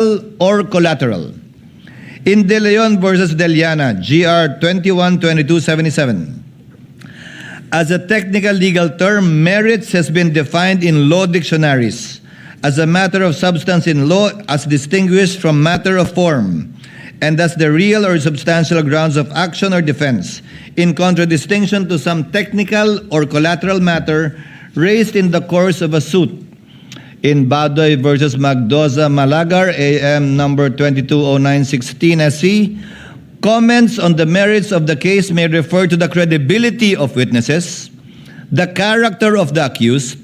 or collateral. In De Leon versus Deliana, GR 212277. As a technical legal term, merits has been defined in law dictionaries as a matter of substance in law as distinguished from matter of form, and as the real or substantial grounds of action or defense, in contradistinction to some technical or collateral matter raised in the course of a suit. In Badoy versus Magdoza Malagar, AM number 220916 SC, comments on the merits of the case may refer to the credibility of witnesses, the character of the accused,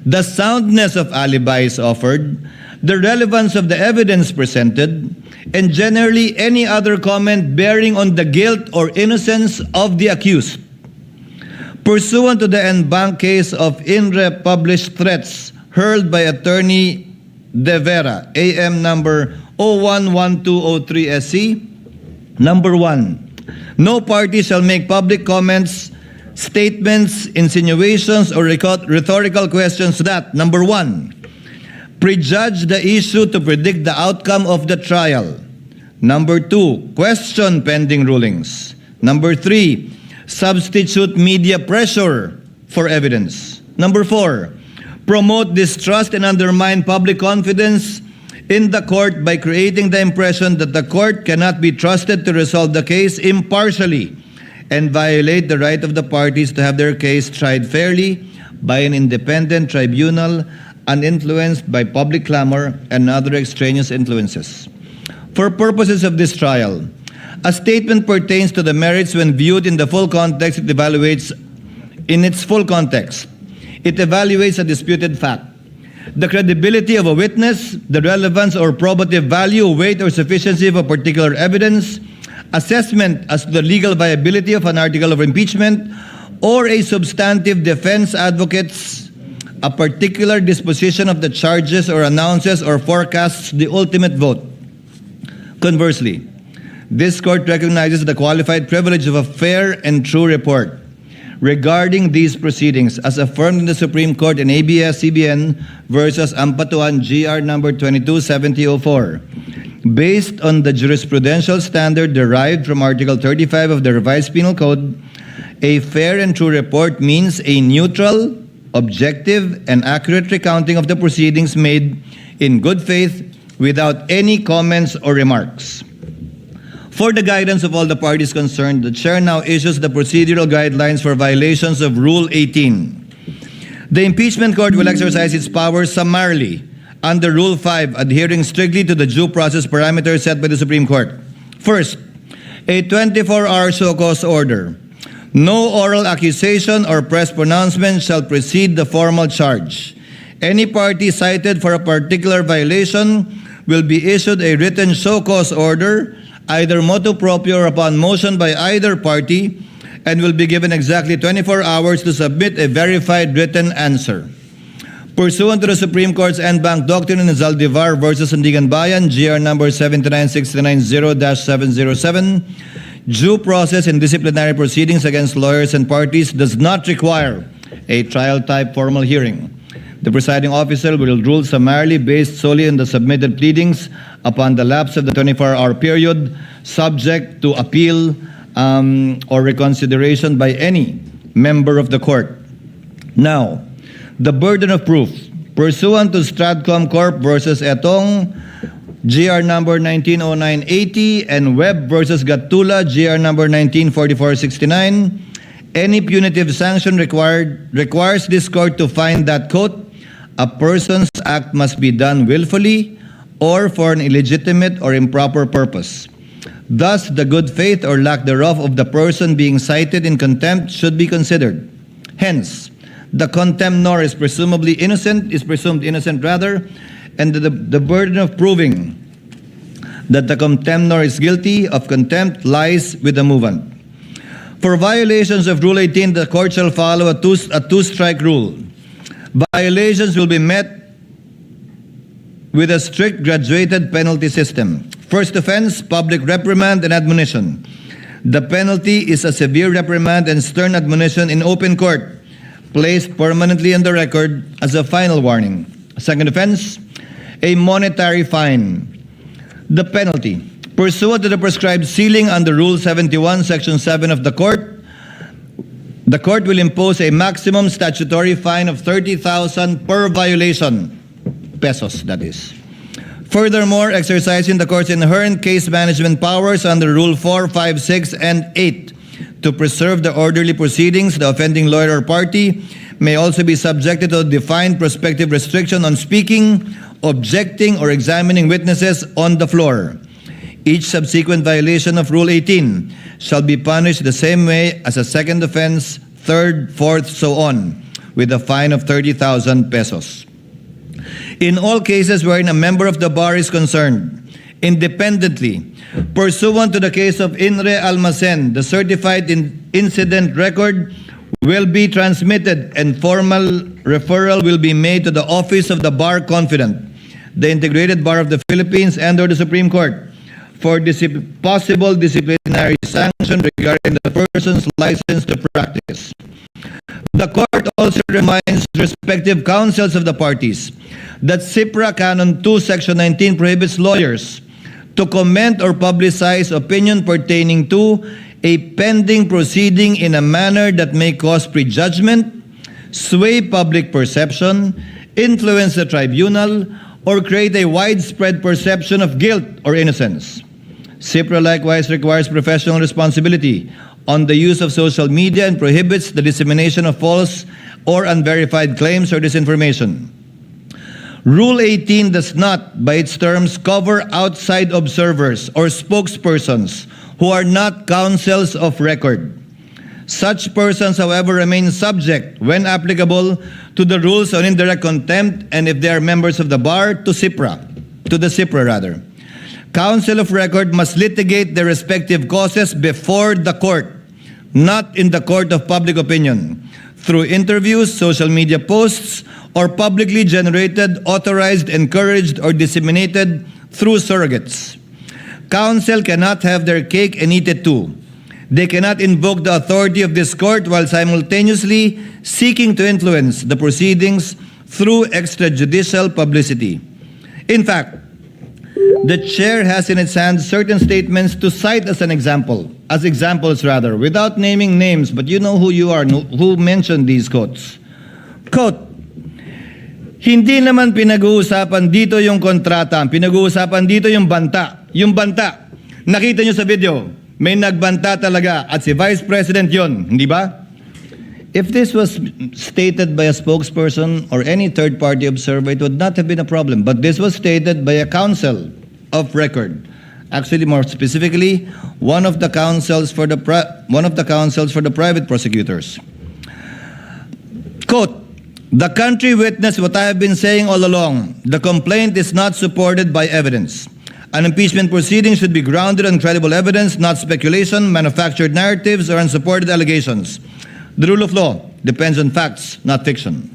the soundness of alibis offered, the relevance of the evidence presented, and generally any other comment bearing on the guilt or innocence of the accused. Pursuant to the en banc case of INRE published threats hurled by Attorney De Vera, AM number 011203 SC, number 1, no party shall make public comments, statements, insinuations, or rhetorical questions that, number 1, prejudge the issue to predict the outcome of the trial. Number 2, question pending rulings. Number 3, substitute media pressure for evidence. Number 4, promote distrust and undermine public confidence in the court by creating the impression that the court cannot be trusted to resolve the case impartially and violate the right of the parties to have their case tried fairly by an independent tribunal uninfluenced by public clamor and other extraneous influences. For purposes of this trial, a statement pertains to the merits when viewed in the full context. It evaluates in its full context. It evaluates a disputed fact, the credibility of a witness, the relevance or probative value, weight, or sufficiency of a particular evidence, assessment as to the legal viability of an article of impeachment, or a substantive defense advocates a particular disposition of the charges or announces or forecasts the ultimate vote. Conversely, this court recognizes the qualified privilege of a fair and true report regarding these proceedings as affirmed in the Supreme Court in ABS-CBN versus Ampatuan GR number 227004. Based on the jurisprudential standard derived from Article 35 of the Revised Penal Code, a fair and true report means a neutral, objective, and accurate recounting of the proceedings made in good faith without any comments or remarks. For the guidance of all the parties concerned, the Chair now issues the procedural guidelines for violations of Rule 18. The Impeachment Court will exercise its powers summarily under Rule 5, adhering strictly to the due process parameters set by the Supreme Court. First, a 24-hour show cause order. No oral accusation or press pronouncement shall precede the formal charge. Any party cited for a particular violation will be issued a written show cause order, either motu proprio or upon motion by either party, and will be given exactly 24 hours to submit a verified written answer. Pursuant to the Supreme Court's en banc doctrine in Zaldivar versus Sandigan Bayan, GR number 79690-707, due process in disciplinary proceedings against lawyers and parties does not require a trial-type formal hearing. The presiding officer will rule summarily based solely on the submitted pleadings upon the lapse of the 24-hour period, subject to appeal or reconsideration by any member of the court. Now, the burden of proof. Pursuant to Stratcom Corp versus Etong, GR number 190980, and Webb versus Gatula, GR number 194469, any punitive sanction requires this court to find that, quote, a person's act must be done willfully or for an illegitimate or improper purpose. Thus, the good faith or lack thereof of the person being cited in contempt should be considered. Hence, the contemnor is presumed innocent, and the burden of proving that the contemnor is guilty of contempt lies with the movant. For violations of Rule 18, the court shall follow a two-strike rule. Violations will be met with a strict graduated penalty system. First offense, public reprimand and admonition. The penalty is a severe reprimand and stern admonition in open court, placed permanently on the record as a final warning. Second offense, a monetary fine. The penalty. Pursuant to the prescribed sealing under Rule 71, Section 7 of the court will impose a maximum statutory fine of 30,000 per violation. Pesos, that is. Furthermore, exercising the court's inherent case management powers under Rule 4, 5, 6, and 8 to preserve the orderly proceedings, the offending lawyer or party may also be subjected to a defined prospective restriction on speaking, objecting, or examining witnesses on the floor. Each subsequent violation of Rule 18 shall be punished the same way as a second offense, third, fourth, so on, with a fine of 30,000 pesos. In all cases wherein a member of the bar is concerned, independently, pursuant to the case of Inre Almacen, the certified incident record will be transmitted and formal referral will be made to the Office of the Bar Confidant, the Integrated Bar of the Philippines, and/or the Supreme Court for possible disciplinary sanction regarding the person's license to practice. The court also reminds respective counsels of the parties that SIPRA Canon 2, Section 19 prohibits lawyers to comment or publicize opinion pertaining to a pending proceeding in a manner that may cause prejudgment, sway public perception, influence the tribunal, or create a widespread perception of guilt or innocence. SIPRA likewise requires professional responsibility on the use of social media and prohibits the dissemination of false or unverified claims or disinformation. Rule 18 does not, by its terms, cover outside observers or spokespersons who are not counsels of record. Such persons, however, remain subject, when applicable, to the rules on indirect contempt and, if they are members of the bar, to the SIPRA. Counsel of record must litigate their respective causes before the court, not in the court of public opinion, through interviews, social media posts, or publicly generated, authorized, encouraged, or disseminated through surrogates. Counsel cannot have their cake and eat it too. They cannot invoke the authority of this court while simultaneously seeking to influence the proceedings through extrajudicial publicity. In fact, the chair has in its hands certain statements to cite as examples, without naming names, but you know who you are, who mentioned these quotes. Quote, hindi naman pinag-uusapan dito yung kontrata, pinag-uusapan dito yung banta. Yung banta, nakita nyo sa video, may nagbanta talaga at si Vice President yon, hindi ba? If this was stated by a spokesperson or any third-party observer, it would not have been a problem. But this was stated by a counsel of record. Actually, more specifically, one of the counsels for the private prosecutors. Quote, the country witnessed what I have been saying all along. The complaint is not supported by evidence. An impeachment proceeding should be grounded on credible evidence, not speculation, manufactured narratives, or unsupported allegations. The rule of law depends on facts, not fiction.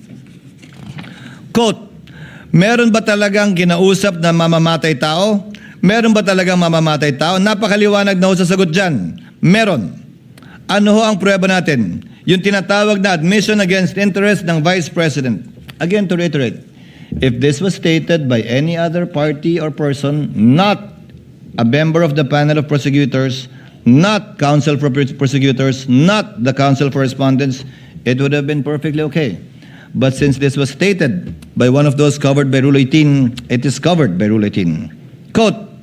Quote, meron ba talagang kinausap na mamamatay tao? Meron ba talagang mamamatay tao? Napakaliwanag na ho sa sagot dyan. Meron. Ano ho ang prueba natin? Yung tinatawag na admission against interest ng Vice President. Again, to reiterate, if this was stated by any other party or person, not a member of the panel of prosecutors, not counsel for prosecutors, not the counsel for respondents, it would have been perfectly okay. But since this was stated by one of those covered by Rule 18, it is covered by Rule 18. Quote,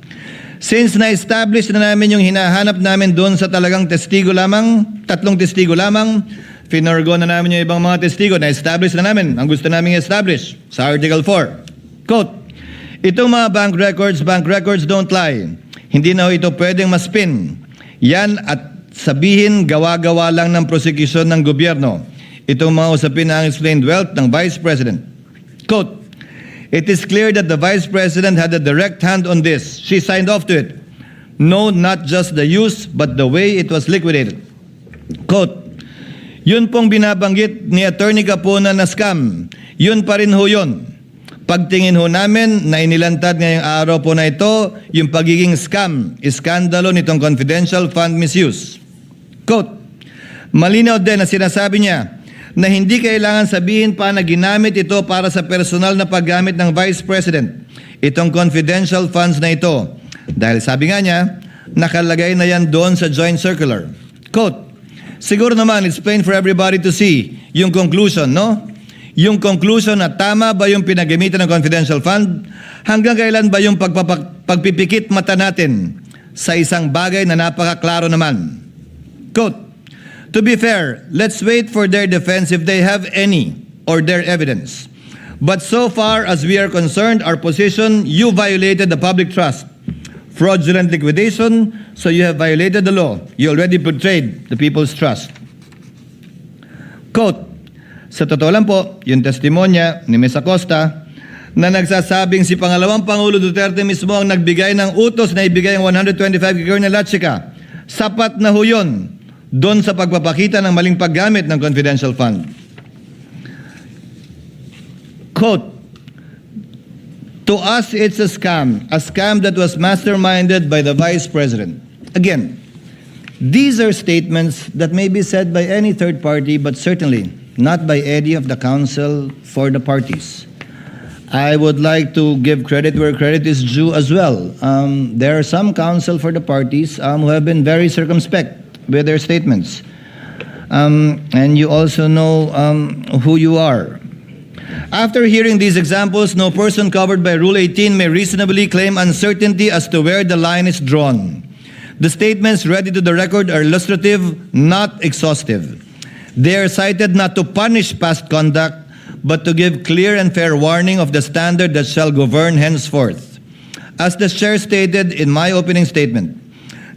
since na-establish na namin yung hinahanap namin doon sa talagang testigo lamang, tatlong testigo lamang, finorgo na namin yung ibang mga testigo, na-establish na namin ang gusto namin i-establish sa Article 4. Quote, itong mga bank records don't lie. Hindi na ito pwedeng maspin. Yan at sabihin gawa-gawa lang ng prosecution ng gobyerno. Itong mga usapin na ang explained wealth ng Vice President. Quote, it is clear that the Vice President had a direct hand on this. She signed off to it. No, not just the use, but the way it was liquidated. Quote, yun pong binabanggit ni Attorney Capona na scam. Yun pa rin ho yun. Pagtingin ho namin na inilantad ngayong araw po na ito, yung pagiging scam, iskandalo nitong confidential fund misuse. Quote, malinaw din na sinasabi niya na hindi kailangan sabihin pa na ginamit ito para sa personal na paggamit ng Vice President. Itong confidential funds na ito, Dahil sabi nga niya, nakalagay na yan doon sa joint circular. Quote, siguro naman it's plain for everybody to see yung conclusion, no? Yung conclusion na tama ba yung pinagamitan ng confidential fund? Hanggang kailan ba yung pagpipikit mata natin sa isang bagay na napakaklaro naman? Quote, to be fair, let's wait for their defense if they have any or their evidence. But so far as we are concerned, our position, you violated the public trust. Fraudulent liquidation, so you have violated the law. You already betrayed the people's trust. Quote, sa totoo lang po, yung testimonya ni Ms. Acosta na nagsasabing si Pangalawang Pangulo Duterte mismo ang nagbigay ng utos na ibigay ang 125 kay Colonel Lachica. Sapat na ho yun doon sa pagpapakita ng maling paggamit ng confidential fund. Quote, to us it's a scam that was masterminded by the Vice President. Again, these are statements that may be said by any third party, but certainly not by any of the counsel for the parties. I would like to give credit where credit is due as well. There are some counsel for the parties who have been very circumspect with their statements. And you also know who you are. After hearing these examples, no person covered by Rule 18 may reasonably claim uncertainty as to where the line is drawn. The statements read into the record are illustrative, not exhaustive. They are cited not to punish past conduct, but to give clear and fair warning of the standard that shall govern henceforth. As the Chair stated in my opening statement,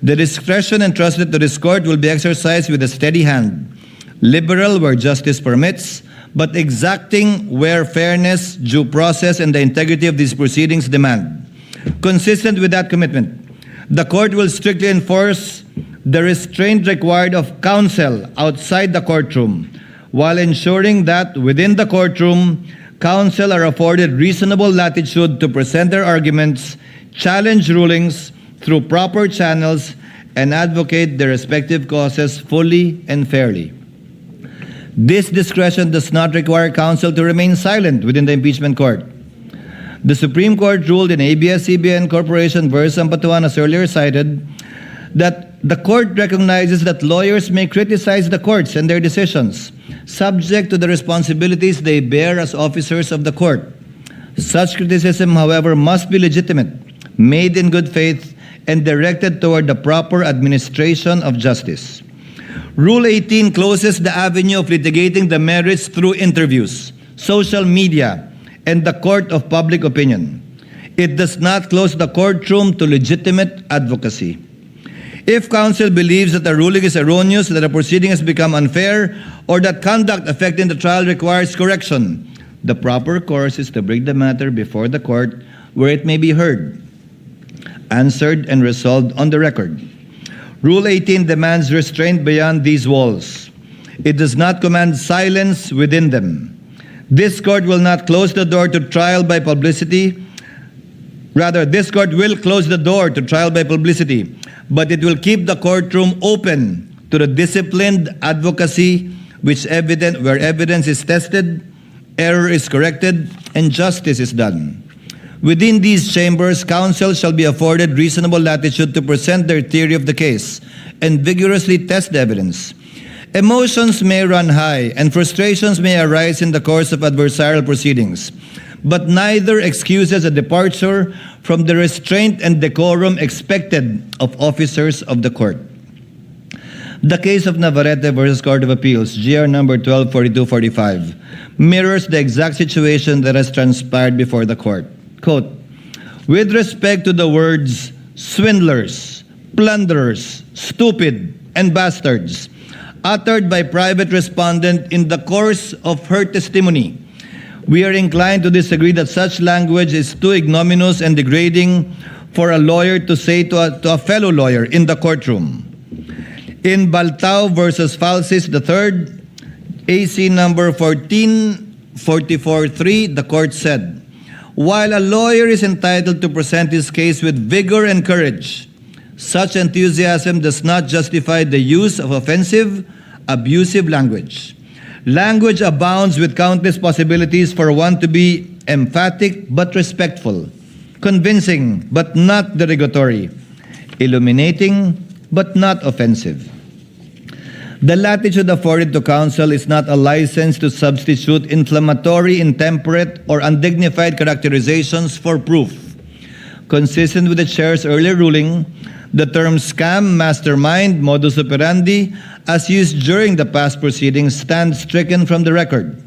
the discretion entrusted to this court will be exercised with a steady hand, liberal where justice permits, but exacting where fairness, due process, and the integrity of these proceedings demand. Consistent with that commitment, the court will strictly enforce the restraint required of counsel outside the courtroom, while ensuring that within the courtroom, counsel are afforded reasonable latitude to present their arguments, challenge rulings through proper channels, and advocate their respective causes fully and fairly. This discretion does not require counsel to remain silent within the impeachment court. The Supreme Court ruled in ABS-CBN Corporation versus Ampatuan, as earlier cited, that the court recognizes that lawyers may criticize the courts and their decisions, subject to the responsibilities they bear as officers of the court. Such criticism, however, must be legitimate, made in good faith, and directed toward the proper administration of justice. Rule 18 closes the avenue of litigating the merits through interviews, social media, and the court of public opinion. It does not close the courtroom to legitimate advocacy. If counsel believes that the ruling is erroneous, that a proceeding has become unfair, or that conduct affecting the trial requires correction, the proper course is to bring the matter before the court where it may be heard, answered, and resolved on the record. Rule 18 demands restraint beyond these walls. It does not command silence within them. This court will not close the door to trial by publicity. Rather, this court will close the door to trial by publicity, but it will keep the courtroom open to the disciplined advocacy where evidence is tested, error is corrected, and justice is done. Within these chambers, counsel shall be afforded reasonable latitude to present their theory of the case and vigorously test the evidence. Emotions may run high and frustrations may arise in the course of adversarial proceedings, but neither excuses a departure from the restraint and decorum expected of officers of the court. The case of Navarrete versus Court of Appeals, GR number 124245, mirrors the exact situation that has transpired before the court. Quote, with respect to the words swindlers, plunderers, stupid, and bastards, uttered by private respondent in the course of her testimony, we are inclined to disagree that such language is too ignominious and degrading for a lawyer to say to a fellow lawyer in the courtroom. In Baltao versus Falsis III, AC number 14443, the court said, while a lawyer is entitled to present his case with vigor and courage, such enthusiasm does not justify the use of offensive, abusive language. Language abounds with countless possibilities for one to be emphatic but respectful, convincing but not derogatory, illuminating but not offensive. The latitude afforded to counsel is not a license to substitute inflammatory, intemperate, or undignified characterizations for proof. Consistent with the chair's earlier ruling, the term scam, mastermind, modus operandi, as used during the past proceedings, stands stricken from the record.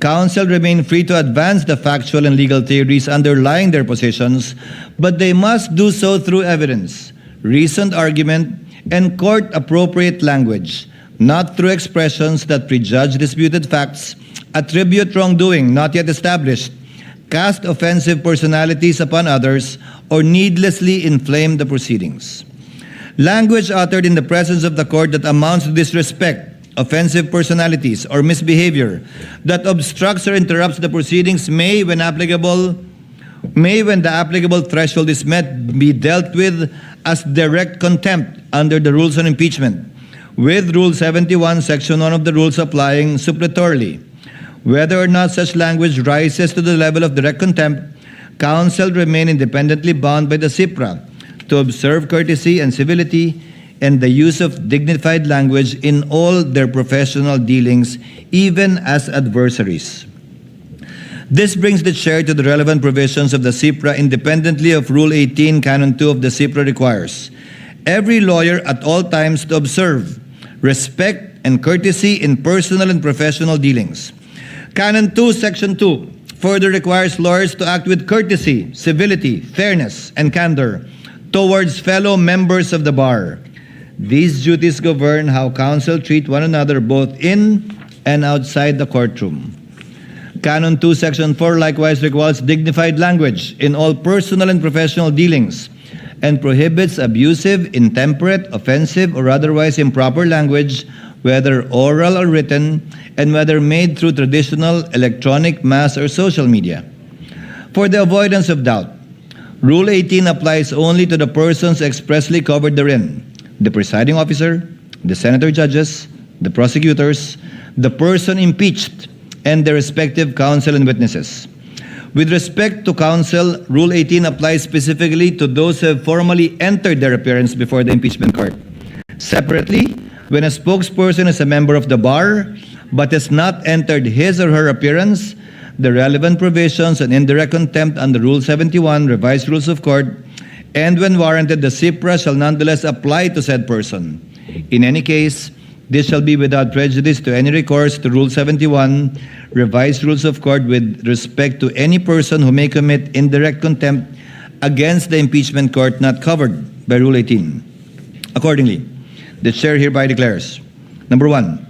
Counsel remain free to advance the factual and legal theories underlying their positions, but they must do so through evidence, reasoned argument, and court-appropriate language, not through expressions that prejudge disputed facts, attribute wrongdoing not yet established, cast offensive personalities upon others, or needlessly inflame the proceedings. Language uttered in the presence of the court that amounts to disrespect, offensive personalities, or misbehavior that obstructs or interrupts the proceedings may, when the applicable threshold is met, be dealt with as direct contempt under the rules on impeachment, with Rule 71, Section 1 of the rules applying suppletorily. Whether or not such language rises to the level of direct contempt, counsel remain independently bound by the SIPRA to observe courtesy and civility and the use of dignified language in all their professional dealings, even as adversaries. This brings the chair to the relevant provisions of the SIPRA independently of Rule 18, Canon 2 of the SIPRA requires every lawyer at all times to observe respect and courtesy in personal and professional dealings. Canon 2, Section 2 further requires lawyers to act with courtesy, civility, fairness, and candor towards fellow members of the bar. These duties govern how counsel treat one another both in and outside the courtroom. Canon 2, Section 4 likewise requires dignified language in all personal and professional dealings and prohibits abusive, intemperate, offensive, or otherwise improper language, whether oral or written, and whether made through traditional, electronic, mass, or social media. For the avoidance of doubt, Rule 18 applies only to the persons expressly covered therein: the presiding officer, the senator judges, the prosecutors, the person impeached, and their respective counsel and witnesses. With respect to counsel, Rule 18 applies specifically to those who have formally entered their appearance before the impeachment court. Separately, when a spokesperson is a member of the bar but has not entered his or her appearance, the relevant provisions on indirect contempt under Rule 71, Revised Rules of Court, and when warranted, the SIPRA shall nonetheless apply to said person. In any case, this shall be without prejudice to any recourse to Rule 71, Revised Rules of Court, with respect to any person who may commit indirect contempt against the impeachment court not covered by Rule 18. Accordingly, the chair hereby declares, number 1,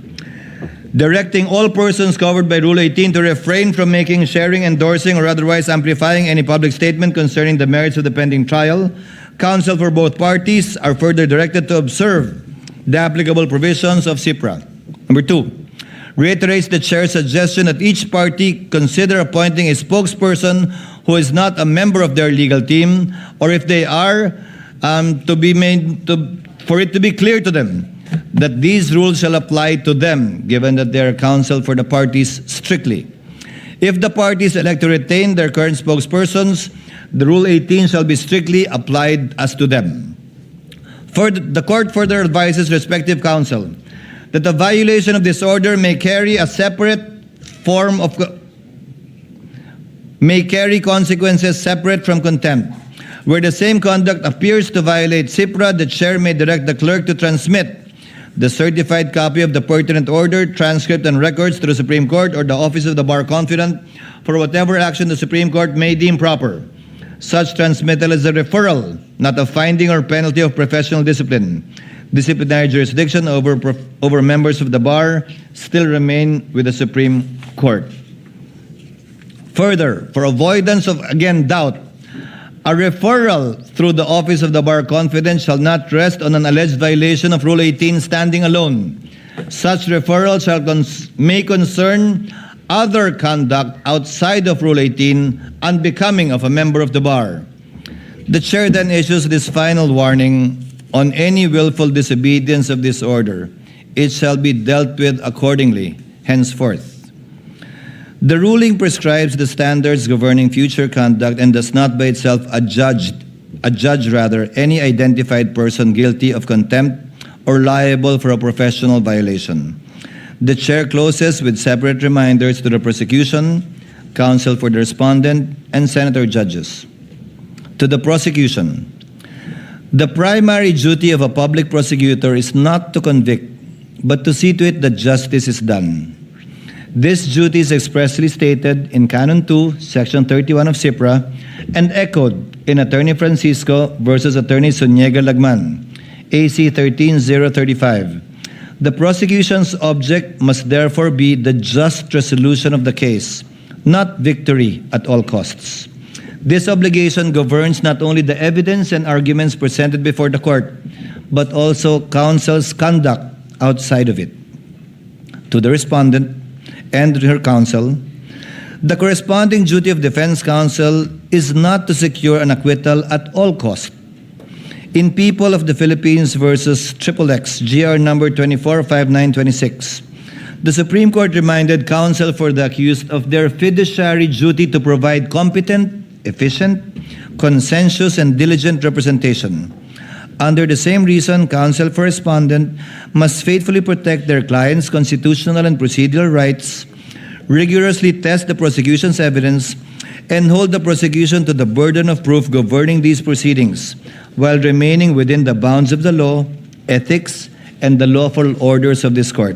directing all persons covered by Rule 18 to refrain from making, sharing, endorsing, or otherwise amplifying any public statement concerning the merits of the pending trial. Counsel for both parties are further directed to observe the applicable provisions of SIPRA. Number 2, reiterates the chair's suggestion that each party consider appointing a spokesperson who is not a member of their legal team, or if they are, for it to be clear to them that these rules shall apply to them, given that they are counsel for the parties strictly. If the parties elect to retain their current spokespersons, the Rule 18 shall be strictly applied as to them. The court further advises respective counsel that the violation of this order may carry consequences separate from contempt. Where the same conduct appears to violate SIPRA, the chair may direct the clerk to transmit the certified copy of the pertinent order, transcript, and records to the Supreme Court or the Office of the Bar Confidant for whatever action the Supreme Court may deem proper. Such transmittal is a referral, not a finding or penalty of professional discipline. Disciplinary jurisdiction over members of the bar still remain with the Supreme Court. Further, for avoidance of, again, doubt, a referral through the Office of the Bar Confidant shall not rest on an alleged violation of Rule 18 standing alone. Such referral may concern other conduct outside of Rule 18 unbecoming of a member of the bar. The chair then issues this final warning: on any willful disobedience of this order, it shall be dealt with accordingly henceforth. The ruling prescribes the standards governing future conduct and does not by itself adjudge any identified person guilty of contempt or liable for a professional violation. The chair closes with separate reminders to the prosecution, counsel for the respondent, and senator judges. To the prosecution, the primary duty of a public prosecutor is not to convict, but to see to it that justice is done. This duty is expressly stated in Canon 2, Section 31 of SIPRA, and echoed in Attorney Francisco versus Attorney Suniega Lagman, AC 13035. The prosecution's object must therefore be the just resolution of the case, not victory at all costs. This obligation governs not only the evidence and arguments presented before the court, but also counsel's conduct outside of it. To the respondent and her counsel, the corresponding duty of defense counsel is not to secure an acquittal at all costs. In People of the Philippines versus XXX, GR number 245926, the Supreme Court reminded counsel for the accused of their fiduciary duty to provide competent, efficient, conscientious, and diligent representation. Under the same reason, counsel for respondent must faithfully protect their client's constitutional and procedural rights, rigorously test the prosecution's evidence, and hold the prosecution to the burden of proof governing these proceedings, while remaining within the bounds of the law, ethics, and the lawful orders of this court.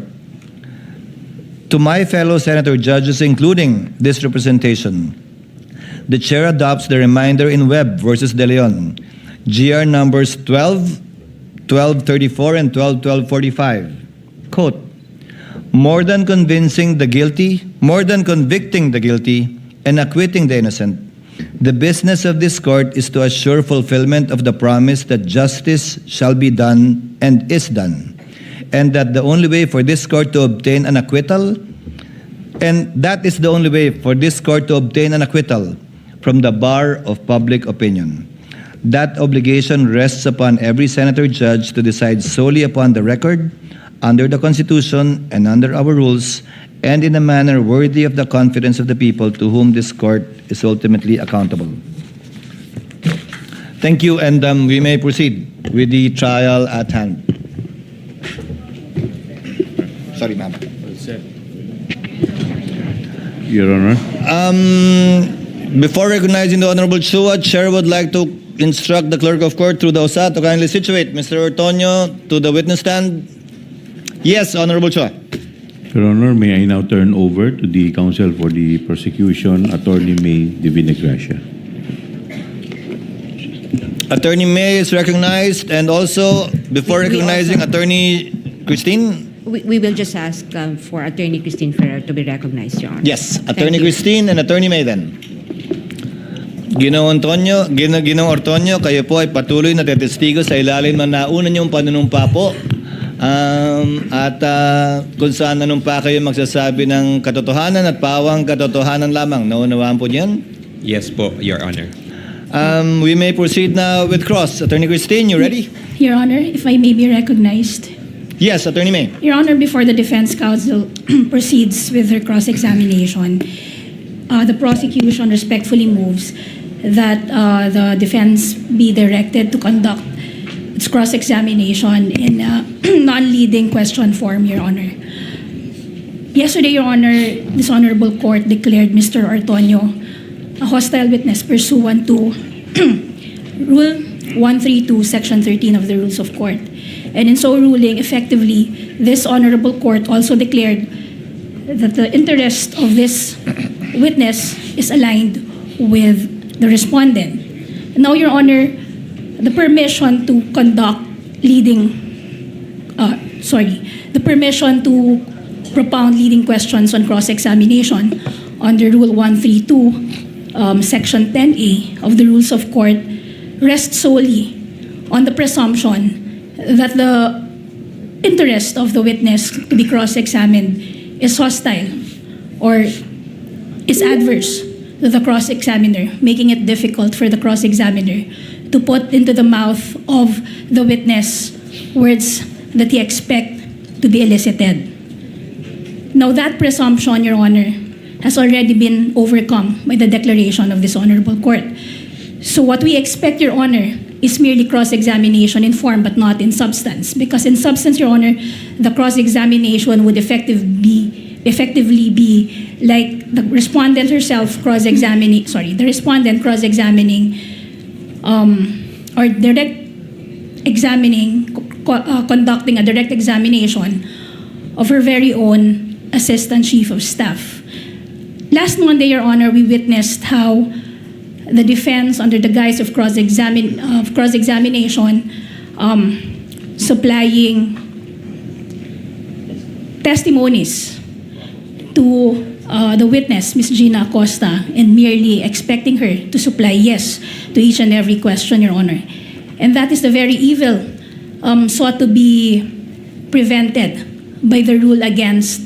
To my fellow senator judges, including this representation, the chair adopts the reminder in Webb versus De Leon, GR numbers 1234 and 1245. Quote, more than convicting the guilty and acquitting the innocent, the business of this court is to assure fulfillment of the promise that justice shall be done and is done, and that the only way for this court to obtain an acquittal, from the bar of public opinion. That obligation rests upon every senator judge to decide solely upon the record, under the Constitution and under our rules, and in a manner worthy of the confidence of the people to whom this court is ultimately accountable. Thank you, and we may proceed with the trial at hand. Sorry, ma'am. Your Honor. Before recognizing the Honorable Chua, Chair would like to instruct the Clerk of Court through the OSA to kindly situate Mr. Ortonio to the witness stand. Yes, Honorable Chua. Your Honor, may I now turn over to the counsel for the prosecution, Attorney May Divina Gracia. Attorney May is recognized, and also, before recognizing Attorney Christine. We will just ask for Attorney Christine Ferrer to be recognized, Your Honor. Yes, Attorney Christine and Attorney May then. Ginoong Ortonio, kayo po ay patuloy na tetestigo sa ilalim ng nauna niyong panunumpa po. Kung saan nanumpa kayo magsasabi ng katotohanan at pawang katotohanan lamang. Naunawaan po niyan? Yes po, Your Honor. We may proceed now with cross. Attorney Christine, you ready? Your Honor, if I may be recognized. Yes, Attorney May. Your Honor, before the defense counsel proceeds with her cross-examination, the prosecution respectfully moves that the defense be directed to conduct its cross-examination in non-leading question form, Your Honor. Yesterday, Your Honor, this honorable court declared Mr. Ortonio a hostile witness pursuant to Rule 132, Section 13 of the Rules of Court. And in so ruling, effectively, this honorable court also declared that the interest of this witness is aligned with the respondent. Now, Your Honor, the permission to conduct the permission to propound leading questions on cross-examination under Rule 132, Section 10A of the Rules of Court rests solely on the presumption that the interest of the witness to be cross-examined is hostile or is adverse to the cross-examiner, making it difficult for the cross-examiner to put into the mouth of the witness words that he expects to be elicited. Now, that presumption, Your Honor, has already been overcome by the declaration of this honorable court. So what we expect, Your Honor, is merely cross-examination in form but not in substance. Because in substance, Your Honor, the cross-examination would effectively be like the respondent herself cross-examining, the respondent cross-examining or direct examining, conducting a direct examination of her very own Assistant Chief of Staff. Last Monday, Your Honor, we witnessed how the defense, under the guise of cross-examination, supplying testimonies to the witness, Ms. Gina Acosta, and merely expecting her to supply yes to each and every question, Your Honor. And that is the very evil sought to be prevented by the rule against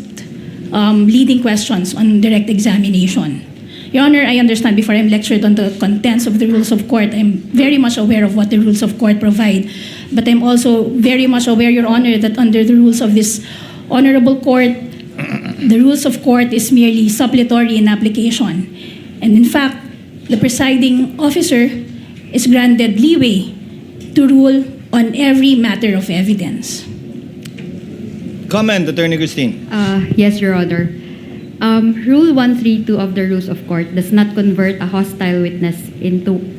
leading questions on direct examination. Your Honor, I understand before I'm lectured on the contents of the rules of court, I'm very much aware of what the rules of court provide. But I'm also very much aware, Your Honor, that under the rules of this honorable court, the rules of court is merely suppletory in application. And in fact, the presiding officer is granted leeway to rule on every matter of evidence. Comment, Attorney Christine. Yes, Your Honor. Rule 132 of the Rules of Court does not convert a hostile witness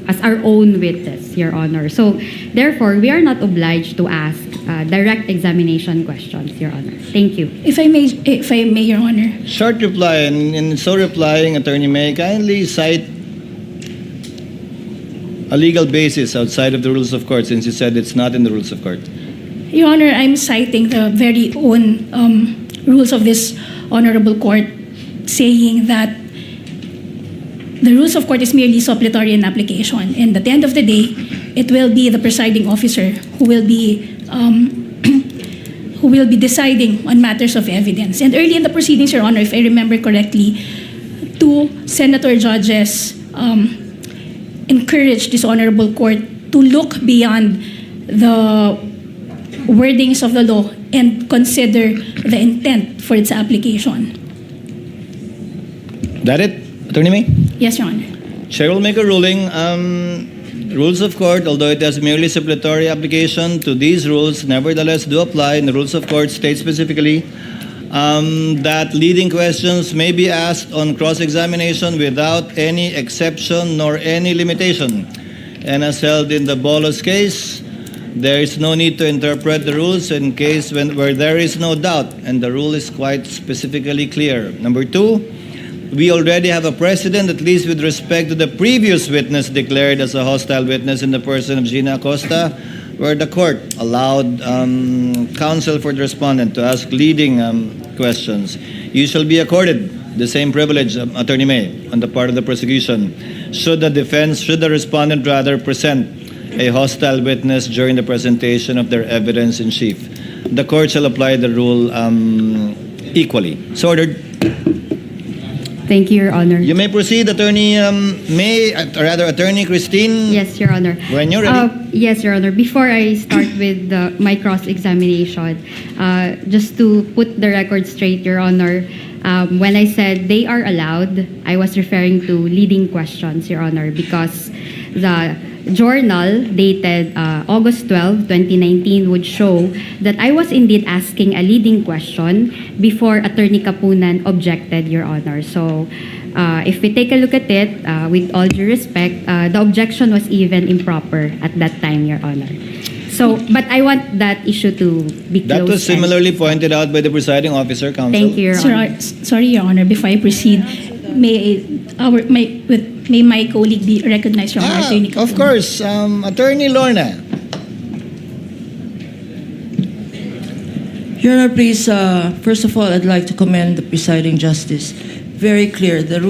as our own witness, Your Honor. So, therefore, we are not obliged to ask direct examination questions, Your Honor. Thank you. If I may, Your Honor. Short reply, and in so replying, Attorney May, kindly cite a legal basis outside of the rules of court, since you said it's not in the rules of court. Your Honor, I'm citing the very own rules of this honorable court, saying that the rules of court is merely suppletory in application, and at the end of the day, it will be the presiding officer who will be deciding on matters of evidence. And early in the proceedings, Your Honor, if I remember correctly, two senator judges encouraged this honorable court to look beyond the wordings of the law and consider the intent for its application. That it, Attorney May? Yes, Your Honor. Chair will make a ruling. Rules of court, although it has merely supplementary application to these rules, nevertheless do apply. And the rules of court state specifically that leading questions may be asked on cross-examination without any exception nor any limitation. And as held in the Bolos case, there is no need to interpret the rules in case where there is no doubt, and the rule is quite specifically clear. Number two, we already have a precedent, at least with respect to the previous witness declared as a hostile witness in the person of Gina Acosta, where the court allowed counsel for the respondent to ask leading questions. You shall be accorded the same privilege, Attorney May, on the part of the prosecution, should the respondent rather present a hostile witness during the presentation of their evidence in chief. The court shall apply the rule equally. So ordered. Thank you, Your Honor. You may proceed, Attorney Attorney Christine. Yes, Your Honor. When you're ready. Yes, Your Honor. Before I start with my cross-examination, just to put the record straight, Your Honor, when I said they are allowed, I was referring to leading questions, Your Honor, because the journal dated August 12, 2019 would show that I was indeed asking a leading question before Attorney Kapunan objected, Your Honor. So if we take a look at it, with all due respect, the objection was even improper at that time, Your Honor. So, but I want that issue to be closed. That was similarly pointed out by the presiding officer, counsel. Thank you, Your Honor. Sorry, Your Honor, before I proceed, may my colleague be recognized, Your Honor? Attorney Kapunan. Of course. Attorney Lorna. Your Honor, please, first of all, I'd like to commend the presiding justice. Very clear. The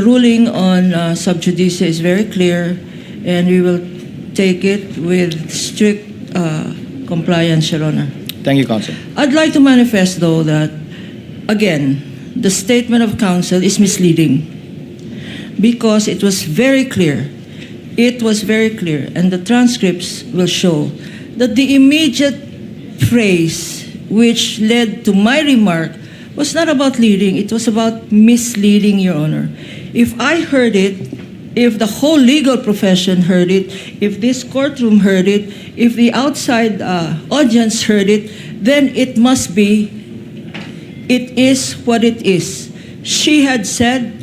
ruling on sub judice is very clear, and we will take it with strict compliance, Your Honor. Thank you, counsel. I'd like to manifest, though, that, again, the statement of counsel is misleading because it was very clear. It was very clear, and the transcripts will show that the immediate phrase which led to my remark was not about leading, it was about misleading, Your Honor. If I heard it, if the whole legal profession heard it, if this courtroom heard it, if the outside audience heard it, then it must be, it is what it is. She had said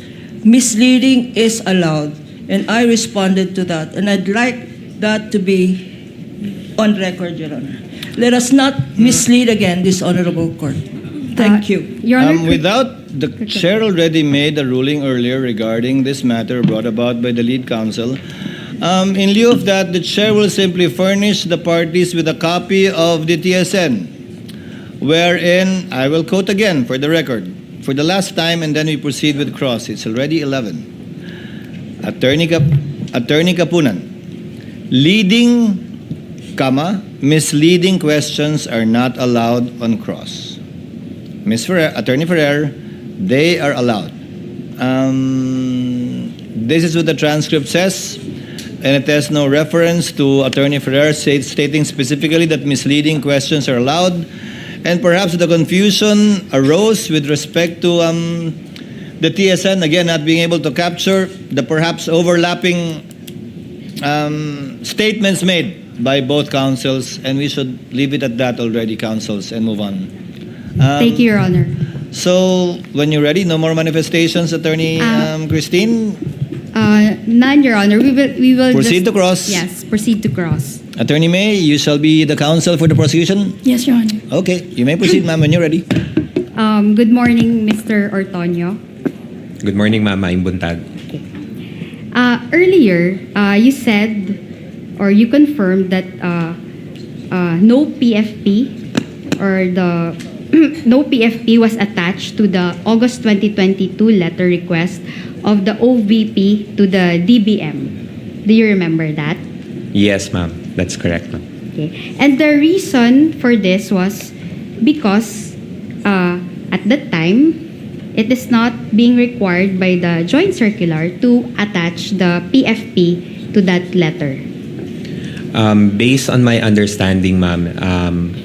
misleading is allowed, and I responded to that, and I'd like that to be on record, Your Honor. Let us not mislead again this honorable court. Thank you. Your Honor, The chair already made a ruling earlier regarding this matter brought about by the lead counsel. In lieu of that, the chair will simply furnish the parties with a copy of the TSN, wherein, I will quote again for the record, for the last time, and then we proceed with cross. It's already 11. Attorney Kapunan, leading, misleading questions are not allowed on cross. Attorney Ferrer, they are allowed. This is what the transcript says, and it has no reference to Attorney Ferrer stating specifically that misleading questions are allowed. And perhaps the confusion arose with respect to the TSN, again, not being able to capture the perhaps overlapping statements made by both counsels, and we should leave it at that already, counsels, and move on. thank you, Your Honor. So, when you're ready, no more manifestations, Attorney Christine? None, Your Honor. We will Proceed just, to cross. Yes, proceed to cross. Attorney May, you shall be the counsel for the prosecution. Yes, Your Honor. Okay, you may proceed, ma'am, when you're ready. Good morning, Mr. Ortonio. Good morning, Ma'am Maing Buntag. Earlier, you said or you confirmed that no PFP or the no PFP was attached to the August 2022 letter request of the OVP to the DBM. Do you remember that? Yes, ma'am. That's correct, ma'am. Okay. And the reason for this was because at that time, it is not being required by the joint circular to attach the PFP to that letter. Based on my understanding, ma'am,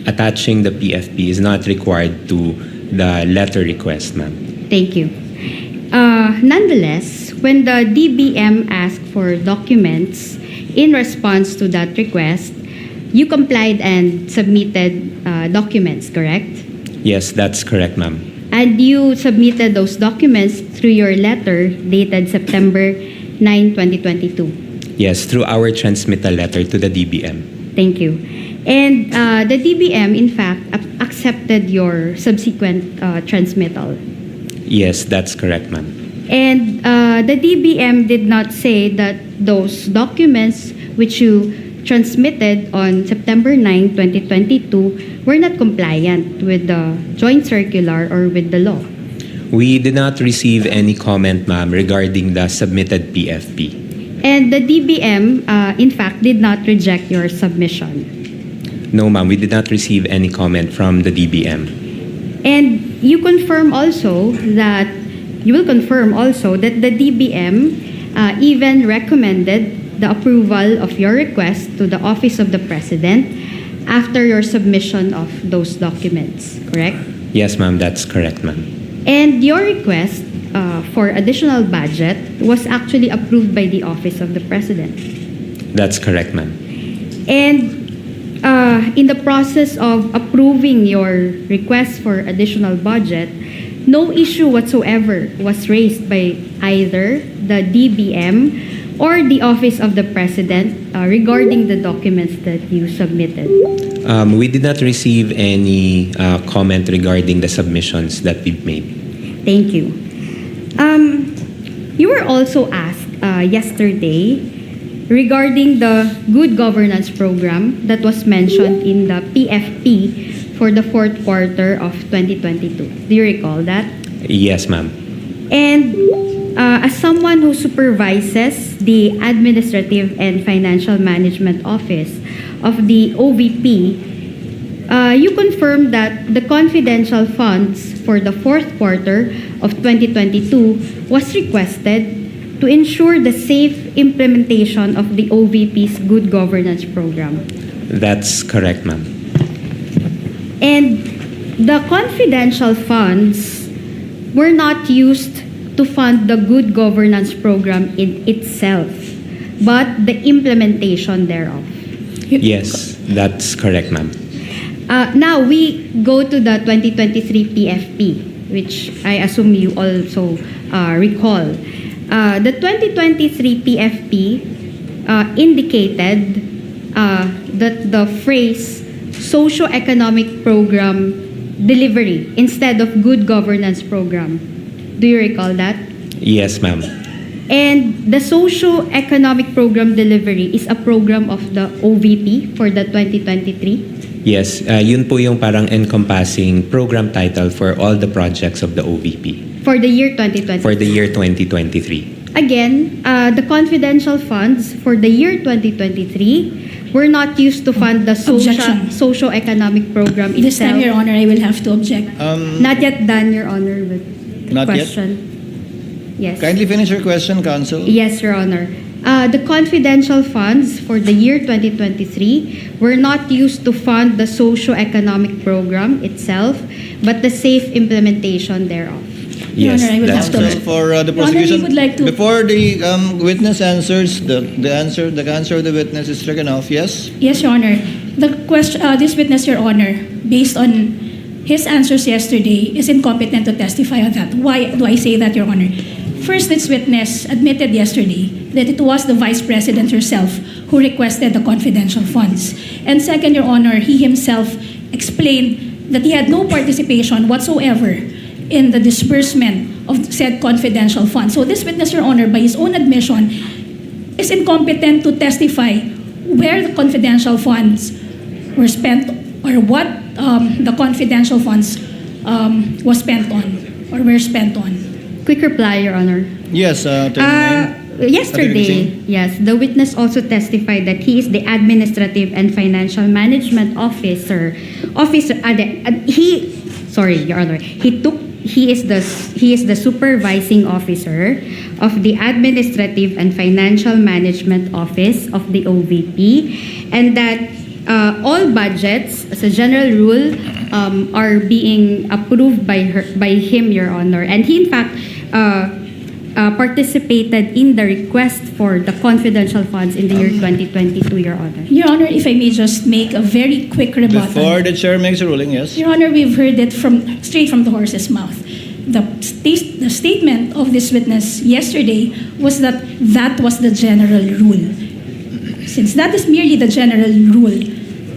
attaching the PFP is not required to the letter request, ma'am. Thank you. Nonetheless, when the DBM asked for documents in response to that request, you complied and submitted documents, correct? Yes, that's correct, ma'am. And you submitted those documents through your letter dated September 9, 2022. Yes, through our transmittal letter to the DBM. Thank you. And the DBM, in fact, accepted your subsequent transmittal. Yes, that's correct, ma'am. And the DBM did not say that those documents which you transmitted on September 9, 2022 were not compliant with the joint circular or with the law. We did not receive any comment, ma'am, regarding the submitted PFP. And the DBM, in fact, did not reject your submission. No, ma'am, we did not receive any comment from the DBM. And you will confirm also that the DBM even recommended the approval of your request to the Office of the President after your submission of those documents, correct? Yes, ma'am, that's correct, ma'am. And your request for additional budget was actually approved by the Office of the President. That's correct, ma'am. And in the process of approving your request for additional budget, no issue whatsoever was raised by either the DBM or the Office of the President regarding the documents that you submitted. We did not receive any comment regarding the submissions that we've made. Thank you. You were also asked yesterday regarding the good governance program that was mentioned in the PFP for the fourth quarter of 2022. Do you recall that? Yes, ma'am. And as someone who supervises the Administrative and Financial Management Office of the OVP, you confirmed that the confidential funds for the fourth quarter of 2022 was requested to ensure the safe implementation of the OVP's good governance program. That's correct, ma'am. And the confidential funds were not used to fund the good governance program in itself, but the implementation thereof. Yes, that's correct, ma'am. Now we go to the 2023 PFP, which I assume you also recall. The 2023 PFP indicated that the phrase socio-economic program delivery instead of good governance program. Do you recall that? Yes, ma'am. And the socio-economic program delivery is a program of the OVP for the 2023. Yes, yun po yung parang encompassing program title for all the projects of the OVP For the year 2023. for the year 2023. Again, the confidential funds for the year 2023 were not used to fund the Objection. socio-economic program This time, itself. Your Honor, I will have to object. Not yet done, Your Honor, with the Not yet? question. Yes. Kindly finish your question, Counsel. Yes, Your Honor. The confidential funds for the year 2023 were not used to fund the socio-economic program itself, but the safe implementation thereof. Your Yes, Honor, I will that's have to Counsel object. for the Your Honor, we prosecution. would like to- Before the witness answers, the answer of the witness is stricken off. Yes. Yes, Your Honor. The question, this witness, Your Honor, based on his answers yesterday, is incompetent to testify on that. Why do I say that, Your Honor? First, this witness admitted yesterday that it was the Vice President herself who requested the confidential funds. And second, Your Honor, he himself explained that he had no participation whatsoever in the disbursement of said confidential funds. So this witness, Your Honor, by his own admission, is incompetent to testify where the confidential funds were spent or what the confidential funds was spent on or were spent on. Quick reply, Your Honor. Yes. Yesterday, yes, the witness also testified that he is the Administrative and Financial Management Officer. Your Honor, he is the supervising officer of the Administrative and Financial Management Office of the OVP, and that all budgets, as a general rule, are being approved by him, Your Honor, and he in fact participated in the request for the confidential funds in the year 2022, Your Honor. Your Honor, if I may just make a very quick rebuttal. Before the chair makes a ruling, yes. Your Honor, we've heard it straight from the horse's mouth. The statement of this witness yesterday was that that was the general rule. Since that is merely the general rule,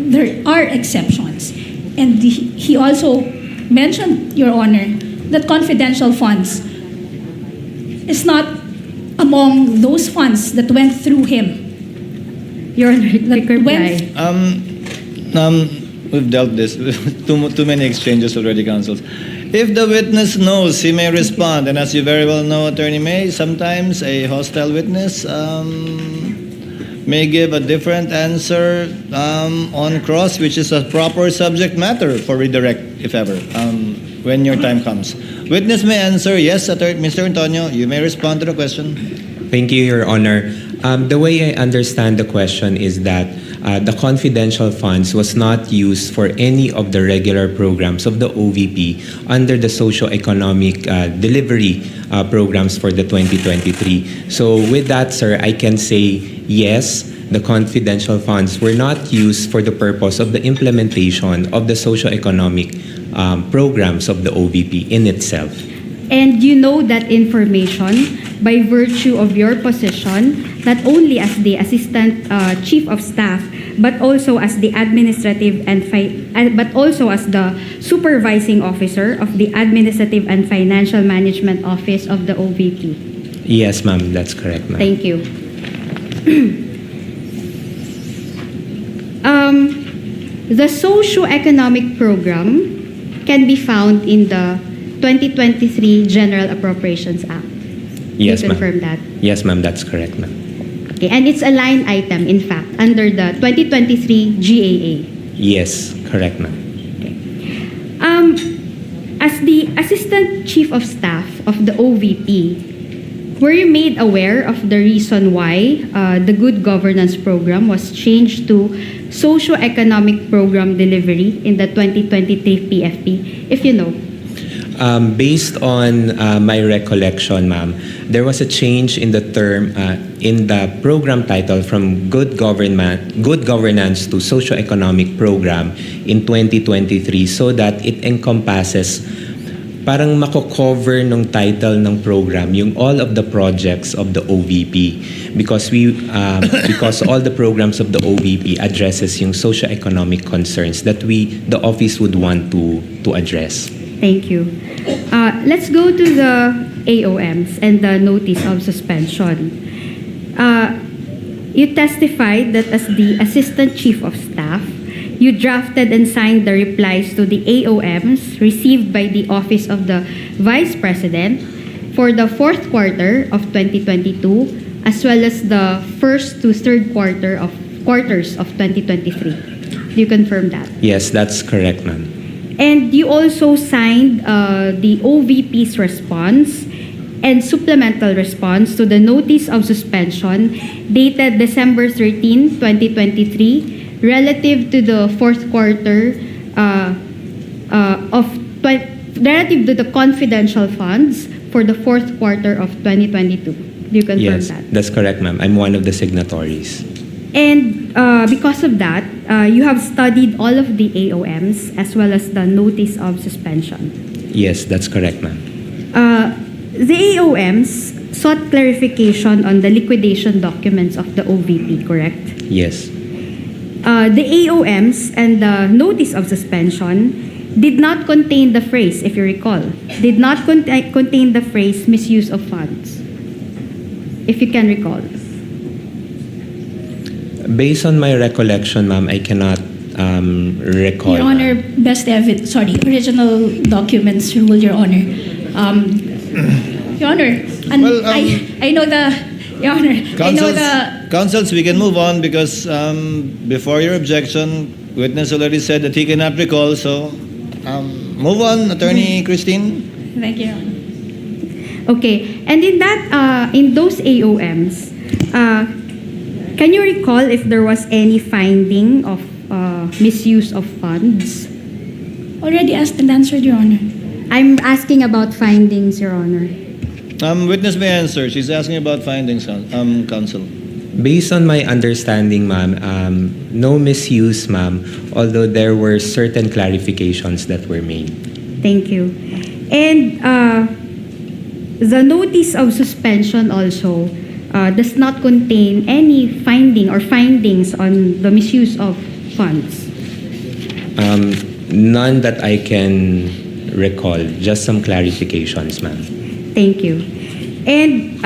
there are exceptions. And he also mentioned, Your Honor, that confidential funds is not among those funds that went through him. Your Honor, quick reply. We've dealt this too many exchanges already, counsels. If the witness knows, he may respond. And as you very well know, Attorney May, sometimes a hostile witness may give a different answer on cross, which is a proper subject matter for redirect, if ever, when your time comes. Witness may answer, yes, Mr. Antonio, you may respond to the question. Thank you, Your Honor. The way I understand the question is that the confidential funds was not used for any of the regular programs of the OVP under the socio-economic delivery programs for the 2023. So with that, sir, I can say yes, the confidential funds were not used for the purpose of the implementation of the socio-economic programs of the OVP in itself. And you know that information by virtue of your position, not only as the Assistant Chief of Staff, but also as the Administrative and but also as the Supervising Officer of the Administrative and Financial Management Office of the OVP. Yes, ma'am, that's correct, ma'am. Thank you. The socio-economic program can be found in the 2023 General Appropriations Act. Yes, you ma'am. confirm that? Yes, ma'am, that's correct, ma'am. Okay, and it's a line item, in fact, under the 2023 GAA. Yes, correct, ma'am. As the Assistant Chief of Staff of the OVP, were you made aware of the reason why the Good Governance Program was changed to Socio-Economic Program Delivery in the 2023 PFP, if you know? Based on my recollection, ma'am, there was a change in the term in the program title from good governance to socio-economic program in 2023 so that it encompasses parang mako-cover nung title ng program yung all of the projects of the OVP because because all the programs of the OVP addresses yung socio-economic concerns that the office would want to address. Thank you. Let's go to the AOMs and the notice of suspension. You testified that as the Assistant Chief of Staff, you drafted and signed the replies to the AOMs received by the Office of the Vice President for the fourth quarter of 2022 as well as the first to third quarters of 2023. Do you confirm that? Yes, that's correct, ma'am. And you also signed the OVP's response and supplemental response to the notice of suspension dated December 13, 2023, relative to the fourth quarter relative to the confidential funds for the fourth quarter of 2022. Do you confirm Yes, that? that's correct, ma'am. I'm one of the signatories. And because of that, you have studied all of the AOMs as well as the notice of suspension. Yes, that's correct, ma'am. The AOMs sought clarification on the liquidation documents of the OVP, correct? Yes. The AOMs and the notice of suspension did not contain the phrase, if you recall, did not contain the phrase misuse of funds, if you can recall. Based on my recollection, ma'am, I cannot recall. Your Honor, original documents rule, Your Honor. Your Honor, and Well, I know the, Your Honor, I know the... Counsels, we can move on because before your objection, witness already said that he cannot recall. So, move on, Attorney Christine. Thank you, Your Honor. Okay, and in those AOMs, can you recall if there was any finding of misuse of funds? Already asked and answered, Your Honor. I'm asking about findings, Your Honor. Witness may answer. She's asking about findings, counsel. Based on my understanding, ma'am, no misuse, ma'am, although there were certain clarifications that were made. Thank you. And the notice of suspension also does not contain any finding or findings on the misuse of funds. None that I can recall, just some clarifications, ma'am. Thank you. And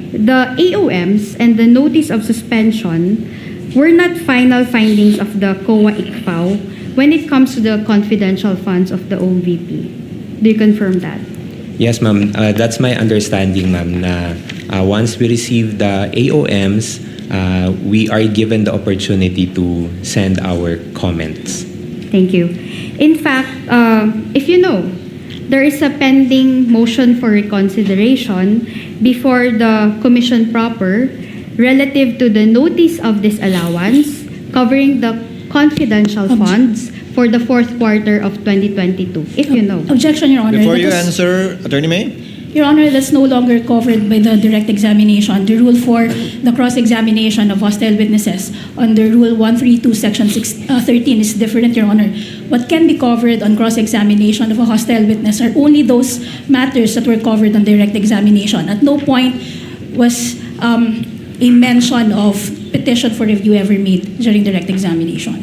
the AOMs and the notice of suspension were not final findings of the COA-ICFAO when it comes to the confidential funds of the OVP. Do you confirm that? Yes, ma'am. That's my understanding, ma'am, na once we receive the AOMs, we are given the opportunity to send our comments. Thank you. In fact, if you know, there is a pending motion for reconsideration before the Commission proper relative to the notice of disallowance covering the confidential funds for the fourth quarter of 2022, if you know. Objection, Your Honor. Before That you is- answer, Attorney May? Your Honor, that's no longer covered by the direct examination. The rule for the cross-examination of hostile witnesses under Rule 132, Section 13 is different, Your Honor. What can be covered on cross-examination of a hostile witness are only those matters that were covered on direct examination. At no point was a mention of petition for review ever made during direct examination.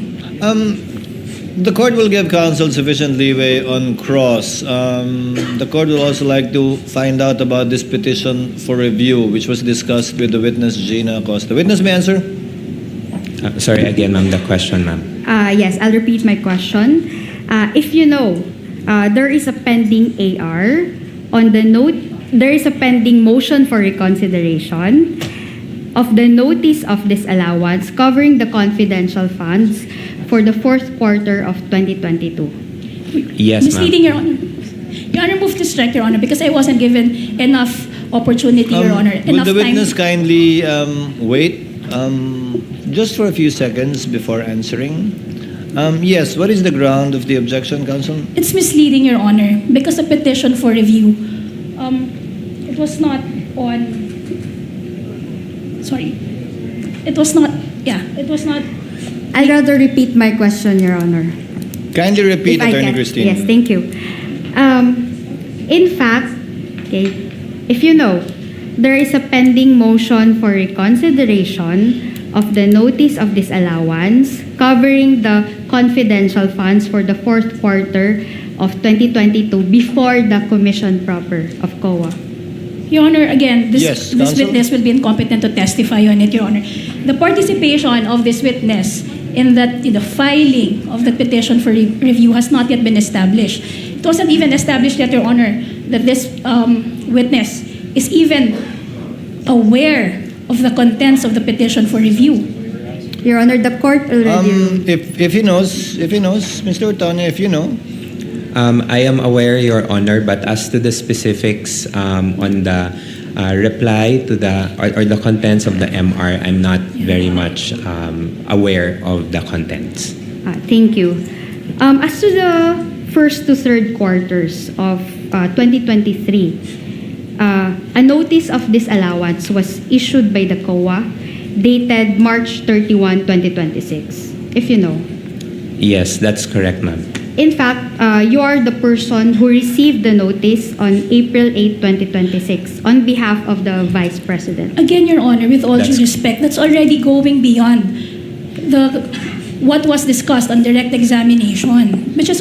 The court will give counsel sufficient leeway on cross. The court will also like to find out about this petition for review, which was discussed with the witness, Gina Acosta. Witness may answer? Sorry again, ma'am, the question, ma'am. Yes, I'll repeat my question. If you know, there is a pending AR on the note, there is a pending motion for reconsideration of the notice of disallowance covering the confidential funds for the fourth quarter of 2022. Yes, Misleading, ma'am. Your Honor. Your Honor, move to strike, Your Honor, because I wasn't given enough opportunity, Your Honor. Would Enough the time. witness kindly wait just for a few seconds before answering? Yes, what is the ground of the objection, counsel? It's misleading, Your Honor, because the petition for review, it was not on, sorry, it was not, I'd rather repeat my question, Your Honor. Kindly repeat, If I Attorney can. Christine. Yes, thank you. In fact, okay, if you know, there is a pending motion for reconsideration of the notice of disallowance covering the confidential funds for the fourth quarter of 2022 before the commission proper of COA. Your Honor, again, Yes, this counsel? witness will be incompetent to testify on it, Your Honor. The participation of this witness in the filing of the petition for review has not yet been established. It wasn't even established yet, Your Honor, that this witness is even aware of the contents of the petition for review. Your Honor, the court already... If he knows, Mr. Otoño, if you know. I am aware, Your Honor, but as to the specifics on the reply to or the contents of the MR, I'm not very much aware of the contents. Thank you. As to the first to third quarters of 2023, a notice of disallowance was issued by the COA dated March 31, 2026, if you know. Yes, that's correct, ma'am. In fact, you are the person who received the notice on April 8, 2026 on behalf of the Vice President. Again, Your Honor, with all due That's- respect, that's already going beyond what was discussed on direct examination, which is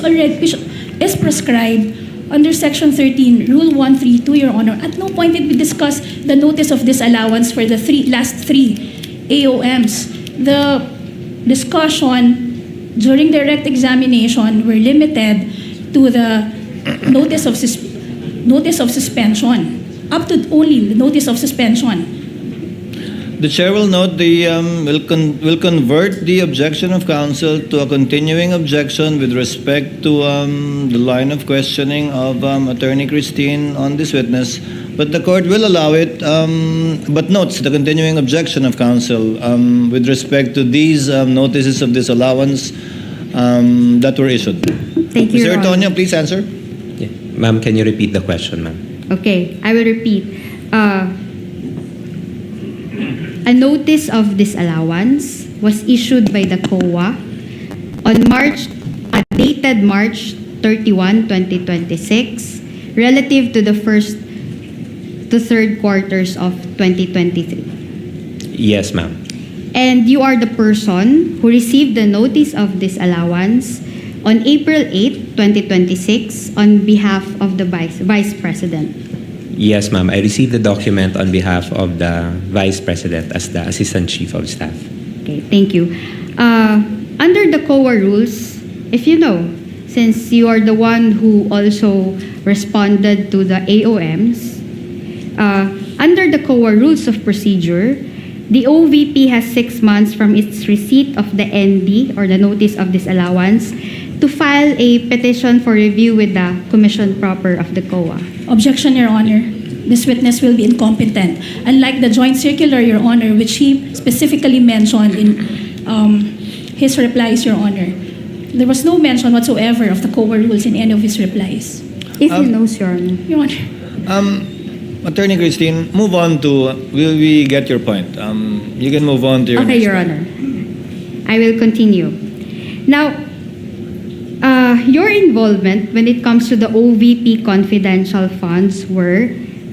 prescribed under Section 13, Rule 132, Your Honor. At no point did we discuss the notice of disallowance for the last three AOMs. The discussion during direct examination were limited to the notice of suspension, up to only the notice of suspension. The chair will note will convert the objection of counsel to a continuing objection with respect to the line of questioning of Attorney Christine on this witness, but the court will allow it, but notes the continuing objection of counsel with respect to these notices of disallowance that were issued. Thank you, Your Mr. Honor. Otoño, please answer. Yeah. Ma'am, can you repeat the question, ma'am? Okay, I will repeat. A notice of disallowance was issued by the COA on dated March 31, 2026, relative to the first to third quarters of 2023. Yes, ma'am. And you are the person who received the notice of disallowance on April 8, 2026 on behalf of the Vice President. Yes, ma'am. I received the document on behalf of the Vice President as the Assistant Chief of Staff. Okay, thank you. Under the COA rules, if you know, since you are the one who also responded to the AOMs, under the COA rules of procedure, the OVP has 6 months from its receipt of the ND or the notice of disallowance to file a petition for review with the Commission proper of the COA. Objection, Your Honor. This witness will be incompetent. Unlike the joint circular, Your Honor, which he specifically mentioned in his replies, Your Honor, there was no mention whatsoever of the COA rules in any of his replies. If you know, Your Honor. Your Honor. Attorney Christine, move on to, we get your point. You can move on to your Okay, next Your point. Honor. I will continue. Now, your involvement when it comes to the OVP confidential funds were,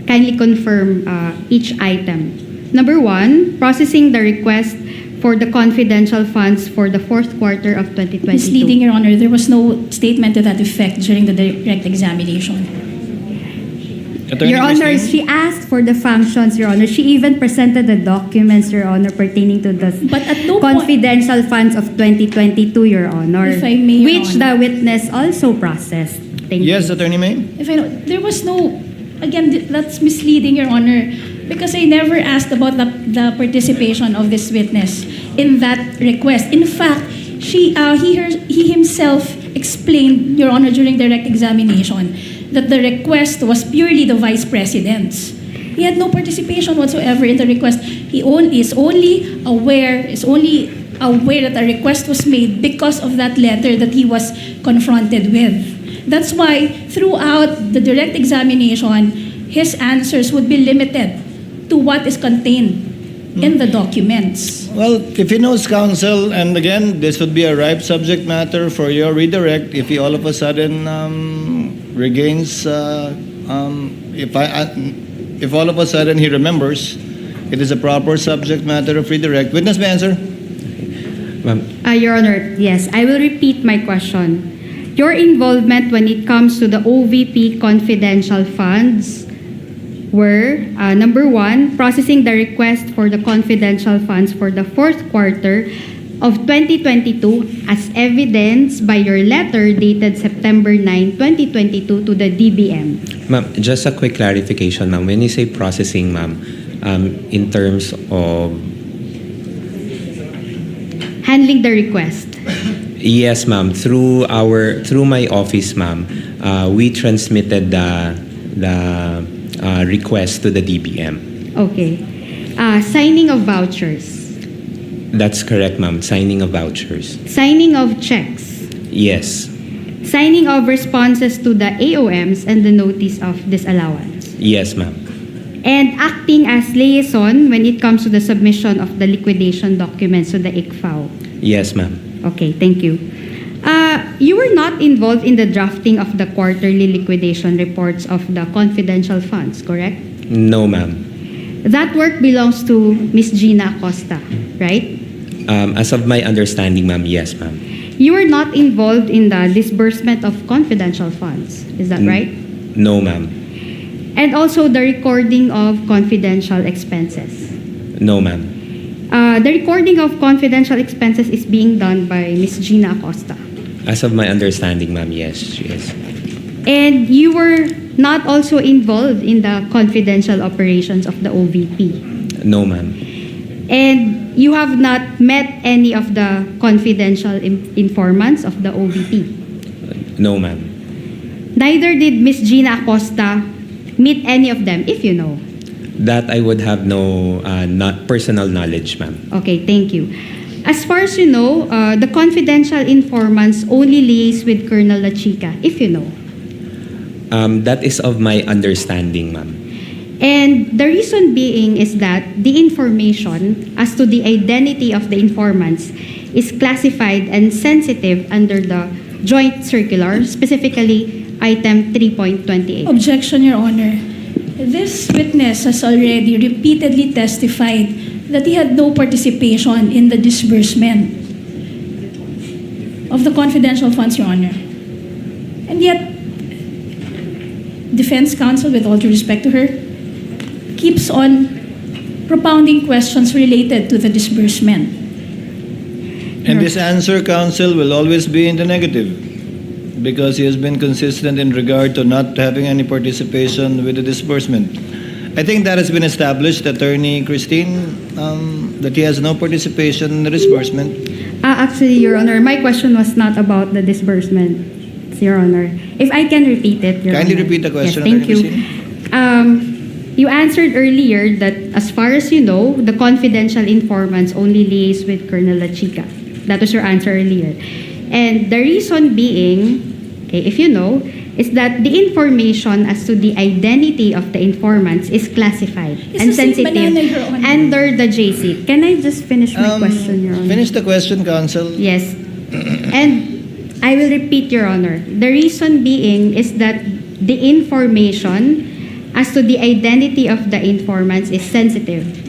kindly confirm each item. Number 1, processing the request for the confidential funds for the fourth quarter of 2022. Misleading, Your Honor. There was no statement to that effect during the direct examination. Attorney Your Honor, Christine? she asked for the functions, Your Honor. She even presented the documents, Your Honor, pertaining to the But at no point- confidential funds of 2022, Your Honor. If I may, Your which Honor. the witness also processed. Thank Yes, you. Attorney May? If I know, there was no, again, that's misleading, Your Honor, because I never asked about the participation of this witness in that request. In fact, he himself explained, Your Honor, during direct examination, that the request was purely the Vice President's. He had no participation whatsoever in the request. He is only aware, is only aware that a request was made because of that letter that he was confronted with. That's why throughout the direct examination, his answers would be limited to what is contained in the documents. Well, if he knows counsel, and again, this would be a ripe subject matter for your redirect if he all of a sudden regains, if all of a sudden he remembers, it is a proper subject matter of redirect. Witness may answer. Your Honor, yes, I will repeat my question. Your involvement when it comes to the OVP confidential funds were, number one, processing the request for the confidential funds for the fourth quarter of 2022 as evidenced by your letter dated September 9, 2022 to the DBM. Ma'am, just a quick clarification, ma'am. When you say processing, ma'am, in terms of... Handling the request. Yes, ma'am. Through my office, ma'am, we transmitted the request to the DBM. Okay. Signing of vouchers. That's correct, ma'am. Signing of vouchers. Signing of checks. Yes. Signing of responses to the AOMs and the notice of disallowance. Yes, ma'am. And acting as liaison when it comes to the submission of the liquidation documents to the ICFAO. Yes, ma'am. Okay, thank you. You were not involved in the drafting of the quarterly liquidation reports of the confidential funds, correct? No, ma'am. That work belongs to Ms. Gina Acosta, right? As of my understanding, ma'am, yes, ma'am. You were not involved in the disbursement of confidential funds, is that right? No, ma'am. And also the recording of confidential expenses. No, ma'am. The recording of confidential expenses is being done by Ms. Gina Acosta. As of my understanding, ma'am, yes, she is. And you were not also involved in the confidential operations of the OVP. No, ma'am. And you have not met any of the confidential informants of the OVP. No, ma'am. Neither did Ms. Gina Acosta meet any of them, if you know. That I would have no not personal knowledge, ma'am. Okay, thank you. As far as you know, the confidential informants only liaise with Colonel La Chica, if you know. That is of my understanding, ma'am. And the reason being is that the information as to the identity of the informants is classified and sensitive under the joint circular, specifically item 3.28. Objection, Your Honor. This witness has already repeatedly testified that he had no participation in the disbursement of the confidential funds, Your Honor. And yet, defense counsel, with all due respect to her, keeps on propounding questions related to the disbursement. And this answer, counsel, will always be in the negative because he has been consistent in regard to not having any participation with the disbursement. I think that has been established, Attorney Christine, that he has no participation in the disbursement. Actually, Your Honor, my question was not about the disbursement, Your Honor. If I can repeat it, Your Kindly Honor. repeat the question, Yes, thank Attorney you. You answered earlier that as far as you know, the confidential informants only liaise with Colonel La Chica. That was your answer earlier. And the reason being, okay, if you know, is that the information as to the identity of the informants is classified It's and the same sensitive banana, Your Honor. under the JC. Can I just finish my question, Your Honor? Finish the question, counsel. Yes. And I will repeat, Your Honor. The reason being is that the information as to the identity of the informants is sensitive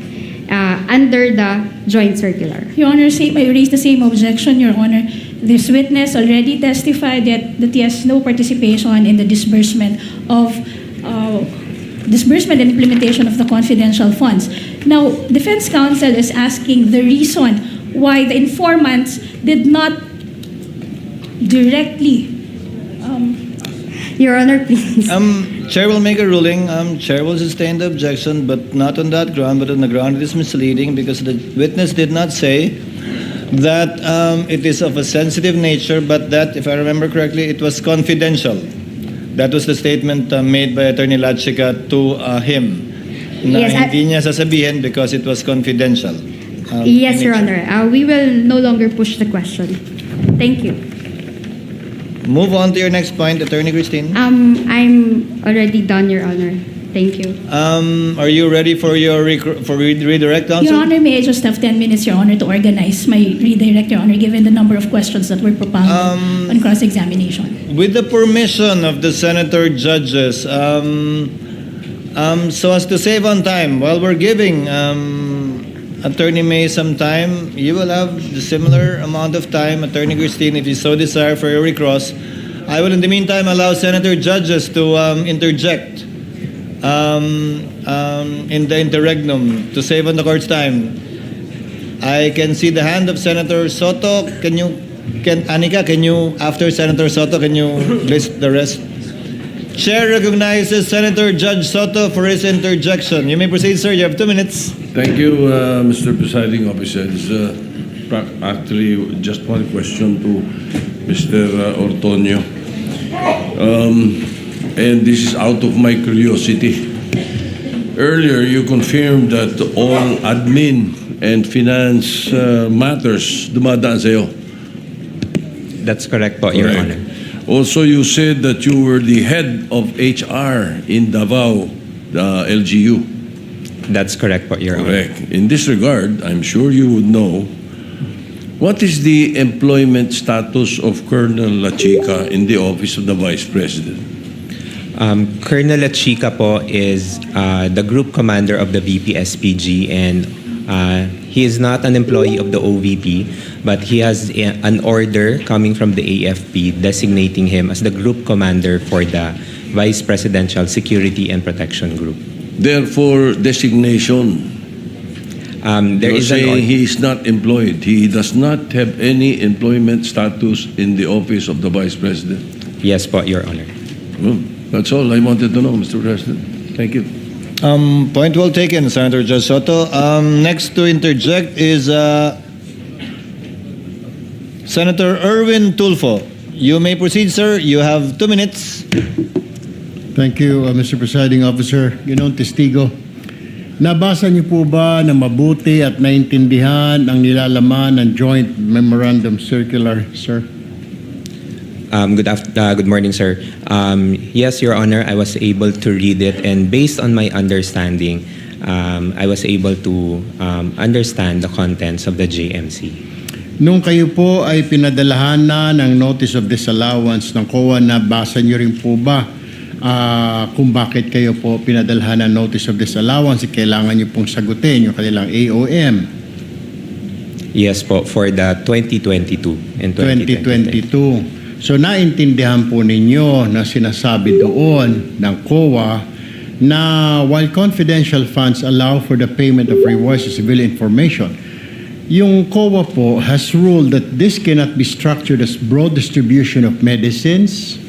under the joint circular. Your Honor, I raised the same objection, Your Honor. This witness already testified that he has no participation in the disbursement and implementation of the confidential funds. Now, defense counsel is asking the reason why the informants did not directly Your Honor, please. Chair will make a ruling. Chair will sustain the objection, but not on that ground, but on the ground it is misleading because the witness did not say that it is of a sensitive nature, but that, if I remember correctly, it was confidential. That was the statement made by Attorney La Chica to him. Na Yes, hindi niya sasabihin because it was confidential. Yes, Your Honor. We will no longer push the question. Thank you. Move on to your next point, Attorney Christine. I'm already done, Your Honor. Thank you. Are you ready for your redirect, counsel? Your Honor, may I just have 10 minutes, Your Honor, to organize my redirect, Your Honor, given the number of questions that were propounded on cross-examination. With the permission of the senator judges, so as to save on time, while we're giving Attorney May some time, you will have the similar amount of time, Attorney Christine, if you so desire for your recross. I will in the meantime allow senator judges to interject in the interregnum to save on the court's time. I can see the hand of Senator Soto. Anika, can you, after Senator Soto, can you list the rest? Chair recognizes Senator Judge Soto for his interjection. You may proceed, sir. You have 2 minutes. Thank you, Mr. Presiding Officer. It's actually just one question to Mr. Ortonio. And this is out of my curiosity. Earlier, you confirmed that all admin and finance matters dumadaan sa'yo. That's correct po, Your Honor. Also, you said that you were the head of HR in Davao, the LGU. That's correct po, Your Honor. Correct. In this regard, I'm sure you would know, what is the employment status of Colonel Lachica in the office of the Vice President? Colonel Lachica po is the group commander of the BPSPG, and he is not an employee of the OVP, but he has an order coming from the AFP designating him as the group commander for the Vice Presidential Security and Protection Group. Therefore, designation. There You're is an saying he is not employed. He does not have any employment status in the office of the Vice President. Yes po, Your Honor. Well, that's all I wanted to know, Mr. President. Thank you. Point well taken, Senator Judge Soto. Next to interject is Senator Erwin Tulfo. You may proceed, sir. You have 2 minutes. Thank you, Mr. Presiding Officer. Ginoong testigo, nabasa niyo po ba na mabuti at naintindihan ang nilalaman ng Joint Memorandum Circular, sir? Good morning, sir. Yes, Your Honor, I was able to read it, and based on my understanding, I was able to understand the contents of the JMC. Nung kayo po ay pinadalahan na ng Notice of Disallowance ng COA, nabasa niyo rin po ba kung bakit kayo po pinadalhan ng Notice of Disallowance? Kailangan niyo pong sagutin yung kanilang AOM. Yes po, for the 2022 and 2023. 2022. So naintindihan po ninyo na sinasabi doon ng COA na while confidential funds allow for the payment of rewards to civilian information, yung COA po has ruled that this cannot be structured as broad distribution of medicines,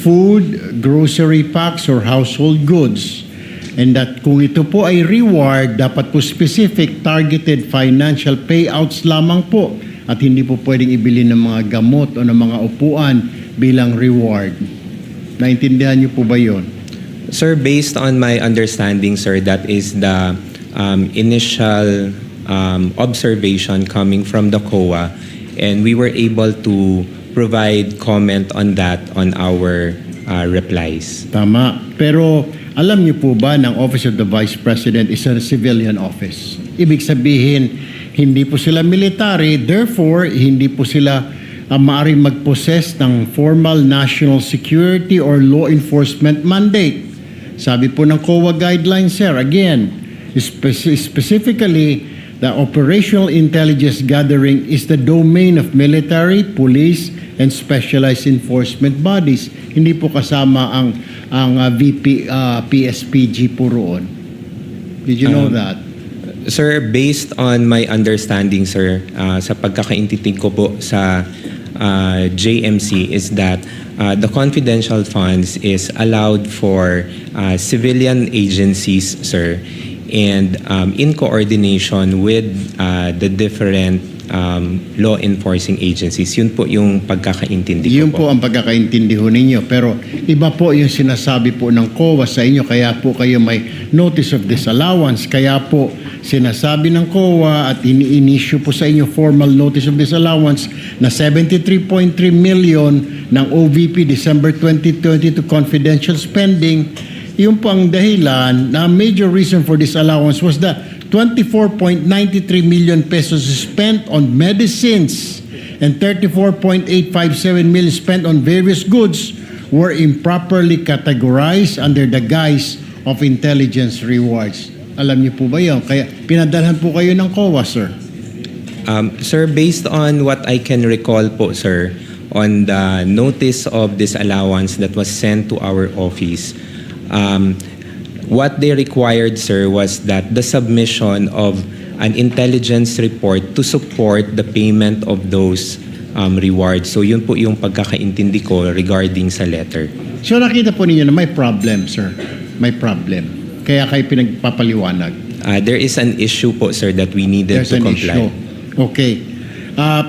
food, grocery packs, or household goods. And that kung ito po ay reward, dapat po specific targeted financial payouts lamang po at hindi po pwedeng ibili ng mga gamot o ng mga upuan bilang reward. Naintindihan niyo po ba yun? Sir, based on my understanding, sir, that is the initial observation coming from the COA, and we were able to provide comment on that on our replies. Tama. Pero alam niyo po ba ng Office of the Vice President is a civilian office? Ibig sabihin, hindi po sila military, therefore, hindi po sila maaaring mag-possess ng formal national security or law enforcement mandate. Sabi po ng COA guidelines, sir, again, specifically, the operational intelligence gathering is the domain of military, police, and specialized enforcement bodies. Hindi po kasama ang VP, PSPG po roon. Did you know that? Sir, based on my understanding, sir, sa pagkakaintindi ko po sa JMC is that the confidential funds is allowed for civilian agencies, sir, and in coordination with the different law enforcing agencies. Yun po yung pagkakaintindi ko Yun po ang pagkakaintindi ho ninyo. Pero iba po yung sinasabi po ng COA sa inyo. Kaya po kayo may notice of disallowance. Kaya po sinasabi ng COA at ini-issue po sa inyo formal notice of disallowance na 73.3 million ng OVP December 2020 to confidential spending. Yung po ang dahilan na major reason for disallowance was the 24.93 million pesos spent on medicines and 34.857 million spent on various goods were improperly categorized under the guise of intelligence rewards. Alam niyo po ba yun? Kaya pinadalhan po kayo ng COA, sir. Sir, based on what I can recall po, sir, on the notice of disallowance that was sent to our office, what they required, sir, was that the submission of an intelligence report to support the payment of those rewards. So yun po yung pagkakaintindi ko regarding sa letter. So nakita po ninyo na may problem, sir. May problem. Kaya kayo pinagpapaliwanag. There is an issue po, sir, that we needed There's to an comply. issue. Okay.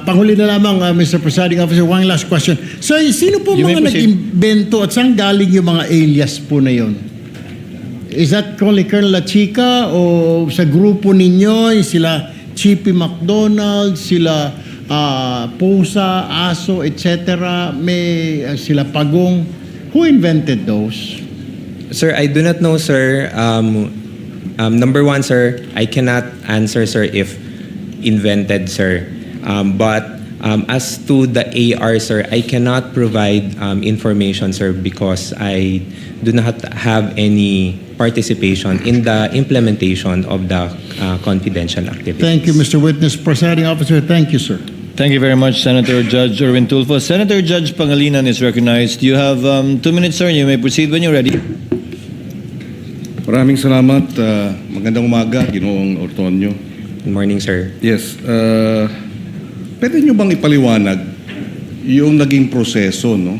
Panghuli na lamang, Mr. Presiding Officer, one last question. So, sino po You may mga proceed. nag-invento at saan galing yung mga alias po na yun? Is that only Colonel La Chica o sa grupo ninyo, sila Chippy McDonald, sila Pusa, Aso, etc. May sila Pagong. Who invented those? Sir, I do not know, sir. Number one, sir, I cannot answer, sir, if invented, sir. But as to the AR, sir, I cannot provide information, sir, because I do not have any participation in the implementation of the confidential activities. Thank you, Mr. Witness. Presiding Officer, thank you, sir. Thank you very much, Senator Judge Erwin Tulfo. Senator Judge Pangilinan is recognized. You have 2 minutes, sir. You may proceed when you're ready. Maraming salamat. Magandang umaga, Ginoong Ortonio. Good morning, sir. Yes. Pwede nyo bang ipaliwanag yung naging proseso, no?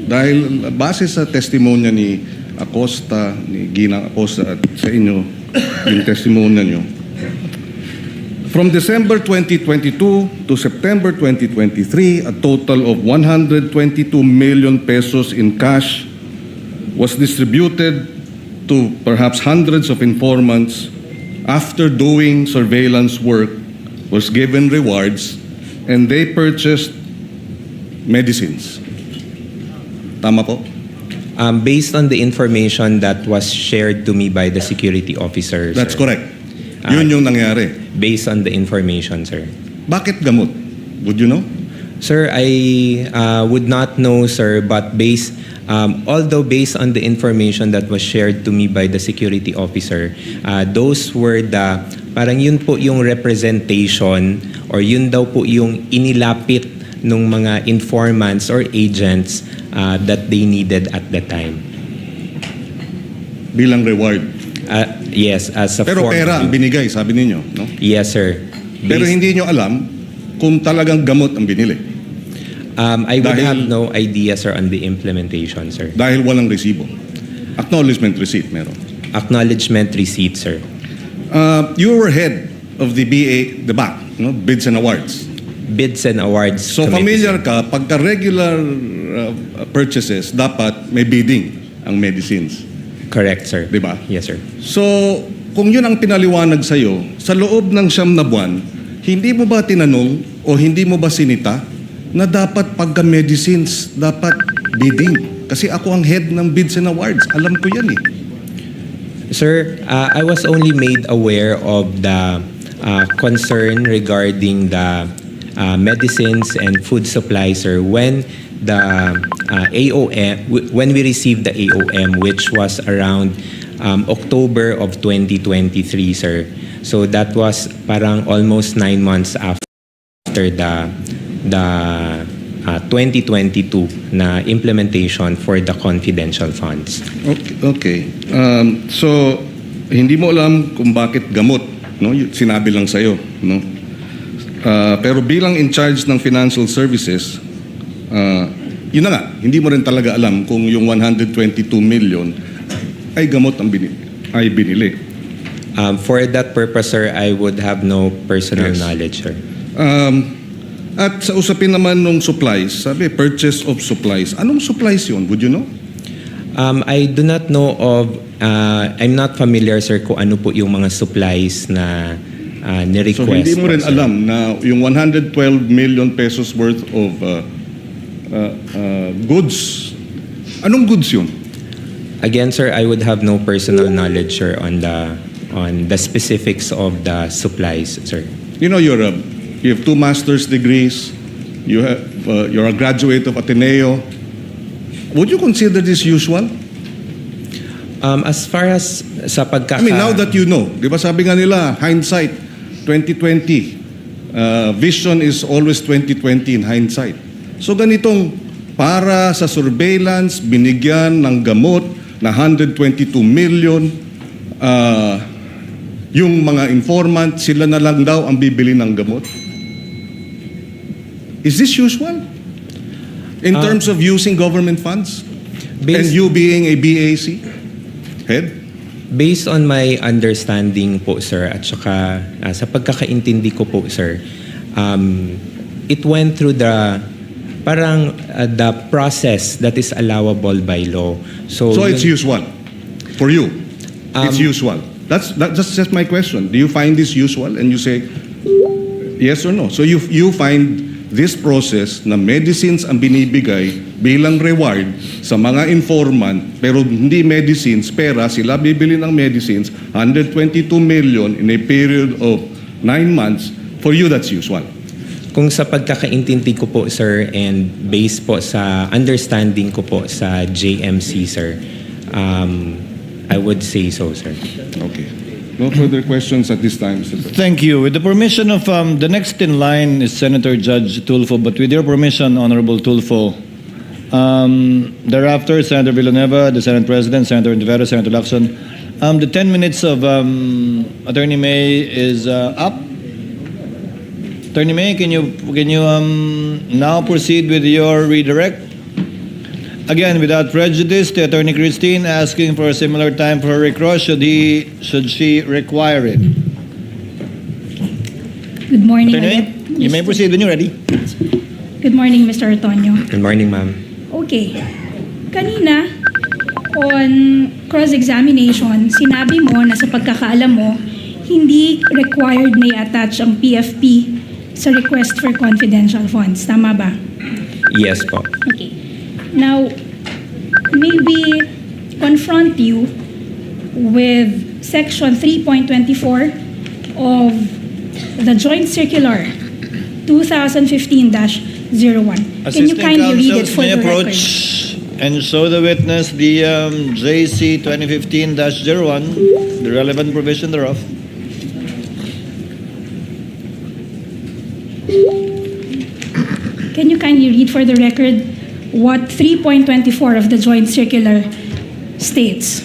Dahil base sa testimonya ni Acosta, ni Ginang Acosta at sa inyo, yung testimonya nyo, from December 2022 to September 2023, a total of 122 million pesos in cash was distributed to perhaps hundreds of informants after doing surveillance work, was given rewards, and they purchased medicines. Tama po? Based on the information that was shared to me by the security officer, That's sir. correct. Yun yung nangyari. Based on the information, sir. Bakit gamot? Would you know? Sir, I would not know, sir, but although based on the information that was shared to me by the security officer, those were parang yun po yung representation or yun daw po yung inilapit ng mga informants or agents that they needed at the time. Bilang reward. Yes, as a Pero form pera of- ang binigay, sabi ninyo, no? Yes, sir. Pero hindi nyo alam kung talagang gamot ang binili. I would Dahil- have no idea, sir, on the implementation, sir. Dahil walang resibo. Acknowledgement receipt meron. Acknowledgement receipt, sir. You were head of the BAC, no? Bids and Awards. Bids and awards. So committee, familiar sir. ka, pagka regular purchases, dapat may bidding ang medicines. Correct, sir. Di ba? Yes, sir. So, kung yun ang pinaliwanag sa'yo, sa loob ng 9 na buwan, hindi mo ba tinanong o hindi mo ba sinita na dapat pagka medicines, dapat bidding? Kasi ako ang head ng Bids and Awards. Alam ko yan eh. Sir, I was only made aware of the concern regarding the medicines and food supplies, sir, when the when we received the AOM, which was around October of 2023, sir. So that was parang almost 9 months after the 2022 na implementation for the confidential funds. Okay. So, hindi mo alam kung bakit gamot, no? Sinabi lang sa'yo, no? Pero bilang in charge ng financial services, yun na nga, hindi mo rin talaga alam kung yung 122 million ay gamot ang binili. For that purpose, sir, I would have no personal Yes. knowledge, sir. At sa usapin naman ng supplies, sabi, purchase of supplies. Anong supplies yun? Would you know? I do not know of, I'm not familiar, sir, kung ano po yung mga supplies na ni-request. So hindi mo rin po, sir. alam na yung 112 million pesos worth of goods. Anong goods yun? Again, sir, I would have no personal knowledge, sir, on the specifics of the supplies, sir. You know, you have 2 master's degrees. You're a graduate of Ateneo. Would you consider this usual? As far as sa pagkaka... I mean, now that you know, di ba sabi nga nila, hindsight, 2020. Vision is always 2020 in hindsight. So ganitong para sa surveillance, binigyan ng gamot na 122 million, yung mga informant, sila na lang daw ang bibili ng gamot. Is this usual? In terms of using government funds? And you being a BAC head? Based on my understanding po, sir, at saka sa pagkakaintindi ko po, sir, it went through the the process that is allowable by law. So it's usual for you. It's usual. That's just my question. Do you find this usual? And you say yes or no. So you find this process na medicines ang binibigay bilang reward sa mga informant, pero hindi medicines, pera, sila bibili ng medicines, 122 million in a period of 9 months. For you, that's usual. kung sa pagkakaintindi ko po, sir, and based po sa understanding ko po sa JMC, sir, I would say so, sir. Okay. No further questions at this time, Mr. President. Thank you. With the permission of the next in line is Senator Judge Tulfo, but with your permission, Honorable Tulfo, thereafter, Senator Villanueva, the Senate President, Senator Ontiveros, Senator Lacson. The 10 minutes of Attorney May is up. Attorney May, can you now proceed with your redirect? Again, without prejudice, to Attorney Christine asking for a similar time for her recross, should she require it? Good morning. Attorney, ulit, you may proceed when you're ready. Good morning, Mr. Antonio. Good morning, ma'am. Okay. Kanina, on cross-examination, sinabi mo na sa pagkakaalam mo, hindi required na i-attach ang PFP sa request for confidential funds. Tama ba? Yes po. Okay. Now, maybe confront you with Section 3.24 of the Joint Circular 2015-01. Can you kindly read it for may the record? approach and show the witness the JC 2015-01, the relevant provision thereof. Can you kindly read for the record what 3.24 of the Joint Circular states?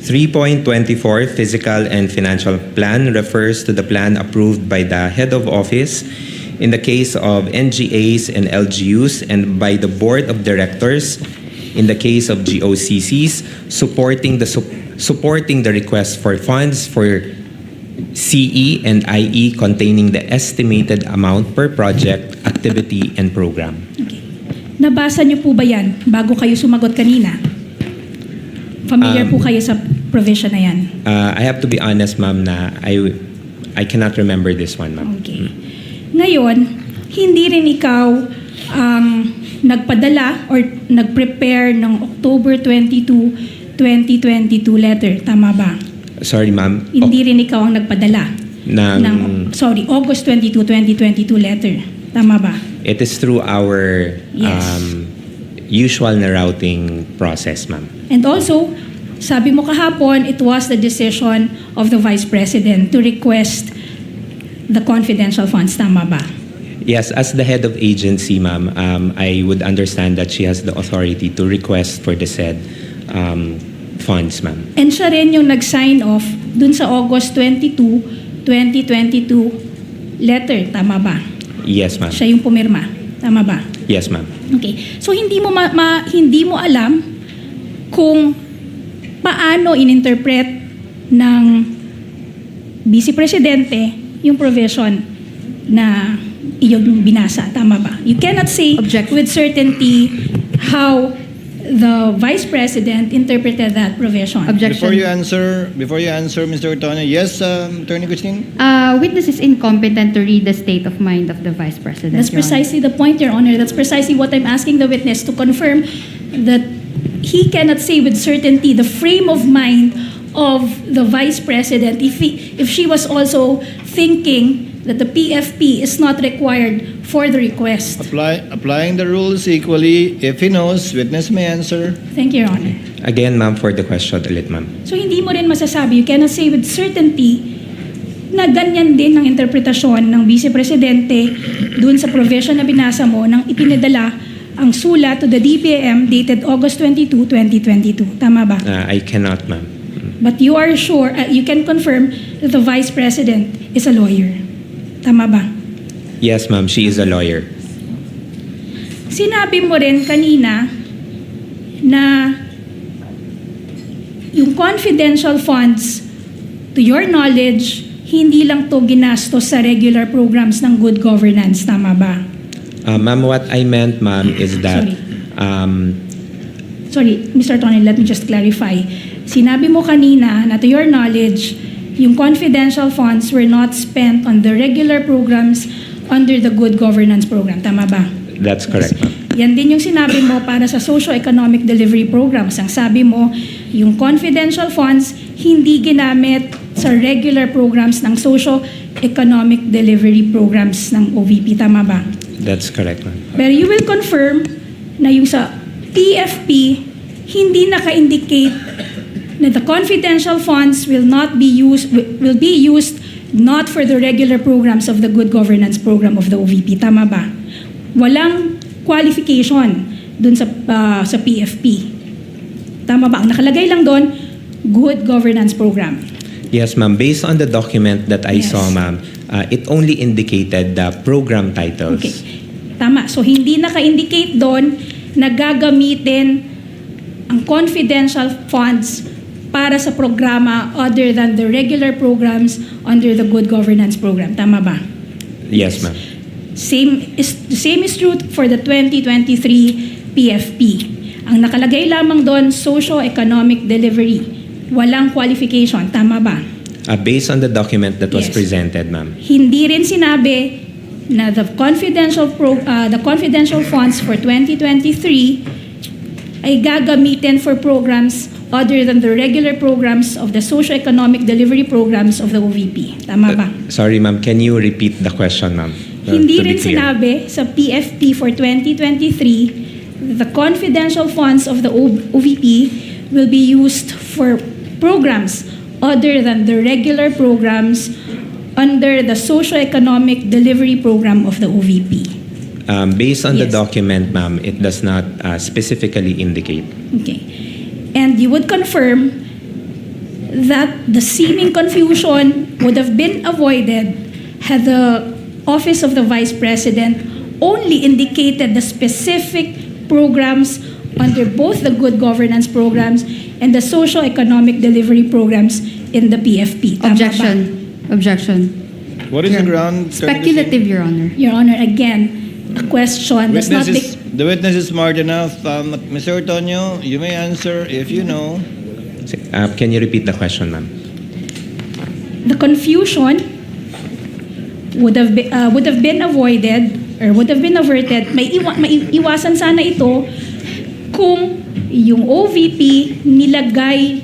3.24 Physical and Financial Plan refers to the plan approved by the head of office in the case of NGAs and LGUs and by the Board of Directors in the case of GOCCs, supporting the request for funds for CE and IE containing the estimated amount per project, activity, and program. Okay. Nabasa niyo po ba yan bago kayo sumagot kanina? Familiar po kayo sa provision na yan? I have to be honest, ma'am, na I cannot remember this one, ma'am. Okay. Ngayon, hindi rin ikaw ang nagpadala or nag-prepare ng October 22, 2022 letter. Tama ba? Sorry, ma'am. Hindi rin ikaw ang nagpadala ng August 22, 2022 letter. Tama ba? It is through our Yes. usual na routing process, ma'am. And also, sabi mo kahapon, it was the decision of the Vice President to request the confidential funds. Tama ba? Yes, as the head of agency, ma'am, I would understand that she has the authority to request for the said funds, ma'am. And siya rin yung nag-sign off dun sa August 22, 2022 letter. Tama ba? Yes, ma'am. Siya yung pumirma. Tama ba? Yes, ma'am. Okay. So hindi mo hindi mo alam kung paano ininterpret ng Vice Presidente yung provision na iyong binasa. Tama ba? You cannot say with certainty how the Vice President interpreted that provision. Objection. Before you answer, Mr. Ortoño, yes, Attorney Christine? Witness is incompetent to read the state of mind of the Vice President. That's Your Honor. precisely the point, Your Honor. That's precisely what I'm asking the witness to confirm, that he cannot say with certainty the frame of mind of the Vice President if she was also thinking that the PFP is not required for the request. Applying the rules equally, if he knows, witness may answer. Thank you, Your Honor. Again, ma'am, for the question ulit, ma'am. So hindi mo rin masasabi, you cannot say with certainty na ganyan din ang interpretasyon ng Vice Presidente dun sa provision na binasa mo nang ipinadala ang sulat to the DBM dated August 22, 2022. Tama ba? I cannot, ma'am. But you are sure, you can confirm that the Vice President is a lawyer. Tama ba? Yes, ma'am, she is a lawyer. Sinabi mo rin kanina na yung confidential funds, to your knowledge, hindi lang to ginastos sa regular programs ng good governance. Tama ba? Ma'am, what I meant, ma'am, is that... Sorry, Mr. Tony, let me just clarify. Sinabi mo kanina na to your knowledge, yung confidential funds were not spent on the regular programs under the good governance program. Tama ba? That's correct, ma'am. Yan din yung sinabi mo para sa socio-economic delivery programs. Ang sabi mo, yung confidential funds hindi ginamit sa regular programs ng socio-economic delivery programs ng OVP. Tama ba? That's correct, ma'am. Pero you will confirm na yung sa PFP, hindi naka-indicate na the confidential funds will be used not for the regular programs of the good governance program of the OVP. Tama ba? Walang qualification dun sa PFP. Tama ba? Ang nakalagay lang doon, good governance program. Yes, ma'am. Based on the document that I Yes. saw, ma'am, it only indicated the program titles. Okay. Tama. So, hindi naka-indicate doon na gagamitin ang confidential funds para sa programa other than the regular programs under the good governance program. Tama ba? Yes, ma'am. The same is true for the 2023 PFP. Ang nakalagay lamang doon, socio-economic delivery. Walang qualification. Tama ba? Based on the document that was Yes. presented, ma'am. Hindi rin sinabi na the confidential funds for 2023 ay gagamitin for programs other than the regular programs of the socio-economic delivery programs of the OVP. Tama ba? Sorry, ma'am. Can you repeat the question, ma'am? Hindi To be rin clear. sinabi sa PFP for 2023 the confidential funds of the OVP will be used for programs other than the regular programs under the socio-economic delivery program of the OVP. Based on the Yes. document, ma'am, it does not specifically indicate. Okay. And you would confirm that the seeming confusion would have been avoided had the Office of the Vice President only indicated the specific programs under both the good governance programs and the socio-economic delivery programs in the PFP. Tama ba? Objection. What is the ground? Attorney Speculative, Your Honor. Your Honor, again, a question does not... The witness is smart enough. Mr. Ortoño, you may answer if you know. Can you repeat the question, ma'am? The confusion would have been avoided or would have been averted. Maiiwasan sana ito kung yung OVP nilagay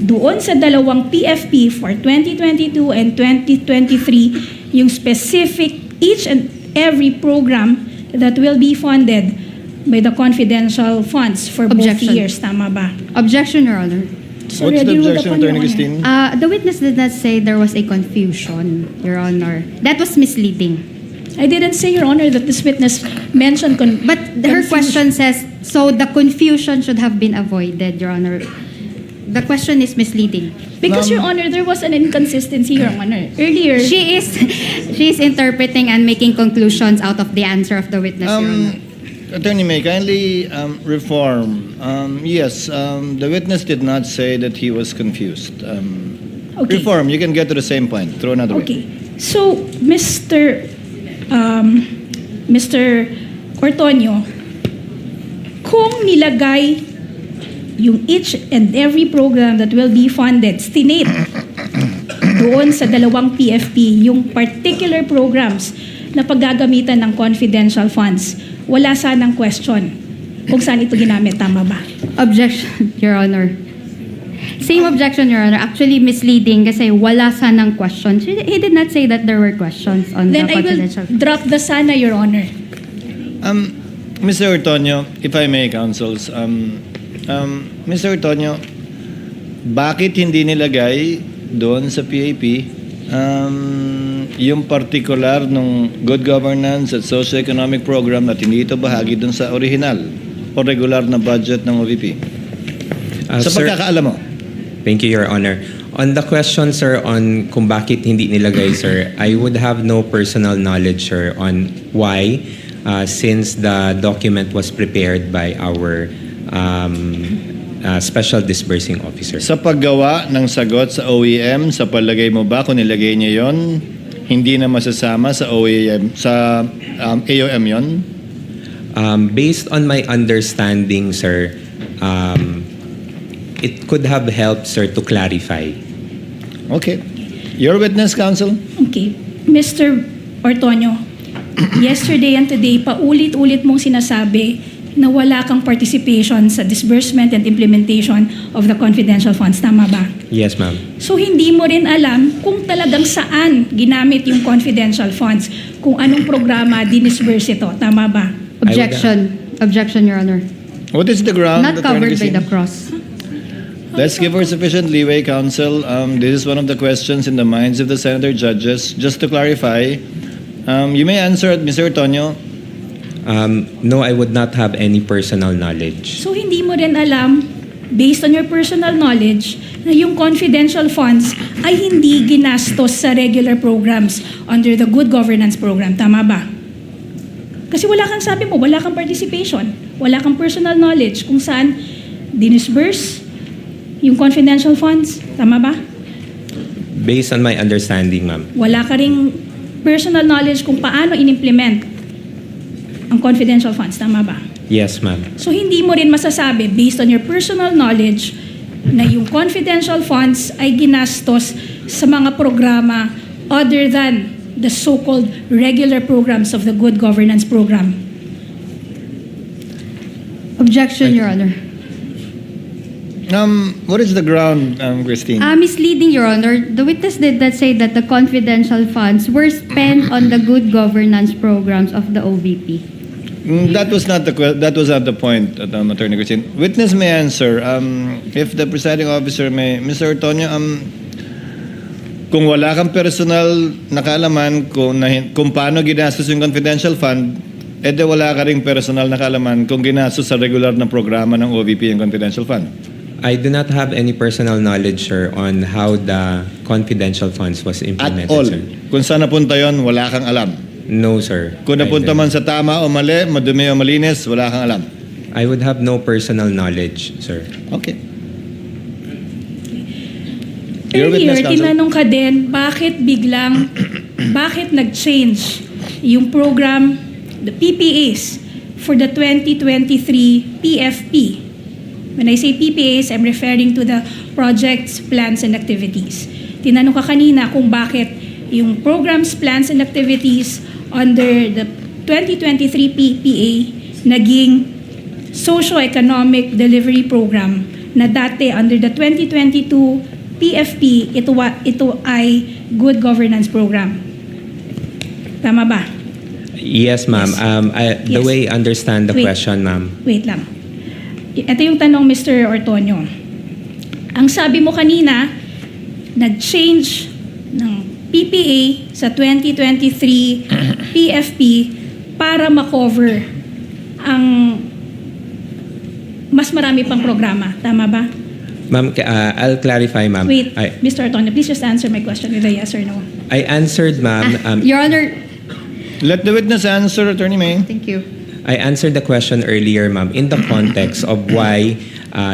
doon sa dalawang PFP for 2022 and 2023 yung specific each and every program that will be funded by the confidential funds for both Objection. years. Tama ba? Objection, Your Honor. So What's the already ruled objection, upon, Your Attorney Honor. Christine? The witness did not say there was a confusion, Your Honor. That was misleading. I didn't say, Your Honor, that this witness mentioned But her question says, so the confusion should have been avoided, Your Honor. The question is misleading. Because, Your Honor, there was an inconsistency, Your Honor. Earlier, She is interpreting and making conclusions out of the answer of the witness, Your Honor. Attorney May, kindly reform. Yes, the witness did not say that he was confused. okay. Reform, you can get to the same point. Throw another way. Okay. So, Mr. Mr. Ortonio, kung nilagay yung each and every program that will be funded, stinate doon sa dalawang PFP, yung particular programs na paggagamitan ng confidential funds, wala sanang question kung saan ito ginamit. Tama ba? Objection, Your Honor. Same objection, Your Honor. Actually misleading kasi wala sanang questions. He did not say that there were questions on Then the I will confidential. drop the sana, Your Honor. Mr. Ortonio, if I may, counsels, Mr. Ortonio, bakit hindi nilagay doon sa PAP yung particular ng good governance at socio-economic program at hindi ito bahagi doon sa original o regular na budget ng OVP? Sa Sir, pagkakaalam mo. thank you, Your Honor. On the question, sir, on kung bakit hindi nilagay, sir, I would have no personal knowledge, sir, on why, since the document was prepared by our special disbursing officer. Sa paggawa ng sagot sa OEM, sa palagay mo ba kung nilagay niya yon, hindi na masasama sa OEM, sa AOM yon? Based on my understanding, sir, it could have helped, sir, to clarify. Okay. Your witness, counsel? Okay. Mr. Ortonio, yesterday and today, paulit-ulit mong sinasabi na wala kang participation sa disbursement and implementation of the confidential funds. Tama ba? Yes, ma'am. So hindi mo rin alam kung talagang saan ginamit yung confidential funds, kung anong programa dinisburse ito. Tama ba? Objection. Objection, Your Honor. What is the ground? Not Attorney covered by Cristina? the cross. Let's give her sufficient leeway, counsel. This is one of the questions in the minds of the senator judges. Just to clarify, you may answer, Mr. Ortonio. No, I would not have any personal knowledge. So hindi mo rin alam, based on your personal knowledge, na yung confidential funds ay hindi ginastos sa regular programs under the good governance program. Tama ba? Kasi wala kang, sabi mo, wala kang participation, wala kang personal knowledge kung saan dinisburse yung confidential funds. Tama ba? Based on my understanding, ma'am. Wala ka ring personal knowledge kung paano in-implement ang confidential funds. Tama ba? Yes, ma'am. So hindi mo rin masasabi, based on your personal knowledge, na yung confidential funds ay ginastos sa mga programa other than the so-called regular programs of the good governance program. Objection, Your Honor. What is the ground, Christine? Misleading, Your Honor. The witness did not say that the confidential funds were spent on the good governance programs of the OVP. That was not the point, Attorney Christine. Witness may answer. If the presiding officer may, Mr. Ortonio, kung wala kang personal na kaalaman kung paano ginastos yung confidential fund, edi wala ka ring personal na kaalaman kung ginastos sa regular na programa ng OVP yung confidential fund. I do not have any personal knowledge, sir, on how the confidential funds was implemented, At all. sir. Kung saan napunta yon, wala kang alam. No, sir. Kung napunta man sa tama o mali, madumi o malinis, wala kang alam. I would have no personal knowledge, sir. Okay. Your Earlier, witness, counsel. tinanong ka din, bakit nag-change yung program, the PPAs, for the 2023 PFP? When I say PPAs, I'm referring to the projects, plans, and activities. Tinanong ka kanina kung bakit yung programs, plans, and activities under the 2023 PPA naging socio-economic delivery program na dati under the 2022 PFP, ito ay good governance program. Tama ba? Yes, ma'am. The Yes. way I understand the Wait. question, ma'am. Wait lang. Ito yung tanong, Mr. Ortonio. Ang sabi mo kanina, nag-change ng PPA sa 2023 PFP para ma-cover ang mas marami pang programa. Tama ba? Ma'am, I'll clarify, ma'am. Wait, I Mr. Ortonio, please just answer my question with a yes or no. answered, ma'am. Your Honor, Let the witness answer, Attorney May. thank you. I answered the question earlier, ma'am, in the context of why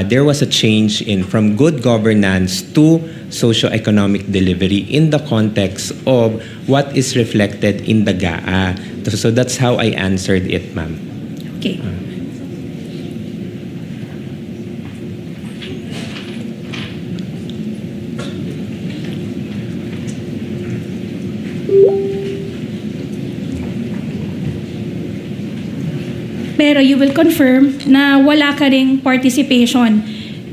there was a change in from good governance to socio-economic delivery in the context of what is reflected in the GAA. So that's how I answered it, ma'am. Okay. Pero you will confirm na wala ka ring participation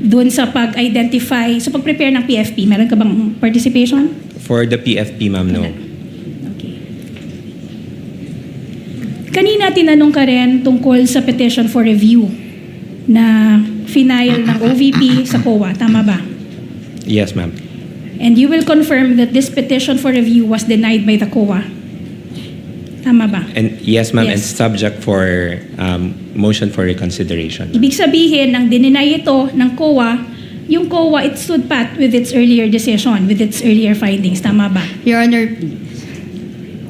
dun sa pag-identify, sa pag-prepare ng PFP. Meron ka bang participation? For the PFP, ma'am, no. Okay. Kanina tinanong ka rin tungkol sa petition for review na final ng OVP sa COA. Tama ba? Yes, ma'am. And you will confirm that this petition for review was denied by the COA. Tama ba? And yes, ma'am, and Yes. subject for motion for reconsideration. Ibig sabihin, nang dininay ito ng COA, yung COA, it stood pat with its earlier decision, with its earlier findings. Tama ba? Your Honor,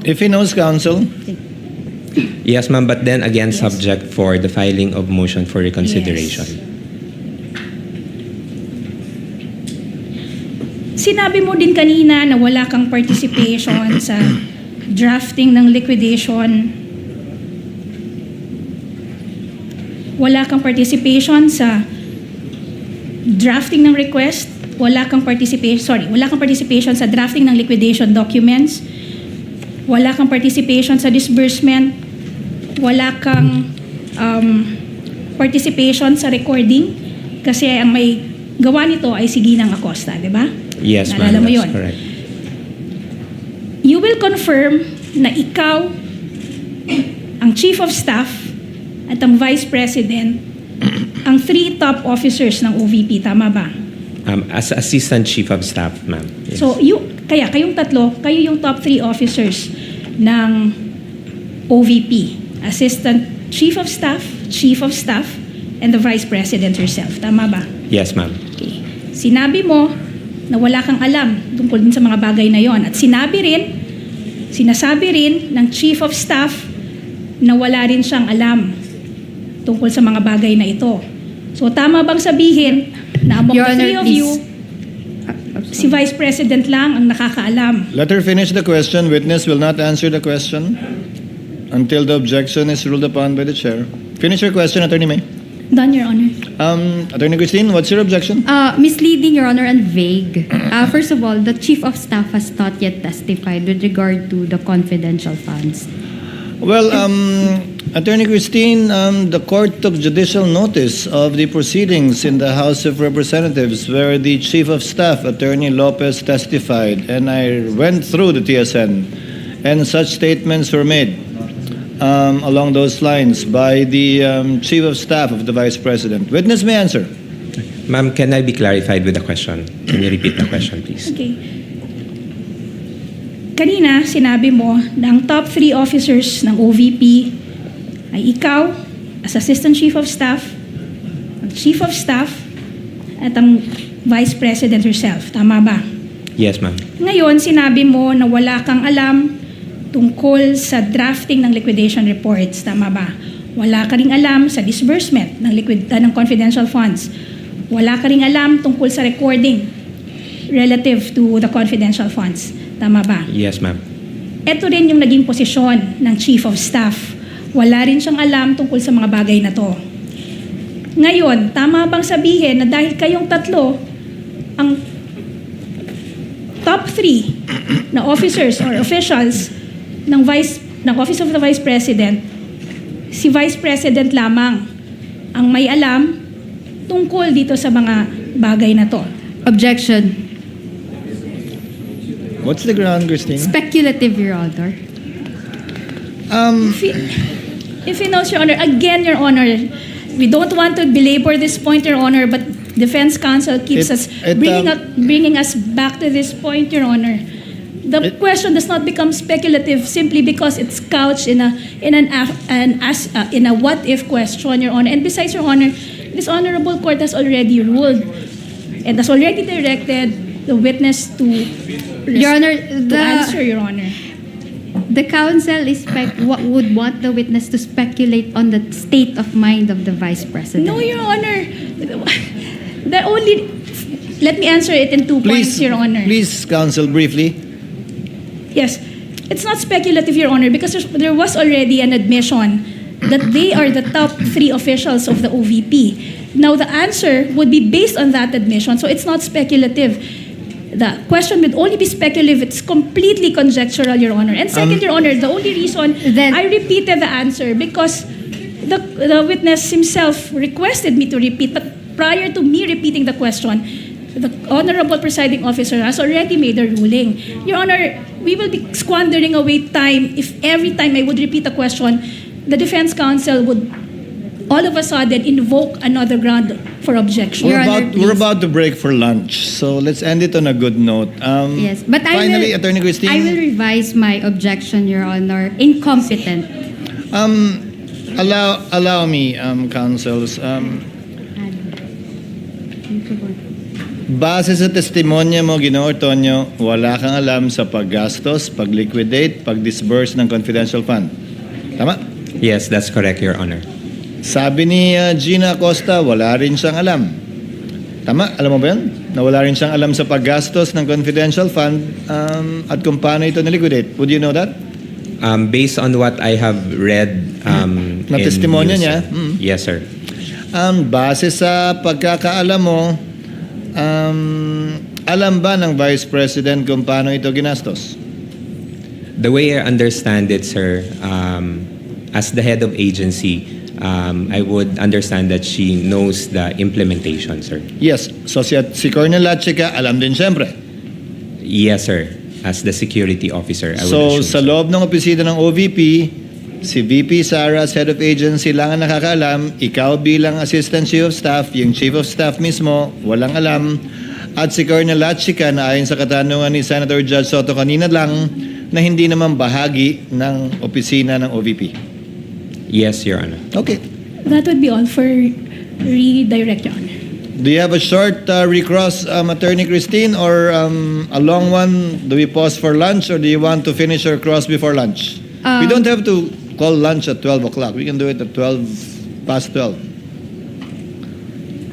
If he knows, counsel, Yes, ma'am, but then again, Yes. subject for the filing of motion for reconsideration. Sinabi mo din kanina na wala kang participation sa drafting ng liquidation. Wala kang participation sa drafting ng request. Wala kang participation sa drafting ng liquidation documents. Wala kang participation sa disbursement. Wala kang participation sa recording kasi ang may gawa nito ay si Ginang Acosta, di ba? Yes, ma'am, Naalala mo that's yun? correct. You will confirm na ikaw, ang Chief of Staff at ang Vice President, ang 3 top officers ng OVP, tama ba? As Assistant Chief of Staff, ma'am. Yes. So, kayong tatlo, kayo yung top 3 officers ng OVP. Assistant Chief of Staff, and the Vice President herself. Tama ba? Yes, ma'am. Okay. Sinabi mo na wala kang alam tungkol din sa mga bagay na yon. At sinasabi rin ng Chief of Staff na wala rin siyang alam tungkol sa mga bagay na ito. So, tama bang sabihin na among Your the Honor, 3 of please. you, si Vice President lang ang nakakaalam? let her finish the question. Witness will not answer the question until the objection is ruled upon by the chair. Finish your question, Attorney May. Done, Your Honor. Attorney Christine, what's your objection? misleading, Your Honor, and vague. First of all, the Chief of Staff has not yet testified with regard to the confidential funds. Well, Attorney Christine, the court took judicial notice of the proceedings in the House of Representatives where the Chief of Staff, Attorney Lopez, testified, and I went through the TSN, and such statements were made along those lines by the Chief of Staff of the Vice President. Witness may answer. Ma'am, can I be clarified with the question? Can you repeat the question, please? Okay. Kanina, sinabi mo na ang top 3 officers ng OVP ay ikaw as Assistant Chief of Staff, ang Chief of Staff, at ang Vice President herself. Tama ba? Yes, ma'am. Ngayon, sinabi mo na wala kang alam tungkol sa drafting ng liquidation reports. Tama ba? Wala ka ring alam sa disbursement ng confidential funds. Wala ka ring alam tungkol sa recording relative to the confidential funds. Tama ba? Yes, ma'am. Ito rin yung naging posisyon ng Chief of Staff. Wala rin siyang alam tungkol sa mga bagay na to. Ngayon, tama bang sabihin na dahil kayong tatlo, ang top 3 na officers or officials ng Office of the Vice President, si Vice President lamang ang may alam tungkol dito sa mga bagay na to? Objection. What's the ground, Christine? Speculative, Your Honor. If he knows, Your Honor, again, Your Honor, we don't want to belabor this point, Your Honor, but Defense Counsel keeps bringing us back to this point, Your Honor. The question does not become speculative simply because it's couched in a what if question, Your Honor. And besides, Your Honor, this honorable court has already ruled and has already directed the witness to Your Honor, to answer, Your Honor. The counsel would want the witness to speculate on the state of mind of the Vice President. No, Your Honor. Let me answer it in 2 points, Your Honor. Please, counsel, briefly. Yes. It's not speculative, Your Honor, because there was already an admission that they are the top 3 officials of the OVP. Now, the answer would be based on that admission, so it's not speculative. The question would only be speculative. It's completely conjectural, Your Honor. And second, Your Honor, the only reason I repeated the answer because the witness himself requested me to repeat, but prior to me repeating the question, the Honorable Presiding Officer has already made a ruling. Your Honor, we will be squandering away time if every time I would repeat a question, the defense counsel would all of a sudden invoke another ground for objection. We're about to break for lunch, so let's end it on a good note. Yes, but finally, Attorney Christine. I will revise my objection, Your Honor. Incompetent. Allow me, counsels. Base sa testimonya mo, Ginoong Ortonio, wala kang alam sa paggastos, pag-liquidate, pag-disburse ng confidential fund. Tama? Yes, that's correct, Your Honor. Sabi ni Gina Acosta, wala rin siyang alam. Tama? Alam mo ba yan? Na wala rin siyang alam sa paggastos ng confidential fund at kung paano ito na-liquidate. Would you know that? Based on what I have read na testimonya niya? Yes, sir. Base sa pagkakaalam mo, alam ba ng Vice President kung paano ito ginastos? The way I understand it, sir, as the head of agency, I would understand that she knows the implementation, sir. Yes. So si Colonel Lachica, alam din siyempre. Yes, sir. As the security officer, I would So assume sa loob ng opisina ng OVP, si VP SARA, head of agency lang ang nakakaalam, ikaw bilang assistant chief of staff, yung chief of staff mismo, walang alam, at si Colonel Lachica na ayon sa katanungan ni Senator Judge Soto kanina lang, na hindi naman bahagi ng opisina ng OVP. Yes, Your Honor. Okay. That would be all for redirect, Your Honor. Do you have a short recross, Attorney Christine, or a long one? Do we pause for lunch, or do you want to finish your cross before lunch? We don't have to call lunch at 12 o'clock. We can do it at 12 past 12.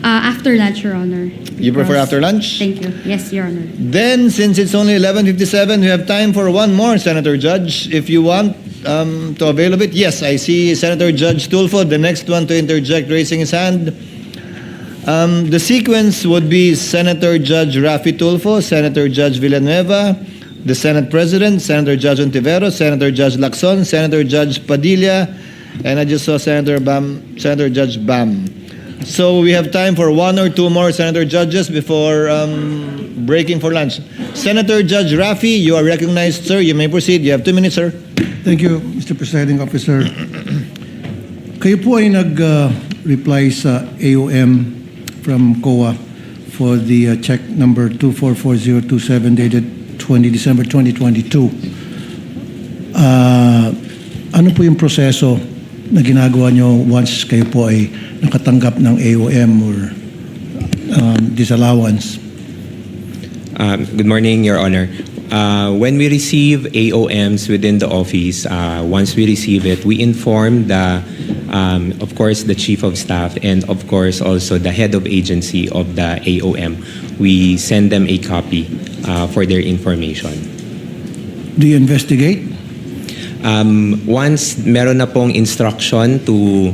After lunch, Your Honor. You prefer after lunch? Thank you. Yes, Your Honor. Then, since it's only 11:57, we have time for one more, Senator Judge. If you want to avail of it. Yes, I see Senator Judge Tulfo, the next one to interject, raising his hand. The sequence would be Senator Judge Rafi Tulfo, Senator Judge Villanueva, the Senate President, Senator Judge Ontiveros, Senator Judge Lacson, Senator Judge Padilla, and I just saw Senator Judge Bam. So we have time for one or two more Senator Judges before breaking for lunch. Senator Judge Rafi, you are recognized, sir. You may proceed. You have 2 minutes, sir. Thank you, Mr. Presiding Officer. Kayo po ay nag-reply sa AOM from COA for the check number 244027 dated 20 December 2022. Ano po yung proseso na ginagawa nyo once kayo po ay nakatanggap ng AOM or disallowance? Good morning, Your Honor. When we receive AOMs within the office, once we receive it, we inform of course, the Chief of Staff and, of course, also the head of agency of the AOM. We send them a copy for their information. Do you investigate? Once meron na pong instruction to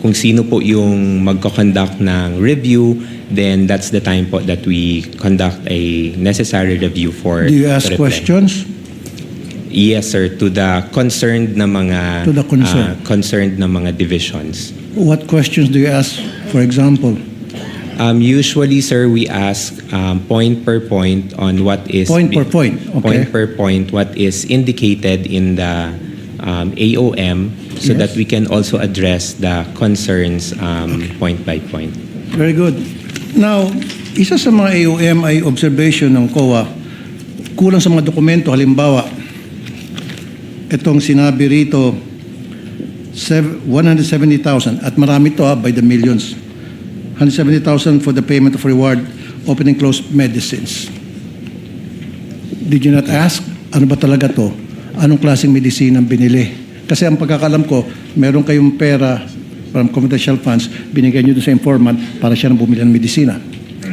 kung sino po yung magko-conduct ng review, then that's the time po that we conduct a necessary review for Do you ask questions? Yes, sir, to the concerned na mga To the concerned. concerned na mga divisions. What questions do you ask, for example? Usually, sir, we ask point per point on what is Point per point, okay. point per point what is indicated in the AOM, so Yes. that we can also address the concerns point by point. Very good. Now, isa sa mga AOM ay observation ng COA, kulang sa mga dokumento, halimbawa, itong sinabi rito, 170,000, at marami to by the millions. 170,000 for the payment of reward, open and close medicines. Did you not ask, ano ba talaga to? anong klaseng medisina ang binili. Kasi ang pagkakalam ko, meron kayong pera from confidential funds, binigay nyo doon sa informant para siya nang bumili ng medisina.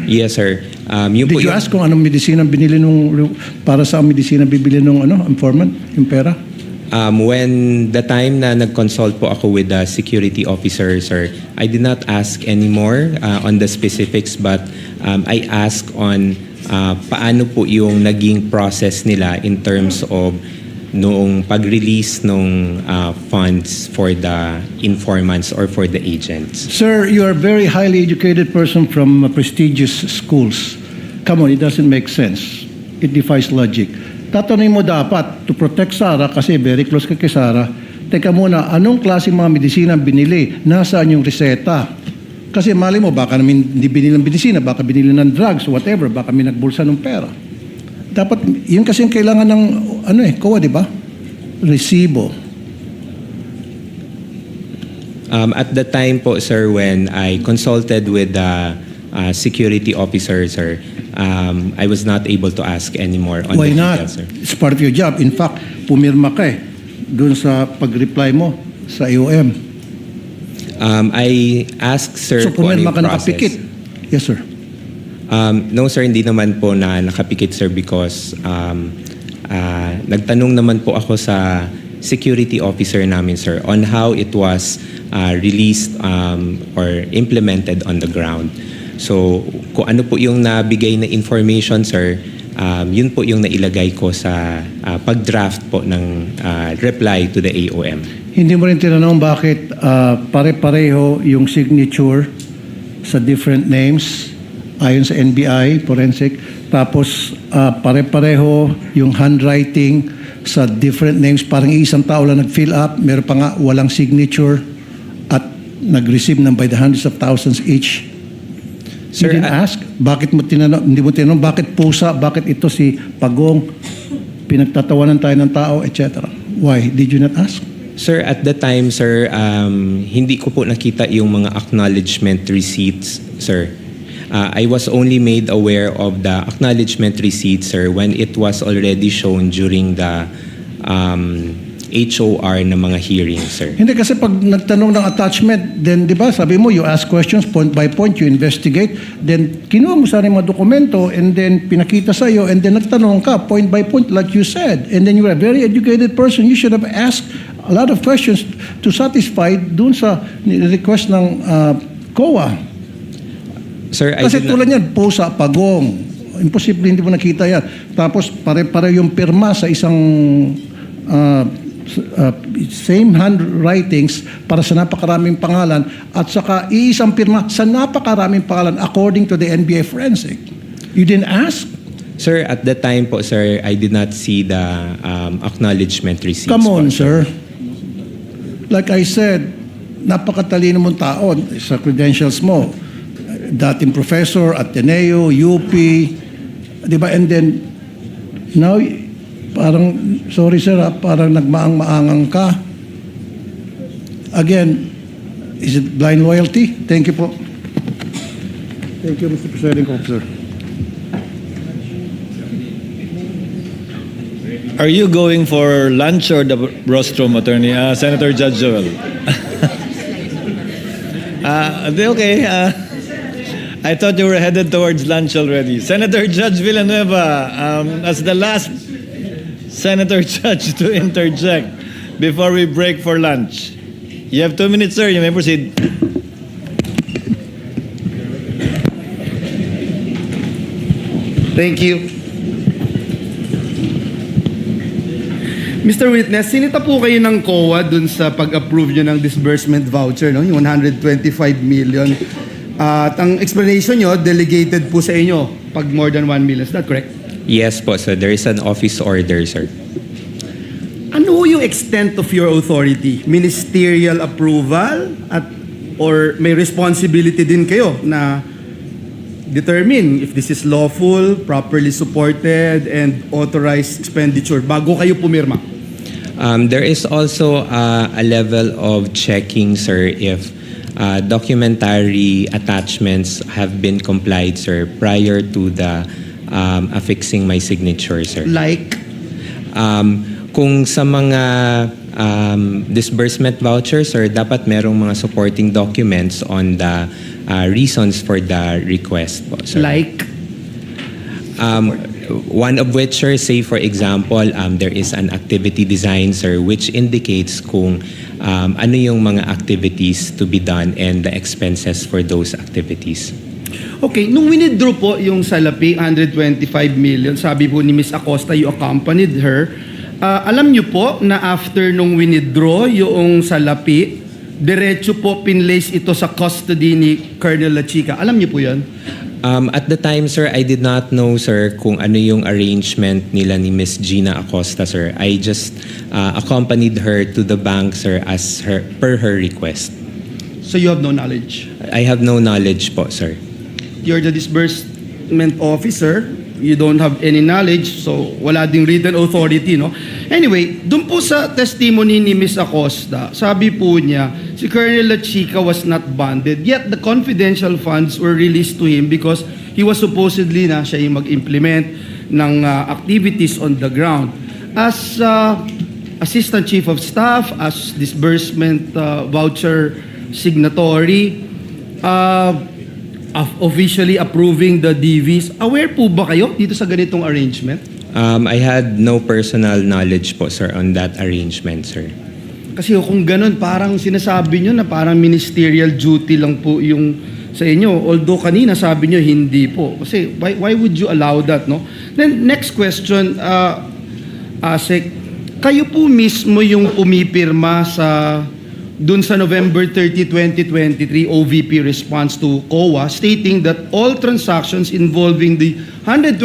Yes, sir. Yun Did po you yung- ask kung anong medisina binili para sa medisina bibili nung informant, yung pera? When the time na nag-consult po ako with the security officer, sir, I did not ask anymore on the specifics, but I asked on paano po yung naging process nila in terms of noong pag-release ng funds for the informants or for the agents. Sir, you are a very highly educated person from prestigious schools. Come on, it doesn't make sense. It defies logic. Tatanungin mo dapat to protect SARA kasi very close ka kay SARA. Teka muna, anong klaseng mga medisina binili? Nasaan yung reseta? Kasi mali mo, baka namin hindi binili ng medisina, baka binili ng drugs, whatever, baka may nagbulsa ng pera. Dapat, yun kasi yung kailangan ng, COA, di ba? Resibo. At the time po, sir, when I consulted with the security officer, sir, I was not able to ask anymore on Why the not? details, sir. It's part of your job. In fact, pumirma ka doon sa pag-reply mo sa AOM. I asked, sir, So kung ano pumirma yung ka process. nakapikit. Yes, sir. No, sir, hindi naman po na nakapikit, sir, because nagtanong naman po ako sa security officer namin, sir, on how it was released or implemented on the ground. So, kung ano po yung nabigay na information, sir, yun po yung nailagay ko sa pag-draft po ng reply to the AOM. Hindi mo rin tinanong bakit pare-pareho yung signature sa different names ayon sa NBI, forensic, tapos pare-pareho yung handwriting sa different names, parang isang tao lang nag-fill up, meron pa nga walang signature at nag-receive ng by the hundreds of thousands each. Sir, You didn't ask? Bakit mo tinanong, hindi mo tinanong, bakit pusa, bakit ito si Pagong, pinagtatawanan tayo ng tao, etc. Why? Did you not ask? Sir, at the time, sir, hindi ko po nakita yung mga acknowledgement receipts, sir. I was only made aware of the acknowledgement receipts, sir, when it was already shown during the HOR na mga hearings, sir. Hindi kasi pag nagtanong ng attachment, then di ba sabi mo you ask questions point by point, you investigate, then kinuha mo sana yung mga dokumento and then pinakita sa iyo and then nagtanong ka point by point like you said. And then you are a very educated person, you should have asked a lot of questions to satisfy dun sa request ng COA. Sir, I Kasi did not- tulad yan, pusa, Pagong. Imposible hindi mo nakita yan. Tapos pare-pare yung pirma sa isang same handwritings para sa napakaraming pangalan at saka iisang pirma sa napakaraming pangalan according to the NBA forensic. You didn't ask? Sir, at the time po, sir, I did not see the acknowledgement receipts. Come po, on, sir. Like I said, napakatalino mong tao sa credentials mo. Dating professor, Ateneo, UP, di ba? And then, now, parang, sorry sir, parang nagmaang-maangang ka. Again, is it blind loyalty? Thank you po. Thank you, Mr. Presiding Officer. Are you going for lunch or the rostrum, Attorney? Senator Judge Joel. Okay. I thought you were headed towards lunch already. Senator Judge Villanueva, as the last Senator Judge to interject before we break for lunch. You have 2 minutes, sir. You may proceed. Thank you. Mr. Witness, sinita po kayo ng COA dun sa pag-approve nyo ng disbursement voucher, no? Yung 125 million. At ang explanation nyo, delegated po sa inyo pag more than 1 million. Is that correct? Yes po, sir. There is an office order, sir. Ano yung extent of your authority? Ministerial approval or may responsibility din kayo na determine if this is lawful, properly supported, and authorized expenditure bago kayo pumirma? There is also a level of checking, sir, if documentary attachments have been complied, sir, prior to the affixing my signature, sir. Like? Kung sa mga disbursement vouchers, sir, dapat merong mga supporting documents on the reasons for the request po, sir. Like? One of which, sir, say for example, there is an activity design, sir, which indicates kung ano yung mga activities to be done and the expenses for those activities. Okay, nung winidraw po yung salapi, 125 million, sabi po ni Ms. Acosta, you accompanied her. Alam niyo po na after nung winidraw yung salapi, diretso po pinlace ito sa custody ni Colonel Lachica. Alam niyo po yan? At the time, sir, I did not know, sir, kung ano yung arrangement nila ni Ms. Gina Acosta, sir. I just accompanied her to the bank, sir, as per her request. So you have no knowledge? I have no knowledge po, sir. You're the disbursement officer. You don't have any knowledge, so wala ding written authority, no? Anyway, dun po sa testimony ni Ms. Acosta, sabi po niya, si Colonel Lachica was not bonded, yet the confidential funds were released to him because he was supposedly na siya yung mag-implement ng activities on the ground. As Assistant Chief of Staff, as disbursement voucher signatory, officially approving the DVs. Aware po ba kayo dito sa ganitong arrangement? I had no personal knowledge po, sir, on that arrangement, sir. Kasi kung ganun, parang sinasabi nyo na parang ministerial duty lang po yung sa inyo. Although kanina sabi nyo hindi po. Kasi why would you allow that, no? Then next question, Asek, kayo po mismo yung pumipirma dun sa November 30, 2023 OVP response to COA stating that all transactions involving the 125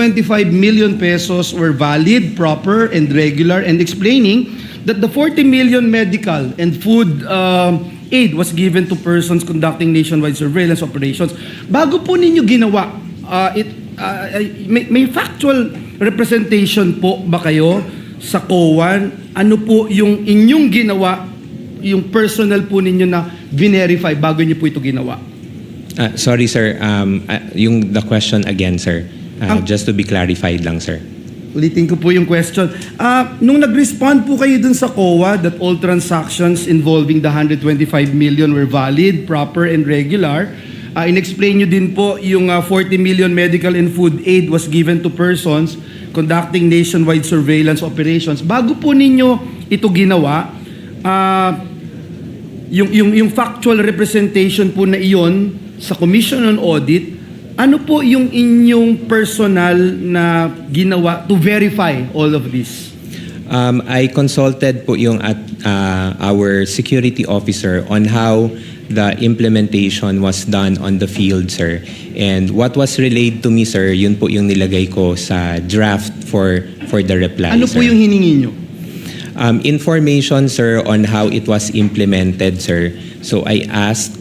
million pesos were valid, proper, and regular, and explaining that the 40 million medical and food aid was given to persons conducting nationwide surveillance operations. Bago po ninyo ginawa, may factual representation po ba kayo sa COA? Ano po yung inyong ginawa, yung personal po ninyo na verify bago niyo po ito ginawa? Sorry, sir. The question again, sir. Just to be clarified lang, sir. Ulitin ko po yung question. Nung nag-respond po kayo dun sa COA that all transactions involving the 125 million were valid, proper, and regular, in-explain nyo din po yung 40 million medical and food aid was given to persons conducting nationwide surveillance operations. Bago po ninyo ito ginawa, yung factual representation po na iyon sa Commission on Audit, ano po yung inyong personal na ginawa to verify all of this? I consulted po yung our security officer on how the implementation was done on the field, sir. And what was relayed to me, sir, yun po yung nilagay ko sa draft for the reply, ano sir. Po yung hiningi nyo? Information, sir, on how it was implemented, sir. So I asked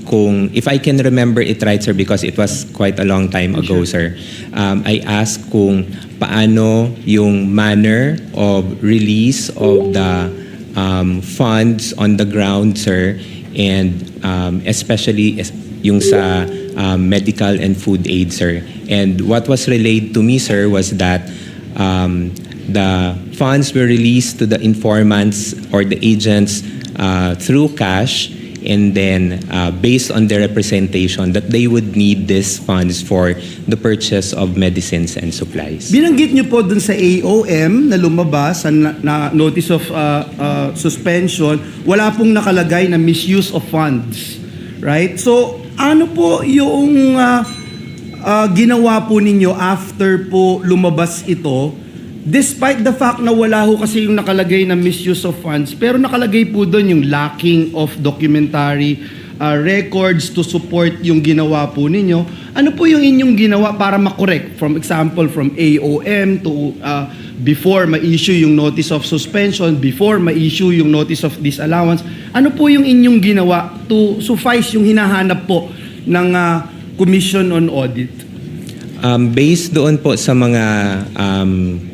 if I can remember it right, sir, because it was quite a long time ago, sir. I asked kung paano yung manner of release of the funds on the ground, sir, and especially yung sa medical and food aid, sir. And what was relayed to me, sir, was that the funds were released to the informants or the agents through cash, and then based on their representation that they would need these funds for the purchase of medicines and supplies. Binanggit nyo po dun sa AOM na lumabas na notice of suspension, wala pong nakalagay na misuse of funds. Right? So, ano po yung ginawa po ninyo after po lumabas ito, despite the fact na wala ho kasi yung nakalagay na misuse of funds, pero nakalagay po doon yung lacking of documentary records to support yung ginawa po ninyo. Ano po yung inyong ginawa para makorek? From example, from AOM to before ma-issue yung notice of suspension, before ma-issue yung notice of disallowance. Ano po yung inyong ginawa to suffice yung hinahanap po ng Commission on Audit? Based doon po sa mga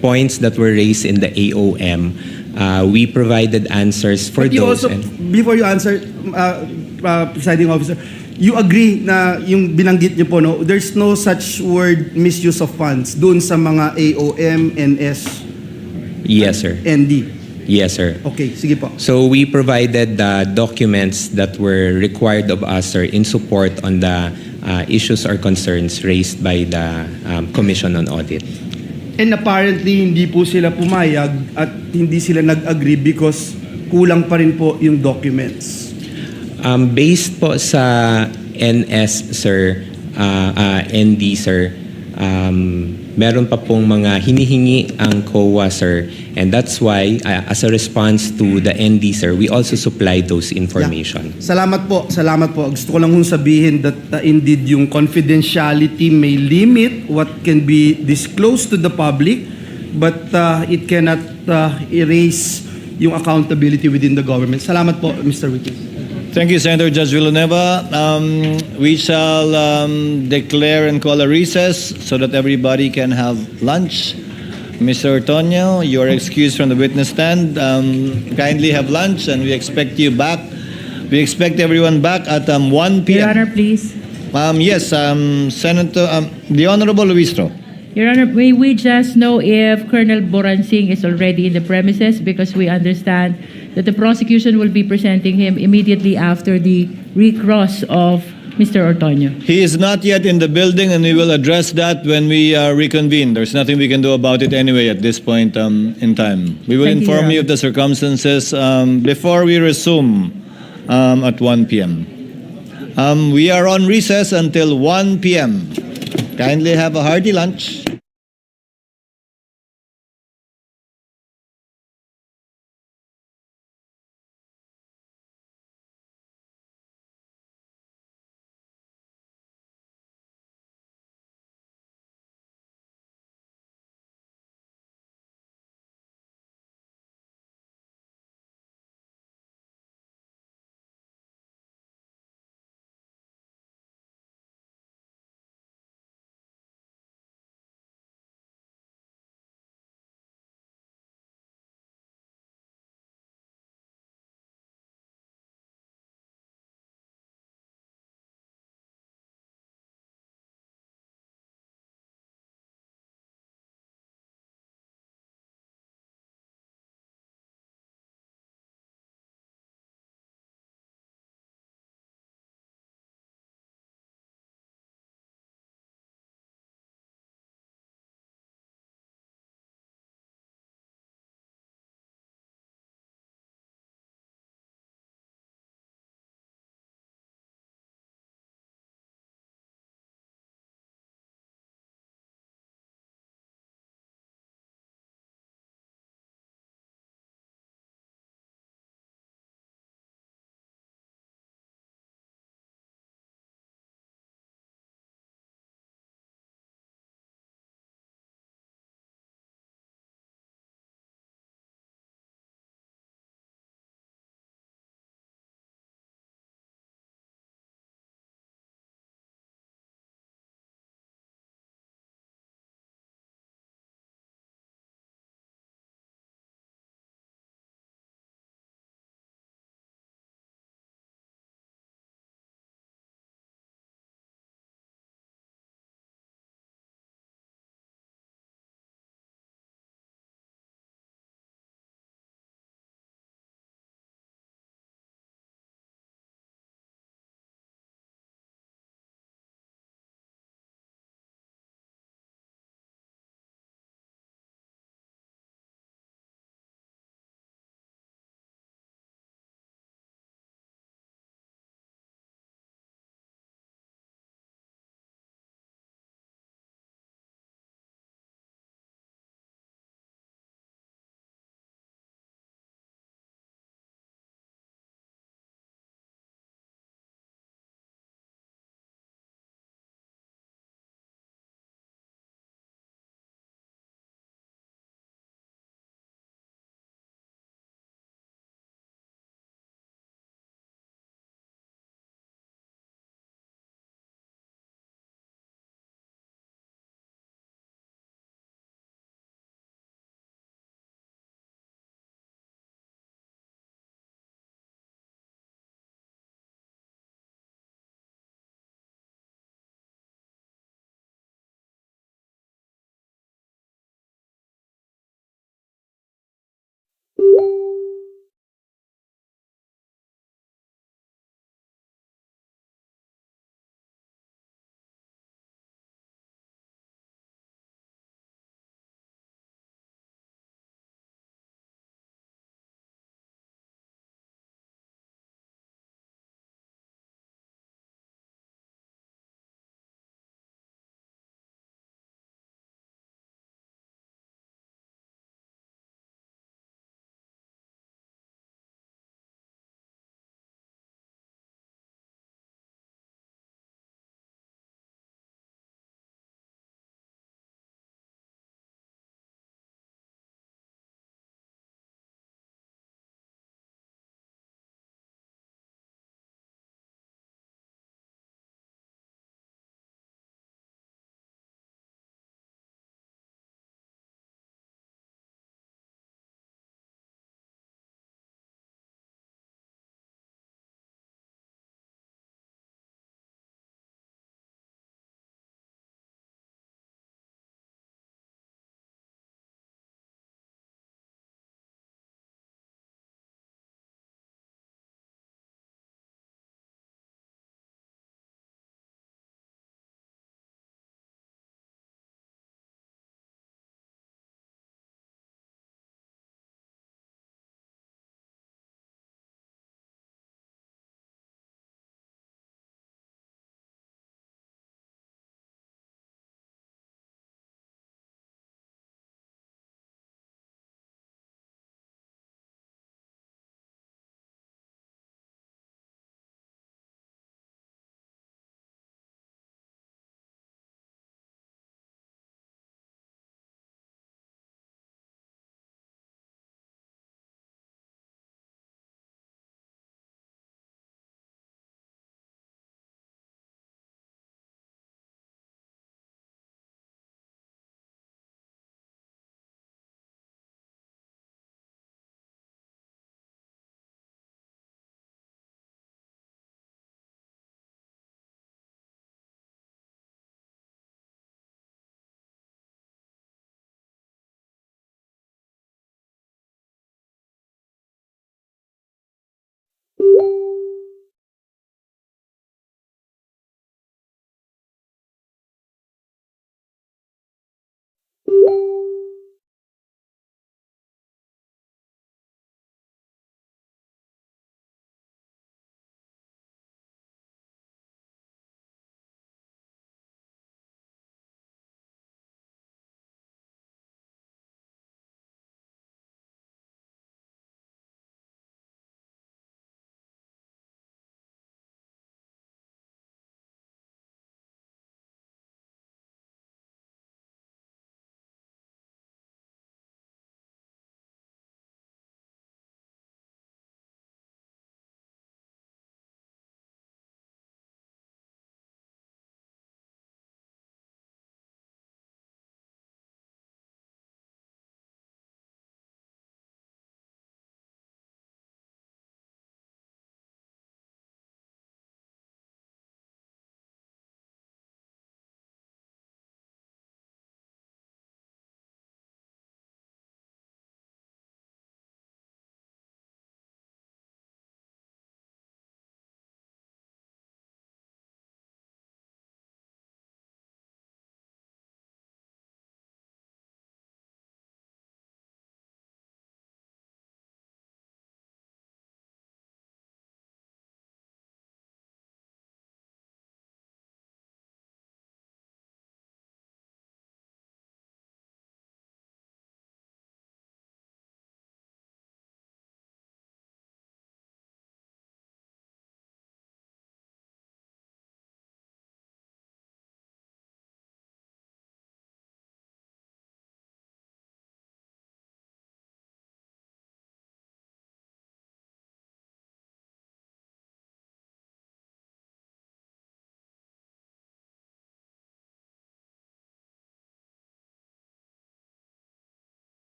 points that were raised in the AOM, we provided answers for But you those. also, before you answer, presiding officer, you agree na yung binanggit niyo po, no, there's no such word misuse of funds doon sa mga AOM, NS, Yes, sir. ND. Yes, sir. Okay, sige po. So we provided the documents that were required of us, sir, in support on the issues or concerns raised by the Commission on Audit. And apparently, hindi po sila pumayag at hindi sila nag-agree because kulang pa rin po yung documents. Based po sa NS, sir, ND, sir, meron pa pong mga hinihingi ang COA, sir. And that's why, as a response to the ND, sir, we also supply those information. Yeah. Salamat po, salamat po. Gusto ko lang kung sabihin that indeed yung confidentiality may limit what can be disclosed to the public, but it cannot erase yung accountability within the government. Salamat po, Mr. Witness. Thank you, Senator Judge Villanueva. We shall declare and call a recess so that everybody can have lunch. Mr. Ortonio, you are excused from the witness stand. Kindly have lunch, and we expect you back. We expect everyone back at 1 p.m. Your Honor, please. Yes, Senator, the Honorable Luistro. Your Honor, may we just know if Colonel Boransing is already in the premises, because we understand that the prosecution will be presenting him immediately after the recross of Mr. Ortonio. He is not yet in the building, and we will address that when we reconvene. There's nothing we can do about it anyway at this point in time. We will Thank you, inform Your you of the circumstances before we resume at 1 p.m. We are on recess until 1 p.m. Kindly have a hearty lunch.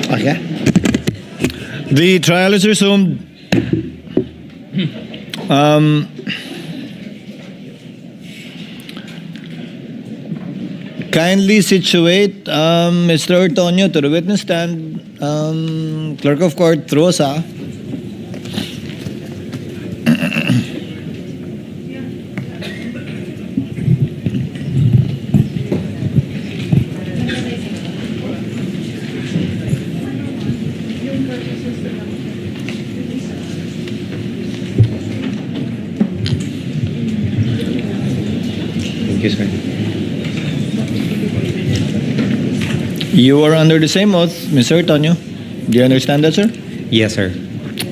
Okay. The trial is resumed. Kindly situate Mr. Ortonio to the witness stand. Clerk of Court, Rosa. Thank you, sir. You are under the same oath, Mr. Ortonio. Do you understand that, sir? Yes, sir.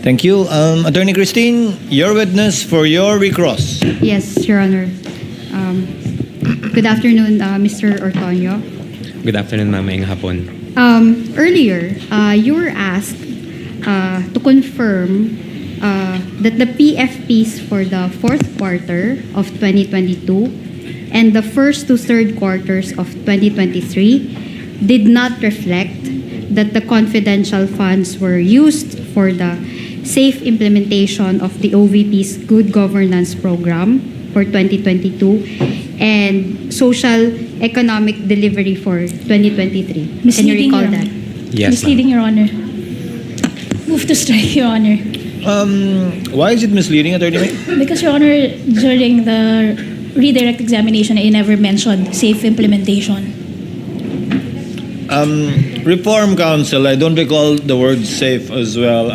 Thank you. Attorney Christine, your witness for your recross. Yes, Your Honor. Good afternoon, Mr. Ortonio. Good afternoon, ma'am. Maayong hapon. Earlier, you were asked to confirm that the PFPs for the fourth quarter of 2022 and the first to third quarters of 2023 did not reflect that the confidential funds were used for the safe implementation of the OVP's Good Governance Program for 2022 and social economic delivery for 2023. Can you Misleading, recall Your that? Honor. Yes, Misleading, Your Honor. Move to strike, Your Honor. Why is it misleading, Attorney May? Because, Your Honor, during the redirect examination, I never mentioned safe implementation. Reform Council, I don't recall the word safe as well.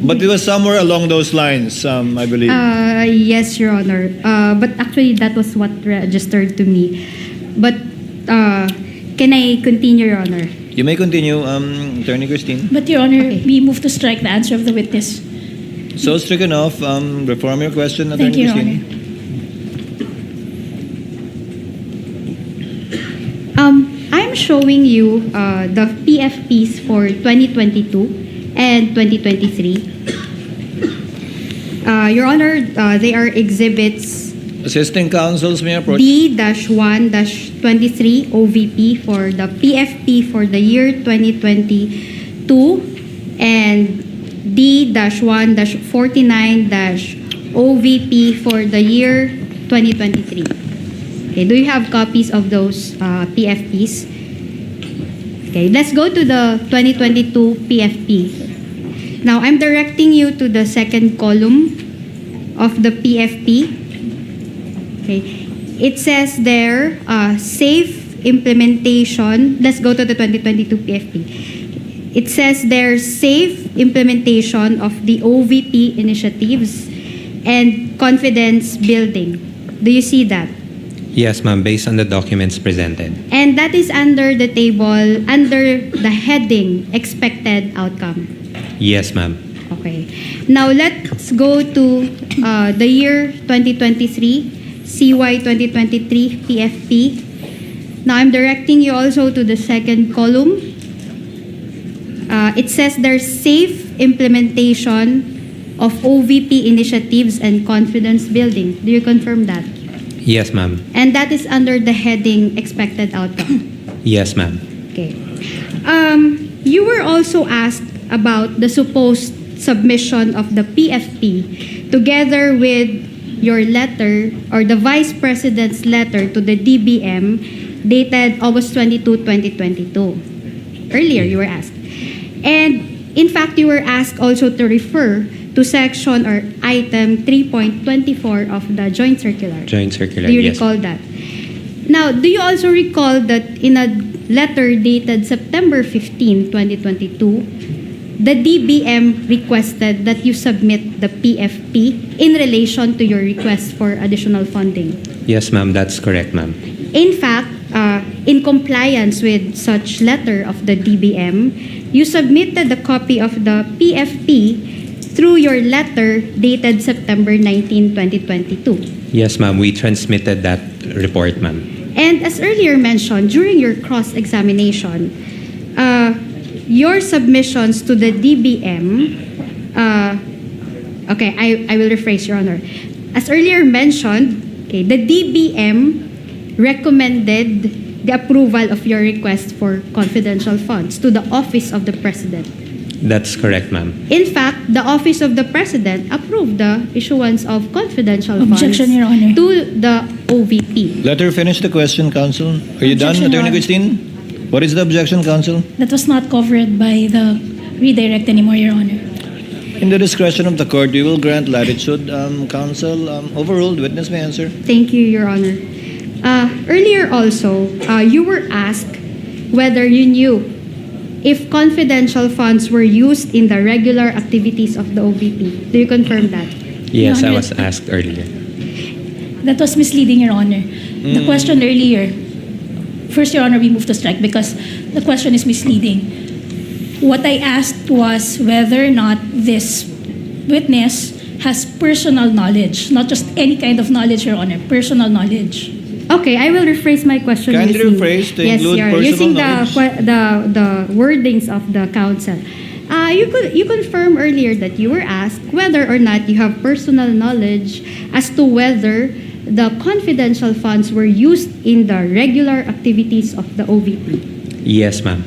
But it was somewhere along those lines, I believe. Yes, Your Honor. But actually, that was what registered to me. But can I continue, Your Honor? You may continue, Attorney Christine. But, Your Honor, Okay. we move to strike the answer of the witness. So stricken off, reform your question, Attorney Thank you, Your Christine. Honor. I'm showing you the PFPs for 2022 and 2023. Your Honor, they are exhibits Assisting counsels may approach. D-1-23 OVP for the PFP for the year 2022 and D-1-49 OVP for the year 2023. Okay, do you have copies of those PFPs? Okay, let's go to the 2022 PFP. Now, I'm directing you to the second column of the PFP. Okay, it says there, safe implementation. Let's go to the 2022 PFP. It says there, safe implementation of the OVP initiatives and confidence building. Do you see that? Yes, ma'am, based on the documents presented. And that is under the table, under the heading, expected outcome. Yes, ma'am. Okay. Now, let's go to the year 2023, CY 2023 PFP. Now, I'm directing you also to the second column. It says there's safe implementation of OVP initiatives and confidence building. Do you confirm that? Yes, ma'am. And that is under the heading expected outcome. Yes, ma'am. Okay. You were also asked about the supposed submission of the PFP together with your letter or the Vice President's letter to the DBM dated August 22, 2022. Earlier, you were asked. And in fact, you were asked also to refer to section or item 3.24 of the Joint Circular. Joint circular, Do you yes. recall that? Now, do you also recall that in a letter dated September 15, 2022, the DBM requested that you submit the PFP in relation to your request for additional funding? Yes, ma'am, that's correct, ma'am. In fact, in compliance with such letter of the DBM, you submitted a copy of the PFP through your letter dated September 19, 2022. Yes, ma'am. We transmitted that report, ma'am. And as earlier mentioned, during your cross-examination, your submissions to the DBM, okay, I will rephrase, Your Honor. As earlier mentioned, okay, the DBM recommended the approval of your request for confidential funds to the Office of the President. That's correct, ma'am. In fact, the Office of the President approved the issuance of confidential Objection, funds Your Honor. to the OVP. Let her finish the question, counsel. Are you done, Objection, Your Attorney Honor. Christine? What is the objection, counsel? That was not covered by the redirect anymore, Your Honor. In the discretion of the court, we will grant latitude. Counsel, overruled. Witness may answer. Thank you, Your Honor. Earlier also, you were asked whether you knew if confidential funds were used in the regular activities of the OVP. Do you confirm that? Yes, Your I Honor. was asked earlier. That was misleading, Your Honor. The question earlier, first, Your Honor, we move to strike because the question is misleading. What I asked was whether or not this witness has personal knowledge, not just any kind of knowledge, Your Honor, personal knowledge. Okay, I will rephrase my question. Kindly using- rephrase to yes, include Your Honor, personal using knowledge. the wordings of the counsel. You confirmed earlier that you were asked whether or not you have personal knowledge as to whether the confidential funds were used in the regular activities of the OVP. Yes, ma'am.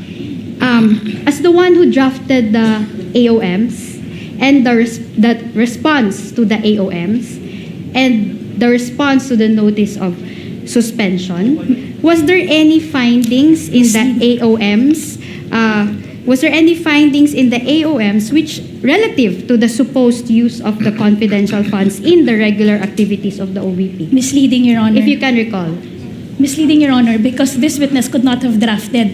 As the one who drafted the AOMs and the response to the AOMs and the response to the notice of suspension, was there any findings in the AOMs? Was there any findings in the AOMs which relative to the supposed use of the confidential funds in the regular activities of the OVP? Misleading, Your Honor. If you can recall. Misleading, Your Honor, because this witness could not have drafted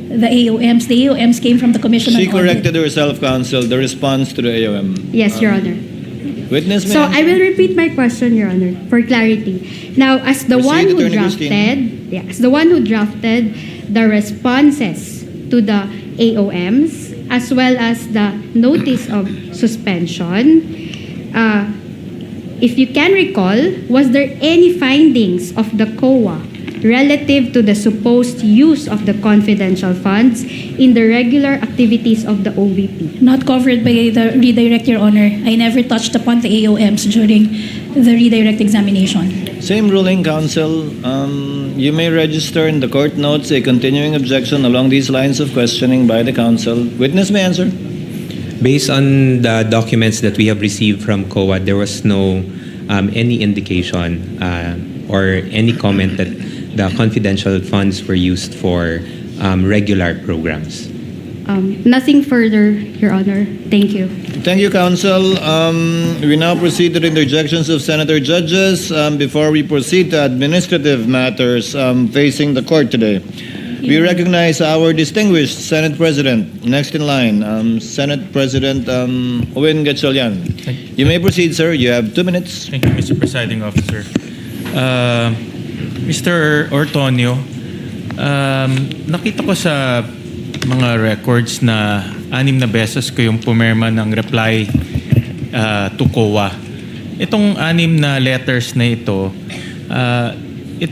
the AOMs. The AOMs came from the Commission She on Audit. corrected herself, counsel, the response to the AOM. Yes, Your Honor. Witness may So answer. I will repeat my question, Your Honor, for clarity. Now, as the Proceed, one who Attorney drafted, as the one who drafted the responses to the AOMs as well as the notice of suspension, if you can recall, was there any findings of the COA relative to the supposed use of the confidential funds in the regular activities of the OVP? Not covered by the redirect, Your Honor. I never touched upon the AOMs during the redirect examination. Same ruling, counsel. You may register in the court notes a continuing objection along these lines of questioning by the counsel. Witness may answer. Based on the documents that we have received from COA, there was no any indication or any comment that the confidential funds were used for regular programs. Nothing further, Your Honor. Thank you. Thank you, counsel. We now proceed to the interjections of senator judges. Before we proceed to administrative matters facing the court today, we recognize our distinguished Senate President. Next in line, Senate President Owen Gatchalian. You may proceed, sir. You have 2 minutes. Thank you, Mr. Presiding Officer. Mr. Ortonio, nakita ko sa mga records na 6 na beses kayong pumirma ng reply to COA. Itong 6 na letters na ito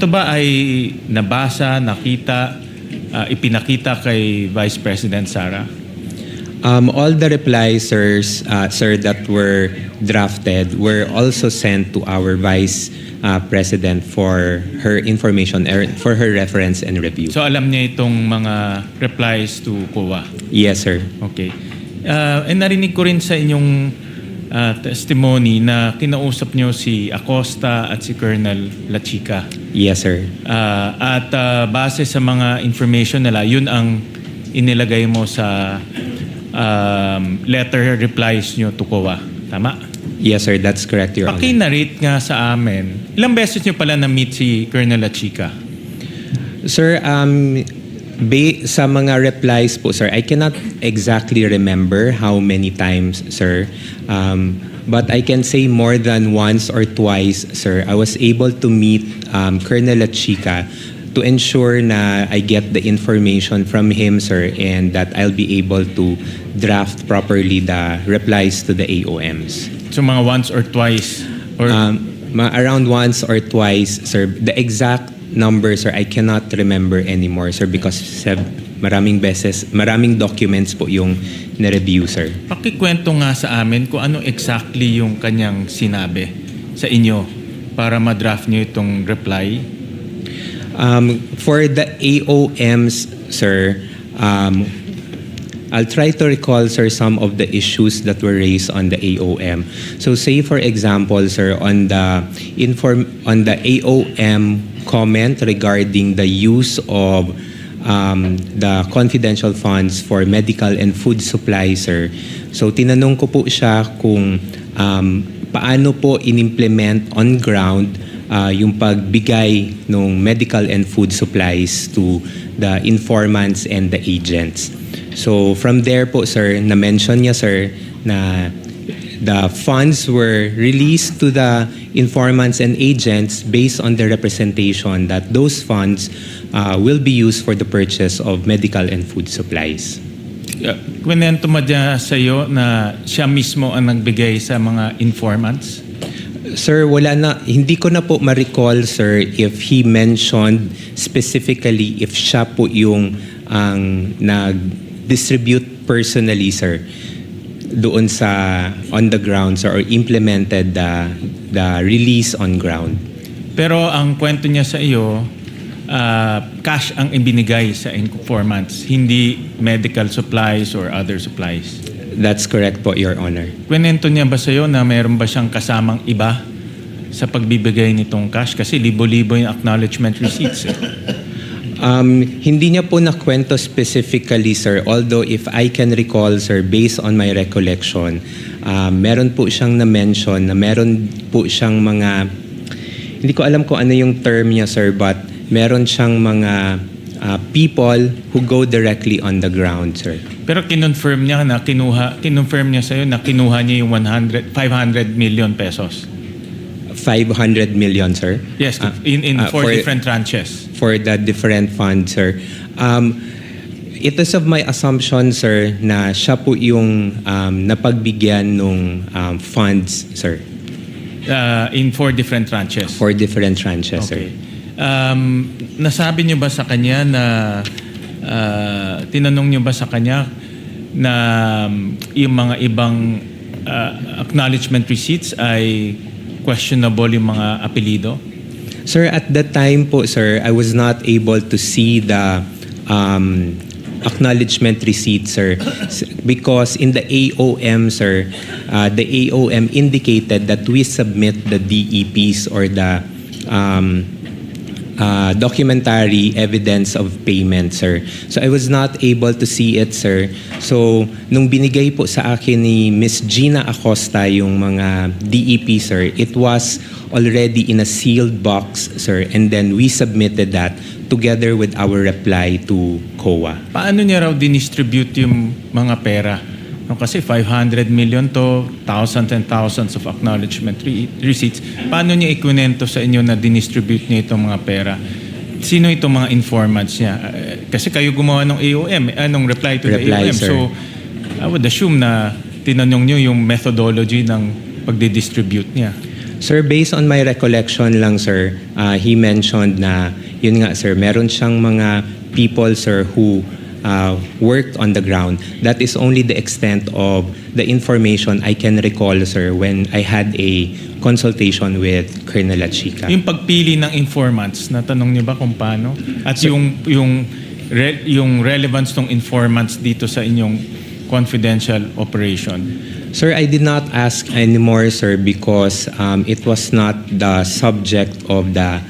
ba ay nabasa, nakita, ipinakita kay Vice President SARA? All the replies, sir, that were drafted were also sent to our Vice President for her information, for her reference and review. So alam niya itong mga replies to COA? Yes, sir. Okay. Narinig ko rin sa inyong testimony na kinausap niyo si Acosta at si Colonel Lachica. Yes, sir. At base sa mga information nila, yun ang inilagay mo sa letter replies niyo to COA. Tama? Yes, sir. That's correct, Your Honor. Paki-narrate nga sa amin, ilang beses niyo pala na-meet si Colonel Lachica? Sir, sa mga replies po, sir, I cannot exactly remember how many times, sir. But I can say more than once or twice, sir, I was able to meet Colonel Lachica to ensure na I get the information from him, sir, and that I'll be able to draft properly the replies to the AOMs. So mga once or twice? Or Around once or twice, sir. The exact number, sir, I cannot remember anymore, sir, because maraming documents po yung na-review, sir. pakikwento nga sa amin kung ano exactly yung kanyang sinabi sa inyo para ma-draft niyo itong reply. For the AOMs, sir, I'll try to recall, sir, some of the issues that were raised on the AOM. So say, for example, sir, on the AOM comment regarding the use of the confidential funds for medical and food supply, sir. So tinanong ko po siya kung paano po in-implement on ground yung pagbigay ng medical and food supplies to the informants and the agents. So from there po, sir, na-mention niya, sir, na the funds were released to the informants and agents based on the representation that those funds will be used for the purchase of medical and food supplies. Kwento mo dyan sa iyo na siya mismo ang nagbigay sa mga informants? Sir, hindi ko na po ma-recall, sir, if he mentioned specifically if siya po yung nag-distribute personally, sir, doon sa on the ground, sir, or implemented the release on ground. Pero ang kwento niya sa iyo, cash ang ibinigay sa informants, hindi medical supplies or other supplies. That's correct po, Your Honor. Kwento niya ba sa iyo na mayroon ba siyang kasamang iba sa pagbibigay nitong cash? Kasi libo-libo yung acknowledgement receipts. Hindi niya po nakwento specifically, sir. Although if I can recall, sir, based on my recollection, meron po siyang na-mention na meron po siyang mga, hindi ko alam kung ano yung term niya, sir, but meron siyang mga people who go directly on the ground, sir. Pero kinonfirm niya sa iyo na kinuha niya yung 500 million pesos. 500 million, sir? Yes, in four different tranches. For the different funds, sir. It is of my assumption, sir, na siya po yung napagbigyan ng funds, sir. In 4 different tranches? 4 different tranches, Okay. sir. Nasabi niyo ba sa kanya na tinanong niyo ba sa kanya na yung mga ibang acknowledgement receipts ay questionable yung mga apelido? Sir, at that time po, sir, I was not able to see the acknowledgement receipt, sir, because in the AOM, sir, the AOM indicated that we submit the DEPs or the documentary evidence of payment, sir. So I was not able to see it, sir. So nung binigay po sa akin ni Miss Gina Acosta yung mga DEP, sir, it was already in a sealed box, sir, and then we submitted that together with our reply to COA. Paano niya raw dinistribute yung mga pera? No, kasi 500 million to, thousands and thousands of acknowledgement receipts. Paano niya ikunento sa inyo na dinistribute niya itong mga pera? Sino itong mga informants niya? Kasi kayo gumawa ng AOM, anong reply to the AOM. Sir. So, I would assume na tinanong niyo yung methodology ng pagdidistribute niya. Sir, based on my recollection lang, sir, he mentioned na, yun nga, sir, meron siyang mga people, sir, who worked on the ground. That is only the extent of the information I can recall, sir, when I had a consultation with Colonel Achica. Yung pagpili ng informants, natanong niyo ba kung paano? At yung relevance ng informants dito sa inyong confidential operation? Sir, I did not ask anymore, sir, because it was not the subject of the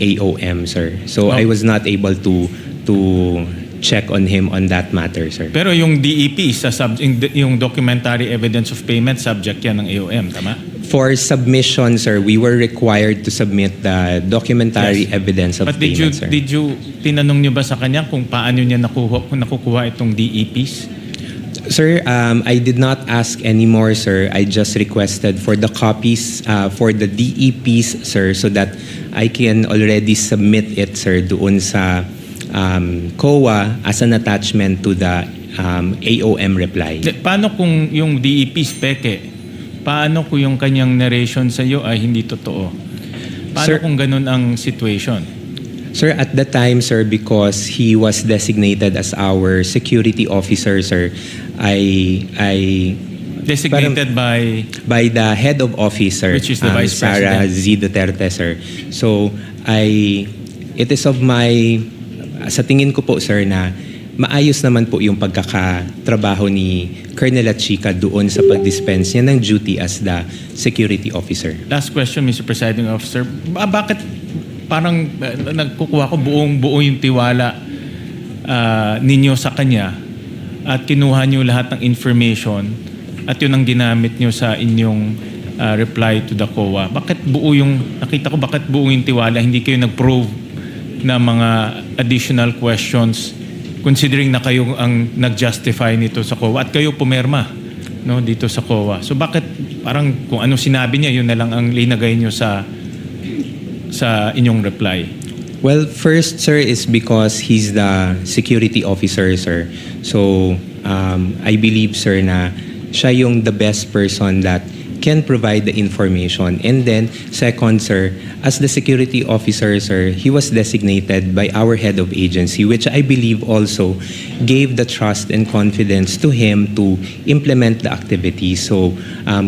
AOM, sir. So I was not able to check on him on that matter, sir. Pero yung DEP, yung documentary evidence of payment, subject yan ng AOM, tama? For submission, sir, we were required to submit the documentary evidence of But payment, sir. tinanong niyo ba sa kanya kung paano niya nakukuha itong DEPs? Sir, I did not ask anymore, sir. I just requested for the copies for the DEPs, sir, so that I can already submit it, sir, doon sa COA as an attachment to the AOM reply. Paano kung yung DEP peke? Paano kung yung kanyang narration sa iyo ay hindi totoo? Paano Sir, kung ganun ang situation? Sir, at the time, sir, because he was designated as our security officer, sir, I Designated by the head of office, sir, Which is the Vice SARA President. DUTERTE, sir. So, it is of my, sa tingin ko po, sir, na maayos naman po yung pagkakatrabaho ni Colonel Chica doon sa pag-dispense niya ng duty as the security officer. Last question, Mr. Presiding Officer. Bakit parang nagkukuha ko buong yung tiwala ninyo sa kanya at kinuha niyo lahat ng information at yun ang ginamit niyo sa inyong reply to the COA? Bakit nakita ko bakit buo yung tiwala, hindi kayo nag-probe na mga additional questions considering na kayo ang nag-justify nito sa COA at kayo pumirma, no, dito sa COA. So bakit parang kung ano sinabi niya, yun na lang ang linagay niyo sa inyong reply? Well, first, sir, is because he's the security officer, sir. So, I believe, sir, na siya yung the best person that can provide the information. And then, second, sir, as the security officer, sir, he was designated by our head of agency, which I believe also gave the trust and confidence to him to implement the activity. So,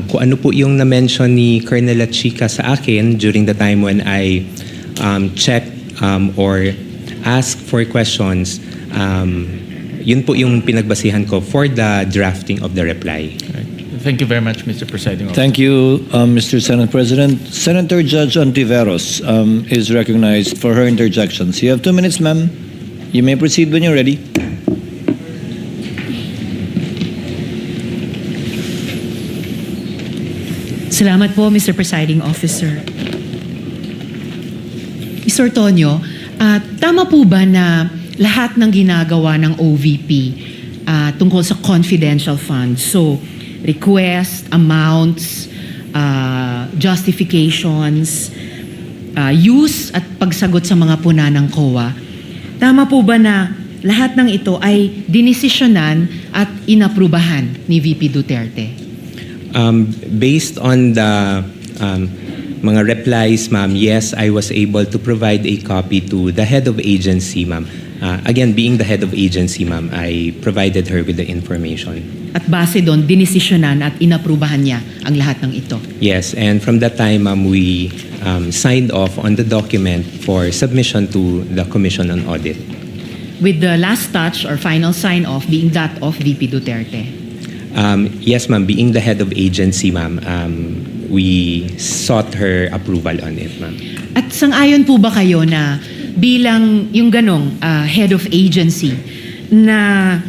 kung ano po yung na-mention ni Colonel Chica sa akin during the time when I checked or asked for questions, yun po yung pinagbasihan ko for the drafting of the reply. Thank you very much, Mr. Presiding Officer. Thank you, Mr. Senate President. Senator Judge Ontiveros is recognized for her interjections. You have 2 minutes, ma'am. You may proceed when you're ready. Salamat po, Mr. Presiding Officer. Mr. Tonyo, tama po ba na lahat ng ginagawa ng OVP tungkol sa confidential funds, so request, amounts, justifications, use at pagsagot sa mga puna ng COA, tama po ba na lahat ng ito ay dinesisyonan at inaprubahan ni VP Duterte? Based on the mga replies, ma'am, yes, I was able to provide a copy to the head of agency, ma'am. Again, being the head of agency, ma'am, I provided her with the information. At base doon, dinesisyonan at inaprubahan niya ang lahat ng ito? Yes, and from that time, ma'am, we signed off on the document for submission to the Commission on Audit. With the last touch or final sign-off being that of VP Duterte? Yes, ma'am, being the head of agency, ma'am, we sought her approval on it, ma'am. At sang-ayon po ba kayo na bilang yung ganong head of agency na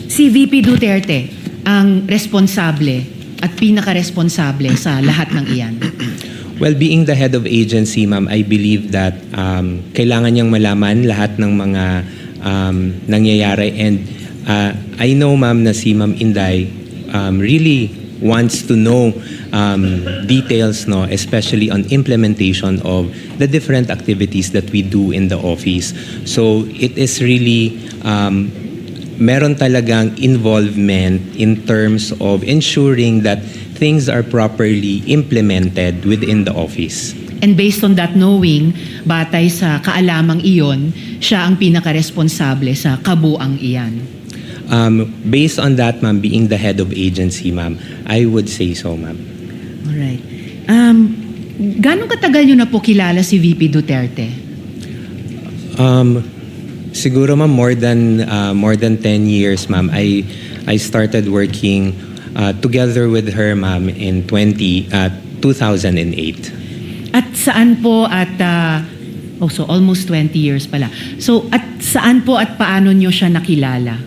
si VP Duterte ang responsable at pinaka-responsable sa lahat ng iyan? Well, being the head of agency, ma'am, I believe that kailangan niyang malaman lahat ng mga nangyayari. And I know, ma'am, na si Ma'am Inday really wants to know details, no, especially on implementation of the different activities that we do in the office. So it is really meron talagang involvement in terms of ensuring that things are properly implemented within the office. And based on that knowing, batay sa kaalamang iyon, siya ang pinaka-responsable sa kabuang iyan? Based on that, ma'am, being the head of agency, ma'am, I would say so, ma'am. Alright. Gano'ng katagal nyo na po kilala si VP Duterte? Siguro, ma'am, more than 10 years, ma'am. I started working together with her, ma'am, in 2008. At saan po at so almost 20 years pala. So at saan po at paano nyo siya nakilala?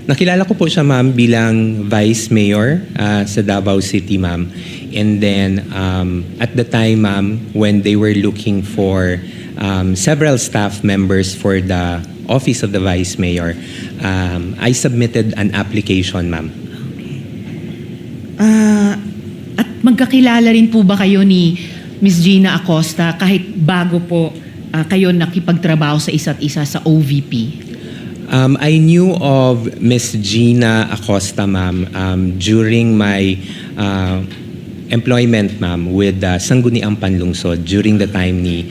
Nakilala ko po siya, ma'am, bilang Vice Mayor sa Davao City, ma'am. And then, at the time, ma'am, when they were looking for several staff members for the office of the Vice Mayor, I submitted an application, ma'am. At magkakilala rin po ba kayo ni Ms. Gina Acosta kahit bago po kayo nakipagtrabaho sa isa't isa sa OVP? I knew of Miss Gina Acosta, ma'am, during my employment, ma'am, with Sangguniang Panlungsod during the time ni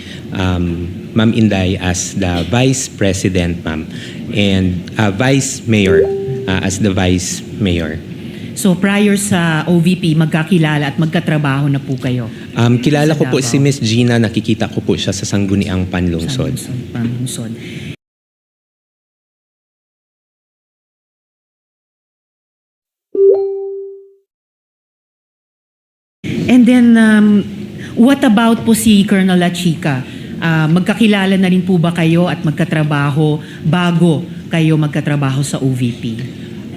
Ma'am Inday as the Vice President, ma'am, and Vice Mayor as the Vice Mayor. So prior sa OVP, magkakilala at magkatrabaho na po kayo? Kilala ko po Davao. si Miss Gina, nakikita ko po siya sa Sangguniang Panlungsod. Panlungsod. And then, what about po si Colonel La Chica? Magkakilala na rin po ba kayo at magkatrabaho bago kayo magkatrabaho sa OVP?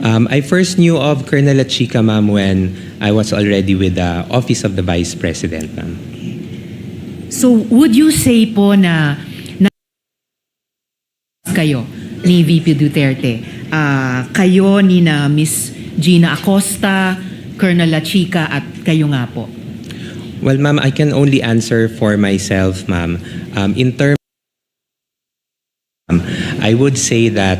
I first knew of Colonel La Chica, ma'am, when I was already with the Office of the Vice President, ma'am. So, would you say po na kayo ni VP Duterte, kayo ni na Miss Gina Acosta, Colonel La Chica at kayo nga po? Well, ma'am, I can only answer for myself, ma'am. In terms, I would say that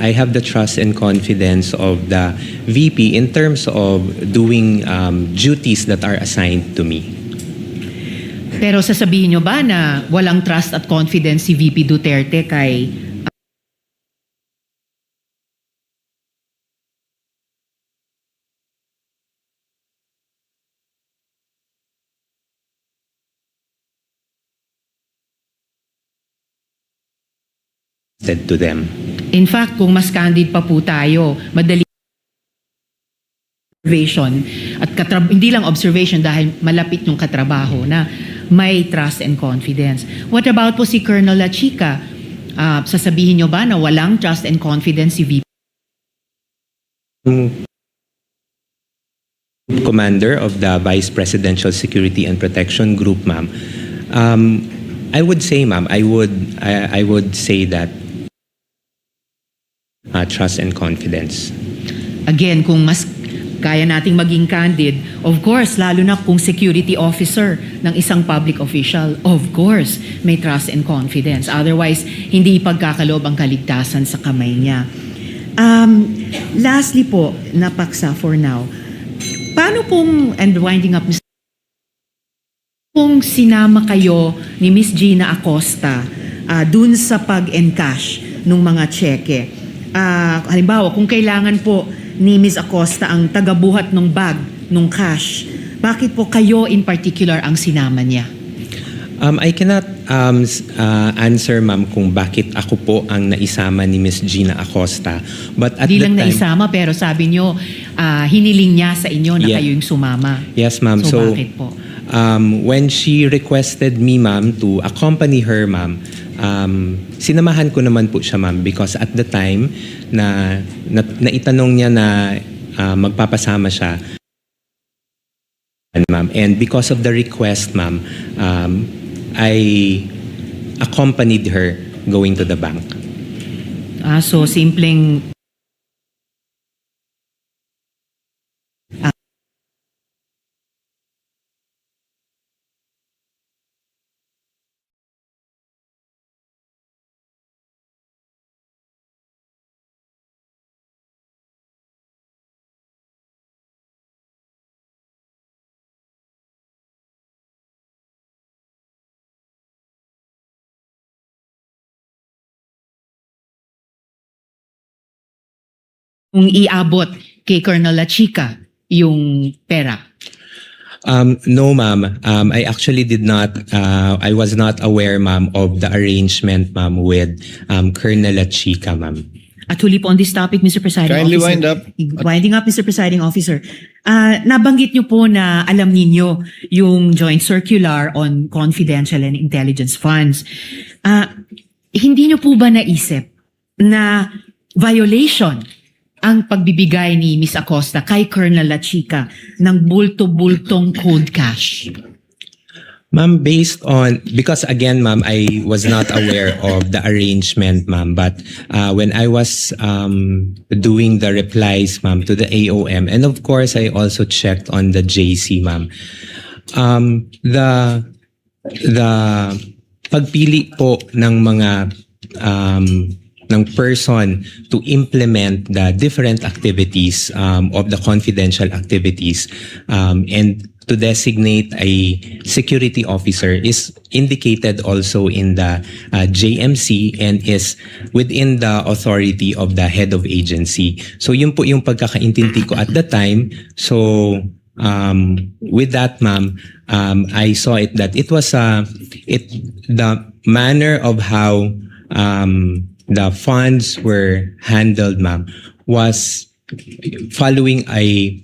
I have the trust and confidence of the VP in terms of doing duties that are assigned to me. Pero sasabihin nyo ba na walang trust at confidence si VP Duterte kay to them? In fact, kung mas candid pa po tayo, madali observation at hindi lang observation dahil malapit yung katrabaho na may trust and confidence. What about po si Colonel La Chica? Sasabihin nyo ba na walang trust and confidence si VP? Commander of the Vice Presidential Security and Protection Group, ma'am. I would say, ma'am, I would say that trust and confidence. Again, kung mas kaya nating maging candid, of course, lalo na kung security officer ng isang public official, of course, may trust and confidence. Otherwise, hindi ipagkakaloob ang kaligtasan sa kamay niya. Lastly po, napaksa for now, paano pong, and winding up, kung sinama kayo ni Miss Gina Acosta dun sa pag-encash ng mga cheque? Halimbawa, kung kailangan po ni Ms. Acosta ang tagabuhat ng bag, ng cash, bakit po kayo in particular ang sinama niya? I cannot answer, ma'am, kung bakit ako po ang naisama ni Ms. Gina Acosta. But at Di the lang time, naisama, pero sabi niyo, hiniling niya sa inyo na Yeah. kayo yung sumama. Yes, ma'am. So, bakit po? When she requested me, ma'am, to accompany her, ma'am, sinamahan ko naman po siya, ma'am, because at the time na itanong niya na magpapasama siya, ma'am, and because of the request, ma'am, I accompanied her going to the bank. So simpleng kung iabot kay Colonel La Chica yung pera. No, ma'am. I actually did not. I was not aware, ma'am, of the arrangement, ma'am, with Colonel La Chica, ma'am. At huli po on this topic, Mr. Presiding Kindly Officer. wind up. Winding up, Mr. Presiding Officer. Nabanggit niyo po na alam ninyo yung joint circular on confidential and intelligence funds. Hindi niyo po ba naisip na violation ang pagbibigay ni Ms. Acosta kay Colonel La Chica ng bulto-bultong cold cash? Ma'am, based on, because again, ma'am, I was not aware of the arrangement, ma'am, but when I was doing the replies, ma'am, to the AOM, and of course, I also checked on the JC, ma'am, the pagpili po ng mga ng person to implement the different activities of the confidential activities and to designate a security officer is indicated also in the JMC and is within the authority of the head of agency. So yun po yung pagkakaintindi ko at the time. So with that, ma'am, I saw it that it was the manner of how the funds were handled, ma'am, was following a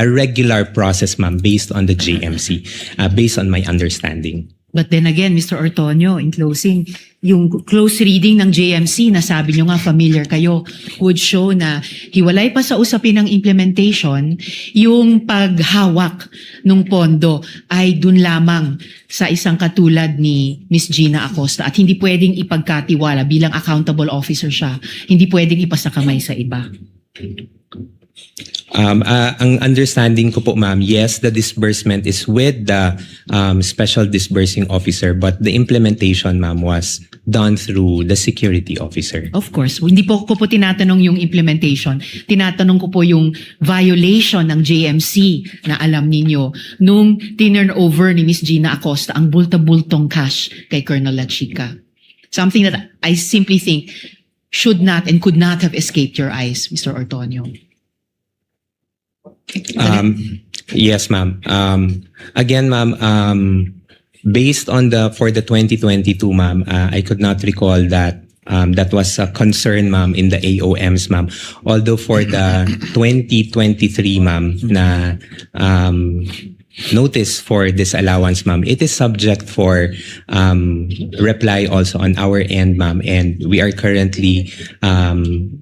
regular process, ma'am, based on the JMC, based on my understanding. But then again, Mr. Ortonio, in closing, yung close reading ng JMC, nasabi nyo nga familiar kayo, would show na hiwalay pa sa usapin ng implementation, yung paghawak ng pondo ay dun lamang sa isang katulad ni Ms. Gina Acosta at hindi pwedeng ipagkatiwala bilang accountable officer siya, hindi pwedeng ipasakamay sa iba. Ang understanding ko po, ma'am, yes, the disbursement is with the special disbursing officer, but the implementation, ma'am, was done through the security officer. Of course, hindi po ko po tinatanong yung implementation. Tinatanong ko po yung violation ng JMC na alam ninyo nung tinurn over ni Ms. Gina Acosta ang bulta-bultong cash kay Colonel La Chica. Something that I simply think should not and could not have escaped your eyes, Mr. Ortonio. Yes, ma'am. Again, ma'am, based on for the 2022, ma'am, I could not recall that that was a concern, ma'am, in the AOMs, ma'am. Although for the 2023, ma'am, na notice for disallowance, ma'am, it is subject for reply also on our end, ma'am, and we are currently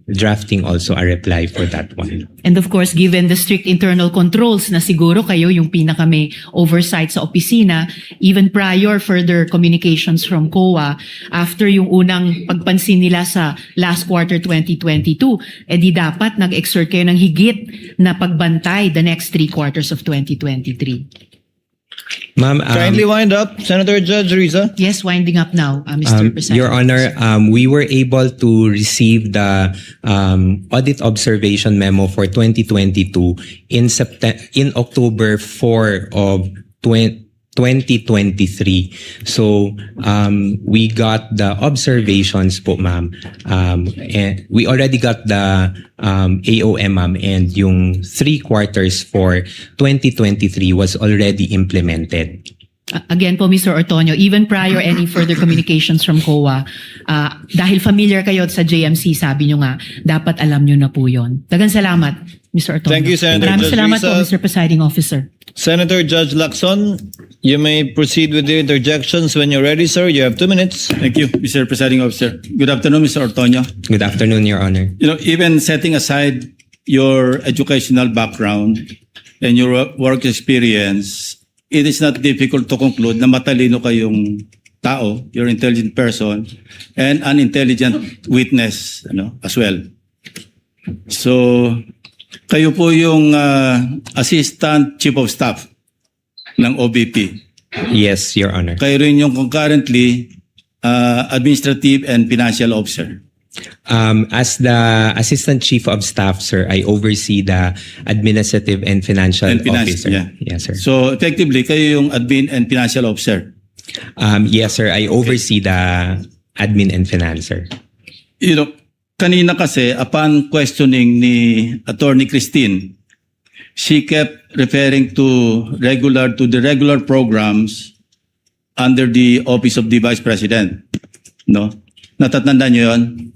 drafting also a reply for that one. And of course, given the strict internal controls na siguro kayo yung pinaka may oversight sa opisina, even prior further communications from COA, after yung unang pagpansin nila sa last quarter 2022, edi dapat nag-exert kayo ng higit na pagbantay the next 3 quarters of 2023. Ma'am, Kindly wind up, Senator Judge Riza. Yes, winding up now, Mr. President. Your Honor, we were able to receive the audit observation memo for 2022 in October 4 of 2023. So we got the observations po, ma'am. And we already got the AOM, ma'am, and yung 3 quarters for 2023 was already implemented. Again po, Mr. Ortonio, even prior any further communications from COA, dahil familiar kayo sa JMC, sabi nyo nga, dapat alam nyo na po yun. Dagang salamat, Mr. Ortonio. Thank you, Senator Maraming Judge salamat po, Risa. Mr. Presiding Officer. Senator Judge Lacson, you may proceed with the interjections when you're ready, sir. You have 2 minutes. Thank you, Mr. Presiding Officer. Good afternoon, Mr. Ortonio. Good afternoon, Your Honor. You know, even setting aside your educational background and your work experience, it is not difficult to conclude na matalino kayong tao, you're an intelligent person, and an intelligent witness, as well. So, kayo po yung Assistant Chief of Staff ng OBP. Yes, Your Honor. Kayo rin yung concurrently Administrative and Financial Officer. As the Assistant Chief of Staff, sir, I oversee the Administrative and Financial Officer. Yeah. Yes, sir. So, effectively, kayo yung Admin and Financial Officer. Yes, sir. I oversee the Admin and Finance, sir. You know, kanina kasi, upon questioning ni Attorney Christine, she kept referring to the regular programs under the Office of the Vice President. No? Natatandaan niyo yun?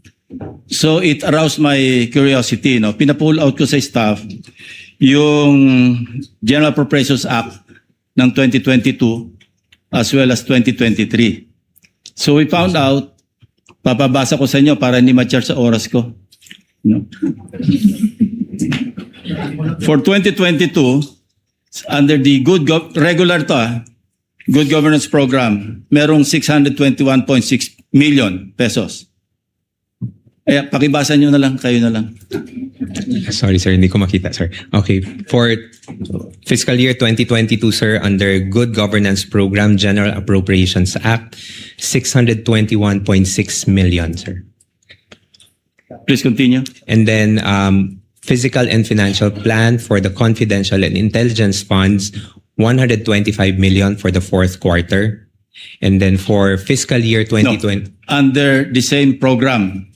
So it aroused my curiosity. No? Pina-pull out ko sa staff yung General Appropriations Act ng 2022 as well as 2023. So we found out, papabasa ko sa inyo para hindi ma-charge sa oras ko. No? For 2022, under the regular to, Good Governance Program, merong 621.6 million pesos. Pakibasa nyo na lang, kayo na lang. Sorry, sir. Hindi ko makita, sir. Okay. For fiscal year 2022, sir, under Good Governance Program, General Appropriations Act, 621.6 million, sir. Please continue. And then Physical and Financial Plan for the Confidential and Intelligence Funds, 125 million for the fourth quarter. And then for fiscal year 2020... Under the same program,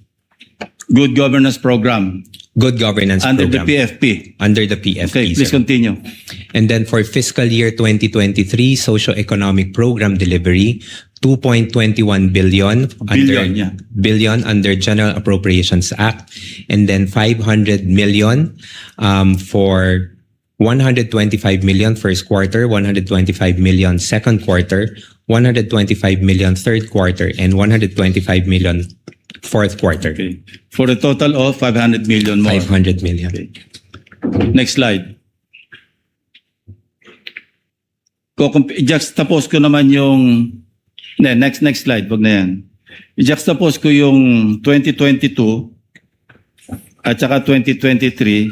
Good Governance Program. Good Governance Under Program. the PFP. Under the PFP, Okay, please sir. continue. And then for fiscal year 2023, socio-economic program delivery, 2.21 billion billion under General Appropriations Act, and then 500 million for 125 million first quarter, 125 million second quarter, 125 million third quarter, and 125 million fourth quarter. Okay. For a total of 500 million more. 500 million. Okay. Next slide. I-juxtapose ko naman yung... Next slide. Wag na yan. I-juxtapose ko yung 2022 at saka 2023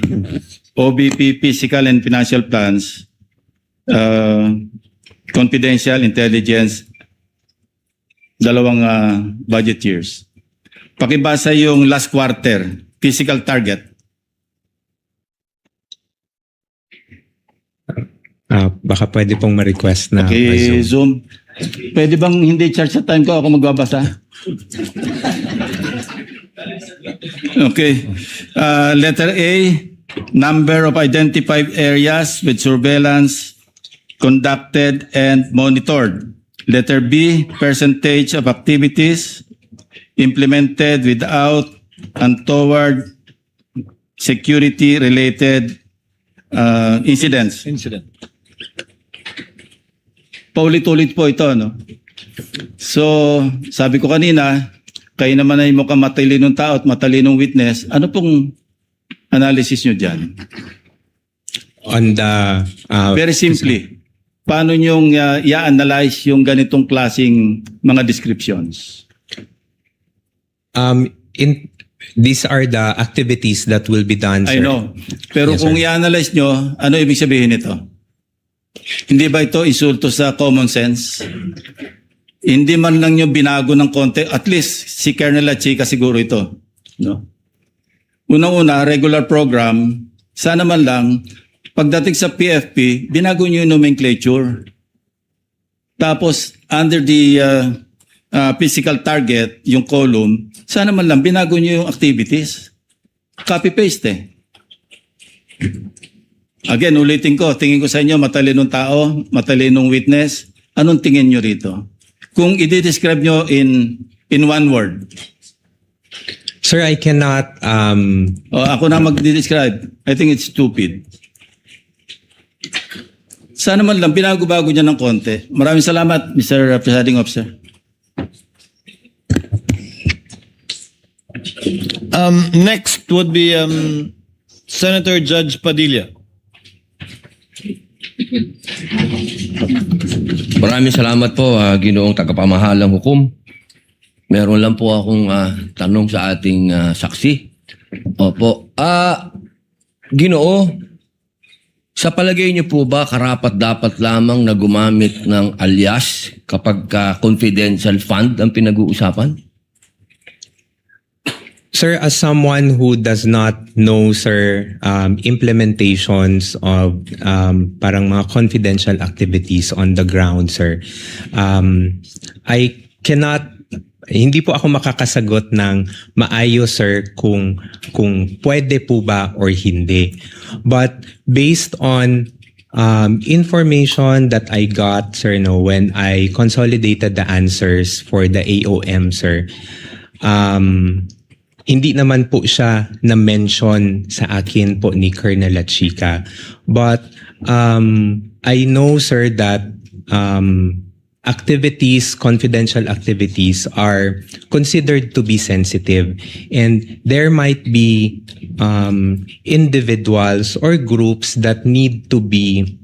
OBP Physical and Financial Plans, Confidential Intelligence, dalawang budget years. Pakibasa yung last quarter, physical target. Baka pwede pong ma-request na Okay, Zoom. Pwede bang hindi charge sa time ko ako magbabasa? Okay. Letter A, number of identified areas with surveillance conducted and monitored. Letter B, percentage of activities implemented without untoward security-related incidents. Paulit-ulit po ito, no? So, sabi ko kanina, kayo naman ay mukhang matalinong tao at matalinong witness. Ano pong analysis nyo dyan? On the... Very simply, paano nyo i-analyze yung ganitong klaseng mga descriptions? These are the activities that will be done, sir. I know. Pero Yes, kung sir. i-analyze nyo, ano ibig sabihin nito? Hindi ba ito insulto sa common sense? Hindi man lang nyo binago ng konti, at least si Colonel Chica siguro ito. No? Unang-una, regular program, sana man lang, pagdating sa PFP, binago nyo yung nomenclature. Tapos, under the physical target, yung column, sana man lang, binago nyo yung activities. Copy-paste eh. Again, ulitin ko, tingin ko sa inyo, matalinong tao, matalinong witness, anong tingin nyo rito? Kung i-describe nyo in one word. Sir, I cannot... Ako na mag-describe. I think it's stupid. Sana man lang, binago-bago niya ng konti. Maraming salamat, Mr. Presiding Officer. Next would be Senator Judge Padilla. Maraming salamat po, Ginoong Tagapamahalang Hukom. Meron lang po akong tanong sa ating saksi. Opo. Ginoo, sa palagay niyo po ba karapat-dapat lamang na gumamit ng alias kapag confidential fund ang pinag-uusapan? Sir, as someone who does not know, sir, implementations of parang mga confidential activities on the ground, sir, I cannot, hindi po ako makakasagot ng maayos, sir, kung pwede po ba or hindi. But based on information that I got, sir, no, when I consolidated the answers for the AOM, sir, hindi naman po siya na-mention sa akin po ni Colonel Chica. But I know, sir, that activities, confidential activities are considered to be sensitive. And there might be individuals or groups that need to be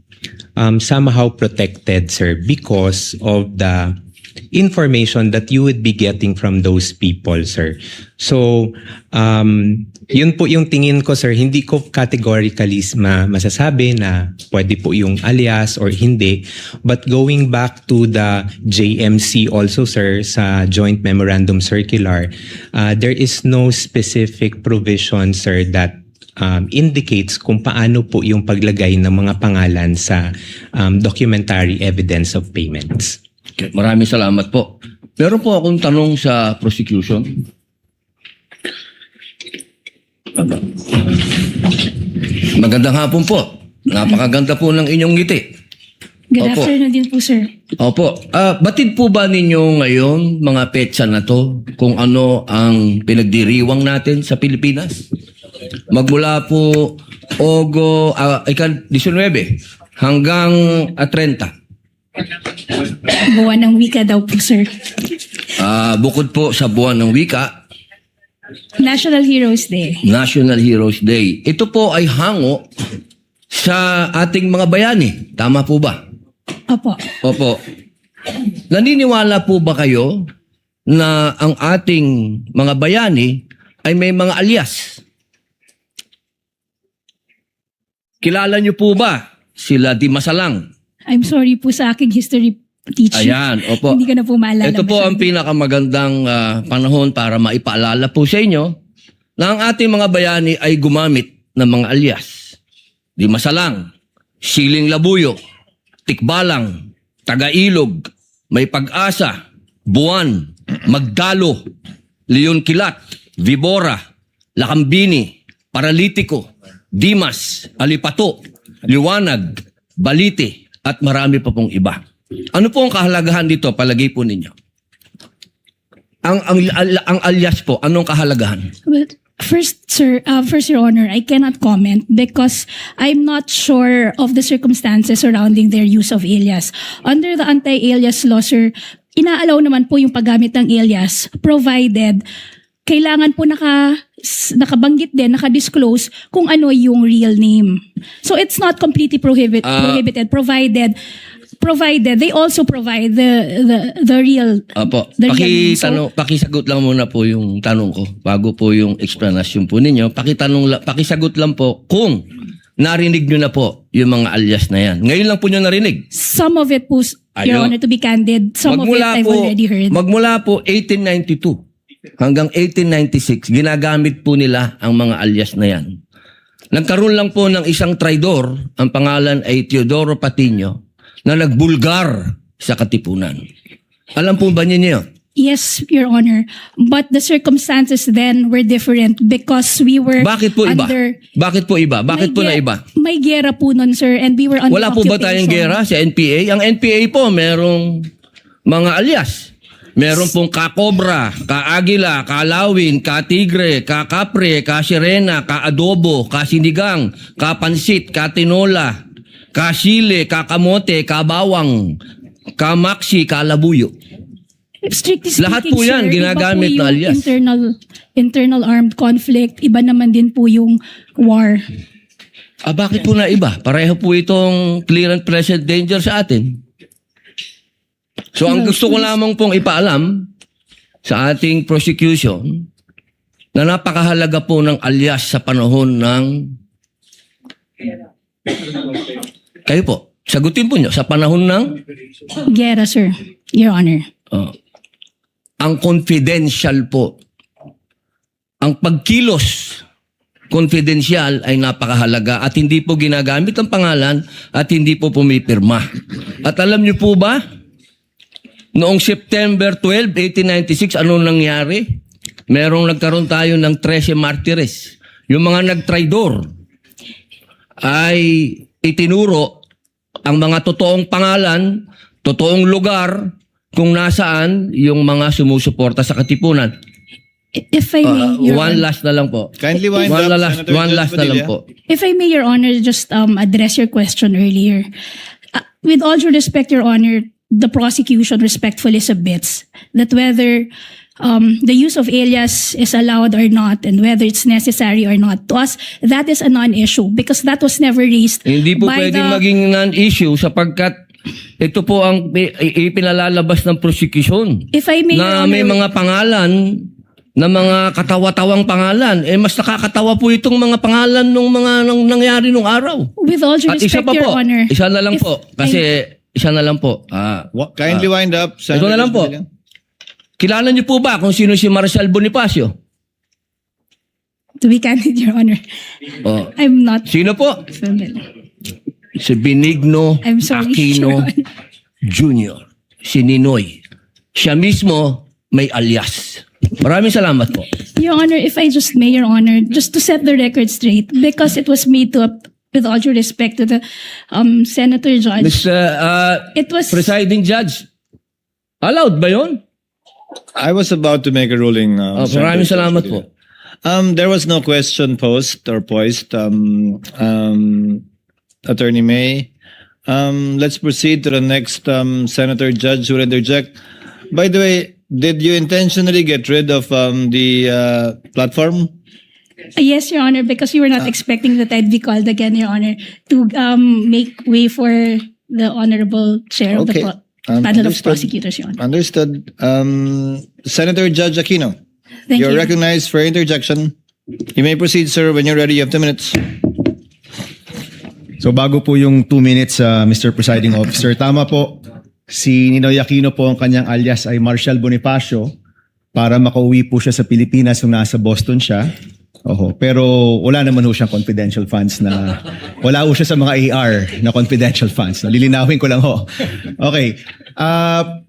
somehow protected, sir, because of the information that you would be getting from those people, sir. So, yun po yung tingin ko, sir. Hindi ko categorically masasabi na pwede po yung alias or hindi. But going back to the JMC also, sir, sa Joint Memorandum Circular, there is no specific provision, sir, that indicates kung paano po yung paglagay ng mga pangalan sa documentary evidence of payments. Okay, maraming salamat po. Meron po akong tanong sa prosecution. Magandang hapon po. Napakaganda po ng inyong ngiti. Good afternoon din po, sir. Opo. Batid po ba ninyo ngayon, mga petsa na to, kung ano ang pinagdiriwang natin sa Pilipinas? Magmula po 19 hanggang 30. Buwan ng wika daw po, sir. Bukod po sa buwan ng wika, National Heroes Day. National Heroes Day. Ito po ay hango sa ating mga bayani. Tama po ba? Opo. Opo. Naniniwala po ba kayo na ang ating mga bayani ay may mga alias? Kilala niyo po ba sila Di Masalang? I'm sorry po sa aking history teacher. Ayan, opo. Hindi ko na po maalala. Ito po ang pinakamagandang panahon para maipaalala po sa inyo na ang ating mga bayani ay gumamit ng mga alias. Di Masalang, Siling Labuyo, Tikbalang, Tagailog, May Pag-asa, Buwan, Magdalo, Leon Kilat, Vibora, Lakambini, Paralitiko, Dimas, Alipato, Liwanag, Balite, at marami pa pong iba. Ano po ang kahalagahan dito, palagay po ninyo? Ang alias po, anong kahalagahan? Well, first, Your Honor, I cannot comment because I'm not sure of the circumstances surrounding their use of alias. Under the anti-alias law, sir, inaalaw naman po yung paggamit ng alias provided kailangan po nakabanggit din, nakadisclose kung ano yung real name. So it's not completely prohibited provided they also provide the real Opo. the real name. So, Pakisagot lang muna po yung tanong ko bago po yung explanation po ninyo. Pakisagot lang po kung narinig nyo na po yung mga alias na yan. Ngayon lang po nyo narinig. some of it po, Your Honor, to be candid, some of it I've already heard. Magmula po 1892 hanggang 1896, ginagamit po nila ang mga alias na yan. Nagkaroon lang po ng isang traidor, ang pangalan ay Teodoro Patiño, na nagbulgar sa Katipunan. Alam po ba niyo yun? Yes, Your Honor. But the circumstances then were different because we were Bakit po iba? under... Bakit po iba? Bakit po na iba? May gera po nun, sir, and we were under Wala po ba tayong gera sa NPA? Ang NPA po, merong mga alias. Meron pong Ka-Cobra, Ka-Agila, Ka-Lawin, Ka-Tigre, Ka-Kapre, Ka-Sirena, Ka-Adobo, Ka-Sinigang, Ka-Pansit, Ka-Tinola, Ka-Sile, Ka-Kamote, Ka-Bawang, Ka-Maxi, Ka-Labuyo. Strictly speaking, Lahat po yan, sir, ginagamit iba po na yung alias. internal armed conflict, iba naman din po yung war. Bakit po na iba? Pareho po itong clear and present danger sa atin. So ang gusto ko lamang pong ipaalam sa ating prosecution na napakahalaga po ng alias sa panahon ng... Kayo po, sagutin po nyo, sa panahon ng... Gera, sir, Your Honor. Ang confidential po, ang pagkilos confidential ay napakahalaga at hindi po ginagamit ang pangalan at hindi po pumipirma. At alam niyo po ba, noong September 12, 1896, anong nangyari? Nagkaroon tayo ng 13 martires. Yung mga nagtraidor ay itinuro ang mga totoong pangalan, totoong lugar, kung nasaan yung mga sumusuporta sa Katipunan. If I may, Your One Honor. last na lang po. Kindly wind up, Senator One last na lang Padilla. po. If I may, Your Honor, just address your question earlier. With all due respect, Your Honor, the prosecution respectfully submits that whether the use of alias is allowed or not and whether it's necessary or not. To us, that is a non-issue because that was never raised Hindi po by pwedeng the... maging non-issue sapagkat ito po ang ipinalalabas ng prosecution. If I may, Na Your may Honor, mga pangalan, na mga katawa-tawang pangalan. Mas nakakatawa po itong mga pangalan ng mga nangyari nung araw. with all due At isa respect, pa Your po, Honor, isa na lang if po. Kasi isa na lang po. Kindly wind up. Ito na lang po. Kilala niyo po ba kung sino si Marcial Bonifacio? to be candid, Your Honor, Oh. I'm not Sino po? familiar. Si Benigno I'm sorry, Aquino Your Honor. Jr. Si Ninoy. Siya mismo may alias. Maraming salamat po. Your Honor, if I just may, Your Honor, just to set the record straight, because it was made to, with all due respect to the Senator Judge, it was... Presiding Judge, allowed ba yun? I was about to make a ruling. Maraming salamat po. There was no question posed or poised. Attorney May. Let's proceed to the next Senator Judge who will interject. By the way, did you intentionally get rid of the platform? Yes, Your Honor, because you were not expecting that I'd be called again, Your Honor, to make way for the Honorable Chair of the panel of prosecutors, Your Honor. Understood. Senator Judge Aquino, Thank you're you. recognized for interjection. You may proceed, sir, when you're ready. You have 2 minutes. So bago po yung 2 minutes, Mr. Presiding Officer, tama po, si Ninoy Aquino po ang kanyang alias ay Marcial Bonifacio para makauwi po siya sa Pilipinas nung nasa Boston siya. Oho, pero wala naman ho siyang confidential funds na, wala ho siya sa mga AR na confidential funds. Lilinawin ko lang ho. Okay,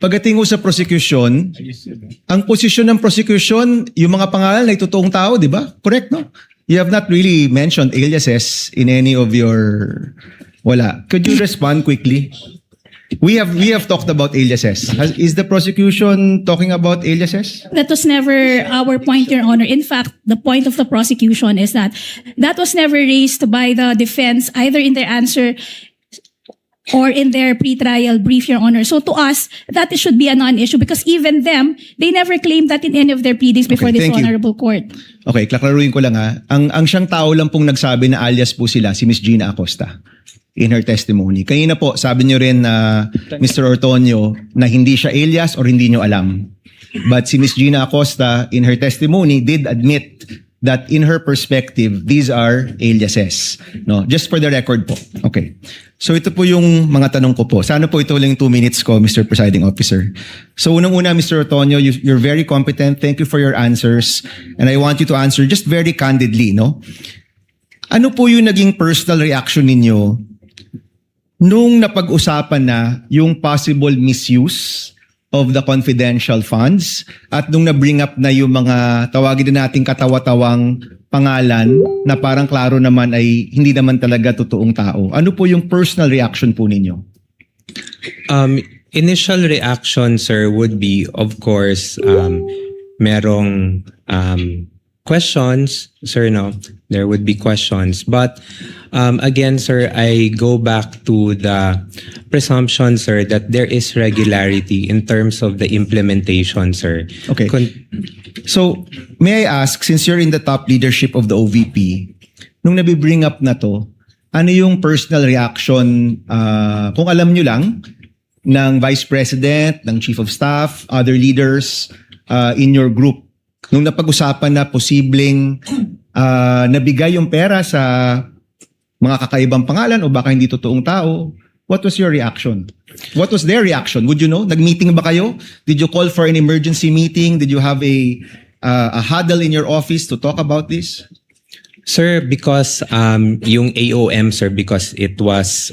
pagdating ho sa prosecution, ang posisyon ng prosecution, yung mga pangalan ay totoong tao, di ba? Correct, no? You have not really mentioned aliases in any of your... Wala. Could you respond quickly? We have talked about aliases. Is the prosecution talking about aliases? That was never our point, Your Honor. In fact, the point of the prosecution is that that was never raised by the defense, either in their answer or in their pre-trial brief, Your Honor. So to us, that should be a non-issue because even them, they never claimed that in any of their pleadings before this thank you. honorable court. Okay, klaklaruin ko lang ha. Ang siyang tao lang pong nagsabi na alias po sila, si Miss Gina Acosta in her testimony. Kanina po, sabi niyo rin na Mr. Ortonio na hindi siya alias or hindi niyo alam. But si Miss Gina Acosta in her testimony did admit that in her perspective, these are aliases. No, just for the record po. Okay. So ito po yung mga tanong ko po. Sana po ito lang 2 minutes ko, Mr. Presiding Officer. So unang-una, Mr. Ortonio, you're very competent. Thank you for your answers. And I want you to answer just very candidly, no? Ano po yung naging personal reaction ninyo nung napag-usapan na yung possible misuse of the confidential funds at nung na-bring up na yung mga tawagin din nating katawa-tawang pangalan na parang klaro naman ay hindi naman talaga totoong tao. Ano po yung personal reaction po ninyo? Initial reaction, sir, would be, of course, merong questions, sir, no? There would be questions. But again, sir, I go back to the presumption, sir, that there is regularity in terms of the implementation, sir. Okay. So, may I ask, since you're in the top leadership of the OVP, nung nabibring up na to, ano yung personal reaction, kung alam nyo lang, ng Vice President, ng Chief of Staff, other leaders in your group, nung napag-usapan na posibleng nabigay yung pera sa mga kakaibang pangalan o baka hindi totoong tao, what was your reaction? What was their reaction? Would you know? Nag-meeting ba kayo? Did you call for an emergency meeting? Did you have a huddle in your office to talk about this? Sir, because yung AOM, sir, because it was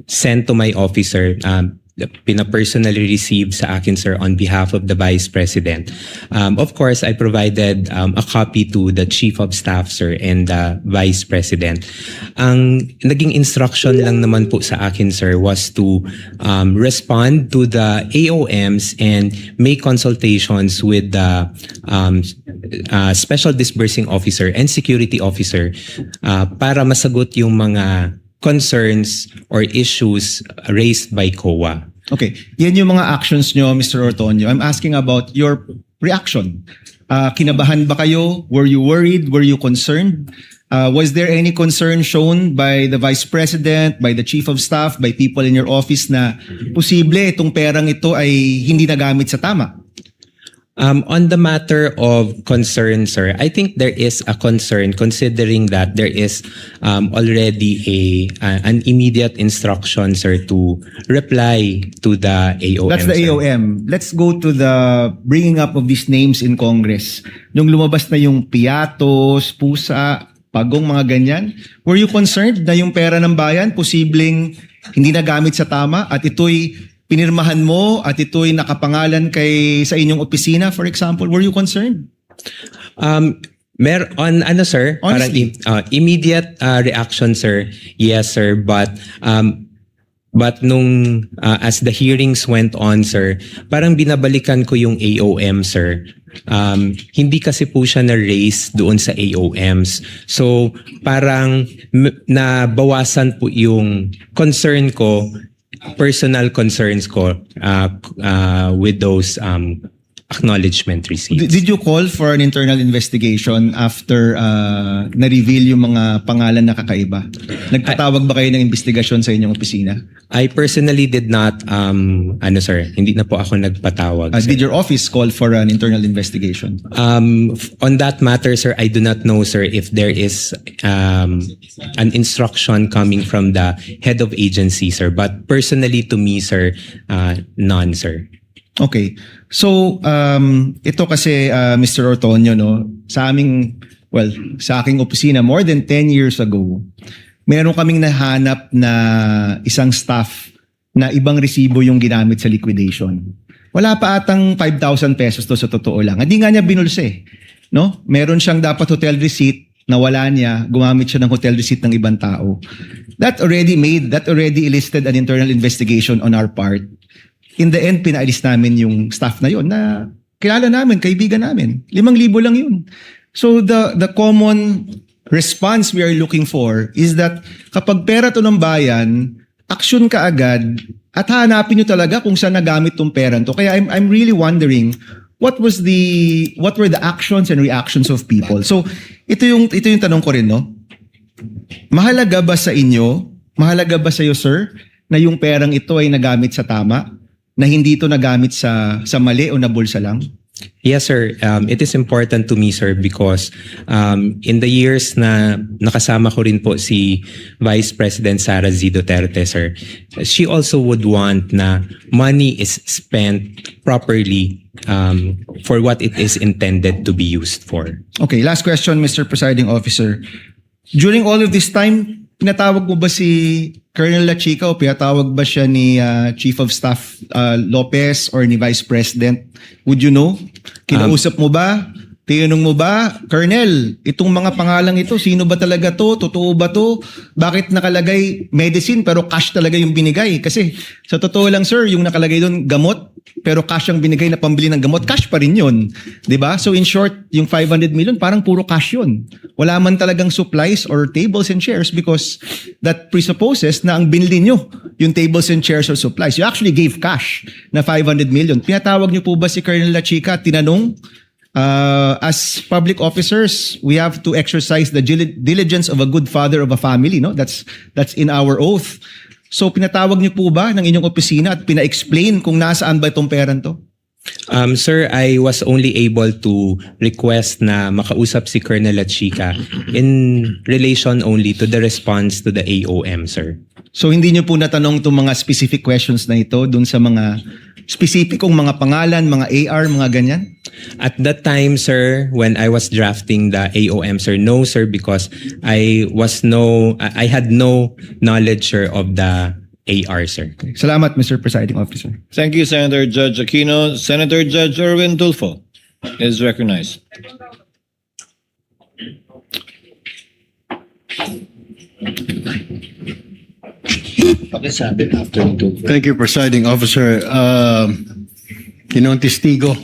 sent to my office, sir, pina-personally received sa akin, sir, on behalf of the Vice President. Of course, I provided a copy to the Chief of Staff, sir, and the Vice President. Ang naging instruction lang naman po sa akin, sir, was to respond to the AOMs and make consultations with the Special Disbursing Officer and Security Officer para masagot yung mga concerns or issues raised by COA. Okay. Yan yung mga actions nyo, Mr. Ortonio. I'm asking about your reaction? Kinabahan ba kayo? Were you worried? Were you concerned? Was there any concern shown by the Vice President, by the Chief of Staff, by people in your office na posible itong perang ito ay hindi nagamit sa tama? On the matter of concern, sir, I think there is a concern considering that there is already an immediate instruction, sir, to reply to the AOM. That's the sir. AOM. Let's go to the bringing up of these names in Congress. Nung lumabas na yung piatos, pusa, pagong, mga ganyan, were you concerned na yung pera ng bayan posibleng hindi nagamit sa tama at ito'y pinirmahan mo at ito'y nakapangalan sa inyong opisina, for example? Were you concerned? Sir, Honestly. parang immediate reaction, sir. Yes, sir, but nung as the hearings went on, sir, parang binabalikan ko yung AOM, sir. Hindi kasi po siya na-raise doon sa AOMs. So, parang nabawasan po yung concern ko, personal concerns ko with those acknowledgement receipts. Did you call for an internal investigation after na-reveal yung mga pangalan na kakaiba? Nagpatawag ba kayo ng investigasyon sa inyong opisina? I personally did not, sir, hindi na po ako nagpatawag. Did your office call for an internal investigation? On that matter, sir, I do not know, sir, if there is an instruction coming from the head of agency, sir. But personally to me, sir, none, sir. Okay. So, ito kasi, Mr. Ortonio, no, sa aking opisina, more than 10 years ago, meron kaming nahanap na isang staff na ibang resibo yung ginamit sa liquidation. Wala pa atang 5,000 pesos to sa totoo lang. Hindi nga niya binulse. No? Meron siyang dapat hotel receipt na wala niya, gumamit siya ng hotel receipt ng ibang tao. That already elicited an internal investigation on our part. In the end, pinaalis namin yung staff na yon na kilala namin, kaibigan namin. 5,000 lang yun. So the common response we are looking for is that kapag pera to ng bayan, action ka agad at hanapin nyo talaga kung saan nagamit tong pera to. Kaya I'm really wondering what were the actions and reactions of people. So ito yung tanong ko rin, no? Mahalaga ba sa inyo, mahalaga ba sa iyo, sir, na yung perang ito ay nagamit sa tama? Na hindi ito nagamit sa mali o na bulsa lang? Yes, sir. It is important to me, sir, because in the years na nakasama ko rin po si Vice President SARA Z. DUTERTE, sir, she also would want na money is spent properly for what it is intended to be used for. Okay, last question, Mr. Presiding Officer. During all of this time, pinatawag mo ba si Colonel La Chica o pinatawag ba siya ni Chief of Staff Lopez or ni Vice President? Would you know? Kinausap mo ba? Tinanong mo ba? Colonel, itong mga pangalang ito, sino ba talaga to? Totoo ba to? Bakit nakalagay medicine pero cash talaga yung binigay? Kasi sa totoo lang, sir, yung nakalagay doon gamot pero cash ang binigay na pambili ng gamot, cash pa rin yun. Diba? So in short, yung 500 million parang puro cash yun. Wala man talagang supplies or tables and chairs because that presupposes na ang binili nyo yung tables and chairs or supplies. You actually gave cash na 500 million. Pinatawag nyo po ba si Colonel La Chica at tinanong, as public officers, we have to exercise the diligence of a good father of a family, no? That's in our oath. So pinatawag niyo po ba ng inyong opisina at pina-explain kung nasaan ba itong peran to? Sir, I was only able to request na makausap si Colonel La Chica in relation only to the response to the AOM, sir. So hindi niyo po natanong itong mga specific questions na ito dun sa mga specificong mga pangalan, mga AR, mga ganyan? At that time, sir, when I was drafting the AOM, sir, no, sir, because I had no knowledge, sir, of the AR, sir. Salamat, Mr. Presiding Officer. Thank you, Senator Judge Aquino. Senator Judge Erwin Tulfo is recognized. Thank you, Presiding Officer. Ginoong Testigo.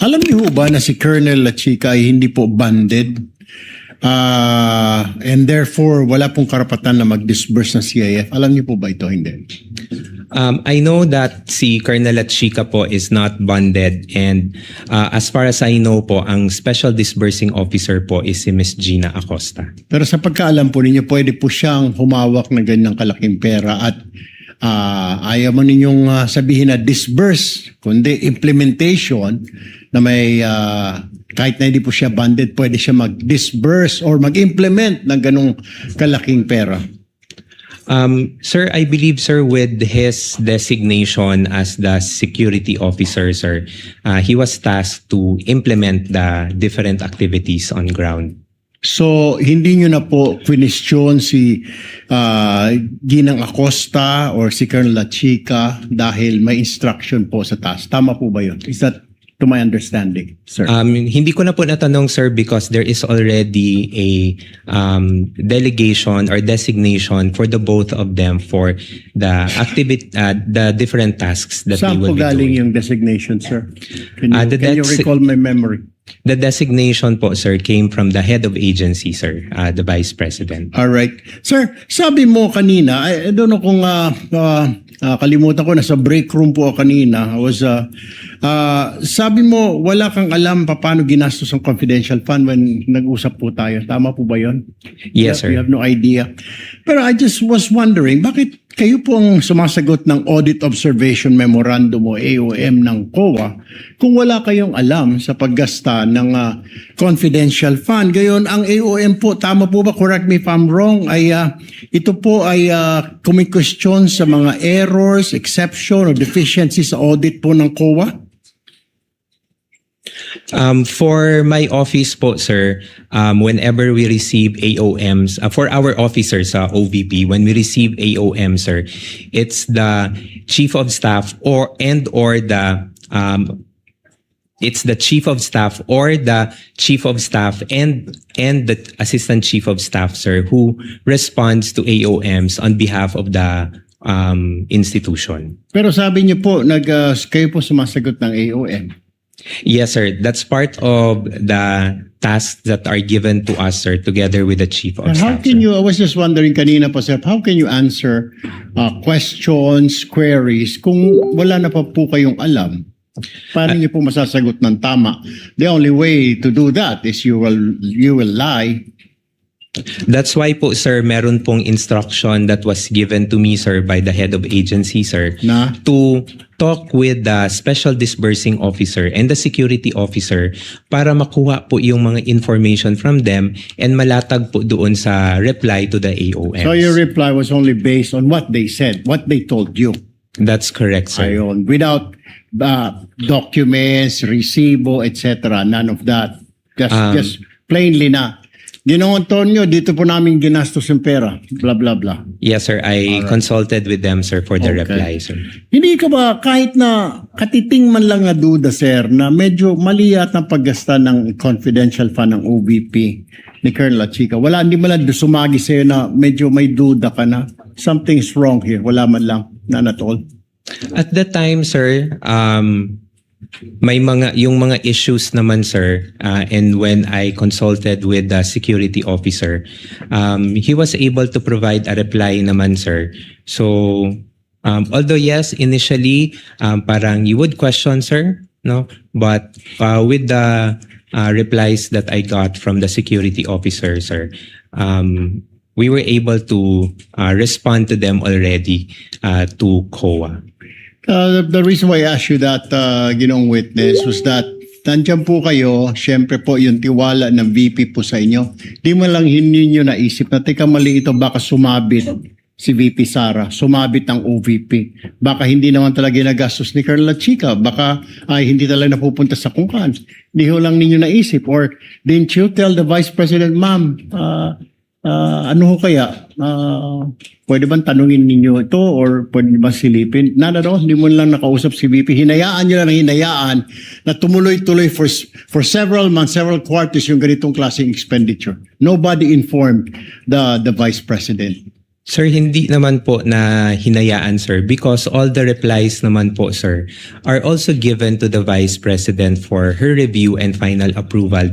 Alam niyo ba na si Colonel La Chica ay hindi po banded? and therefore wala pong karapatan na mag-disburse ng CIF. Alam niyo po ba ito? Hindi. I know that si Colonel Chica po is not bonded, and as far as I know po, ang special disbursing officer po is si Miss Gina Acosta. Pero sa pagkaalam po ninyo, pwede po siyang humawak ng ganyang kalaking pera at ayaw mo ninyong sabihin na disburse, kundi implementation na may kahit na hindi po siya bonded, pwede siya mag-disburse or mag-implement ng ganong kalaking pera. Sir, I believe, sir, with his designation as the security officer, sir, he was tasked to implement the different activities on ground. So, hindi nyo na po question si Ginang Acosta or si Colonel Chica dahil may instruction po sa task. Tama po ba yun? Is that to my understanding, sir? Hindi ko na po natanong, sir, because there is already a delegation or designation for the both of them for the the different tasks that Saan they will po be galing doing. yung designation, sir? Can you, The can you recall my memory? The designation po, sir, came from the head of agency, sir, the Vice President. All right. Sir, sabi mo kanina, I don't know kung kalimutan ko, nasa break room po ako kanina. Sabi mo, wala kang alam paano ginastos ang confidential fund when nag-usap po tayo. Tama po ba yun? Yes, sir. You have no idea. Pero I just was wondering, bakit kayo po ang sumasagot ng Audit Observation Memorandum o AOM ng COA kung wala kayong alam sa paggasta ng confidential fund? Gayon, ang AOM po, tama po ba, correct me if I'm wrong, ay ito po ay kumikwestiyon sa mga errors, exception, or deficiencies sa audit po ng COA? For my office po, sir, whenever we receive AOMs, for our officers sa OVP, when we receive AOM, sir, it's the chief of staff or the it's the chief of staff or the chief of staff and the assistant chief of staff, sir, who responds to AOMs on behalf of the institution. Pero sabi niyo po, kayo po sumasagot ng AOM. Yes, sir. That's part of the tasks that are given to us, sir, together with the chief of And how staff. can you, I was just wondering kanina po, sir, how can you answer questions, queries, kung wala na pa po kayong alam? Paano niyo po masasagot ng tama? The only way to do that is you will lie. That's why po, sir, meron pong instruction that was given to me, sir, by the head of agency, sir, to talk with the special disbursing officer and the security officer para makuha po yung mga information from them and malatag po doon sa reply to the AOM. So your reply was only based on what they said, what they told you. That's correct, sir. Ayon, without documents, resibo, etc. None of that. Just plainly na. Ginoong Antonio, dito po namin ginastos yung pera. Blah, blah, blah. Yes, sir. I consulted with them, sir, for the reply, sir. Hindi ka ba, kahit na katiting man lang na duda, sir, na medyo mali yata ang paggasta ng confidential fund ng OVP ni Colonel Chica. Wala, hindi man lang sumagi sa'yo na medyo may duda ka na. Something's wrong here. Wala man lang. None at all. At that time, sir, may yung mga issues naman, sir, and when I consulted with the security officer, he was able to provide a reply naman, sir. So, although yes, initially, parang you would question, sir, no? But with the replies that I got from the security officer, sir, we were able to respond to them already to COA. The reason why I asked you that, ginong witness, was that nandiyan po kayo, syempre po yung tiwala ng VP po sa inyo. Di mo lang ninyo naisip na, teka mali ito, baka sumabit si VP SARA, sumabit ang OVP. Baka hindi naman talaga nagastos ni Colonel Chica, baka ay hindi talaga napupunta sa kungkan. Di ho lang ninyo naisip. Or didn't you tell the Vice President, ma'am, ano ho kaya? Pwede bang tanungin ninyo ito or pwede ba silipin? Hindi mo lang nakausap si VP. Hinayaan nyo lang hinayaan na tumuloy-tuloy for several months, several quarters yung ganitong klaseng expenditure. Nobody informed the Vice President. Sir, hindi naman po na hinayaan, sir, because all the replies naman po, sir, are also given to the Vice President for her review and final approval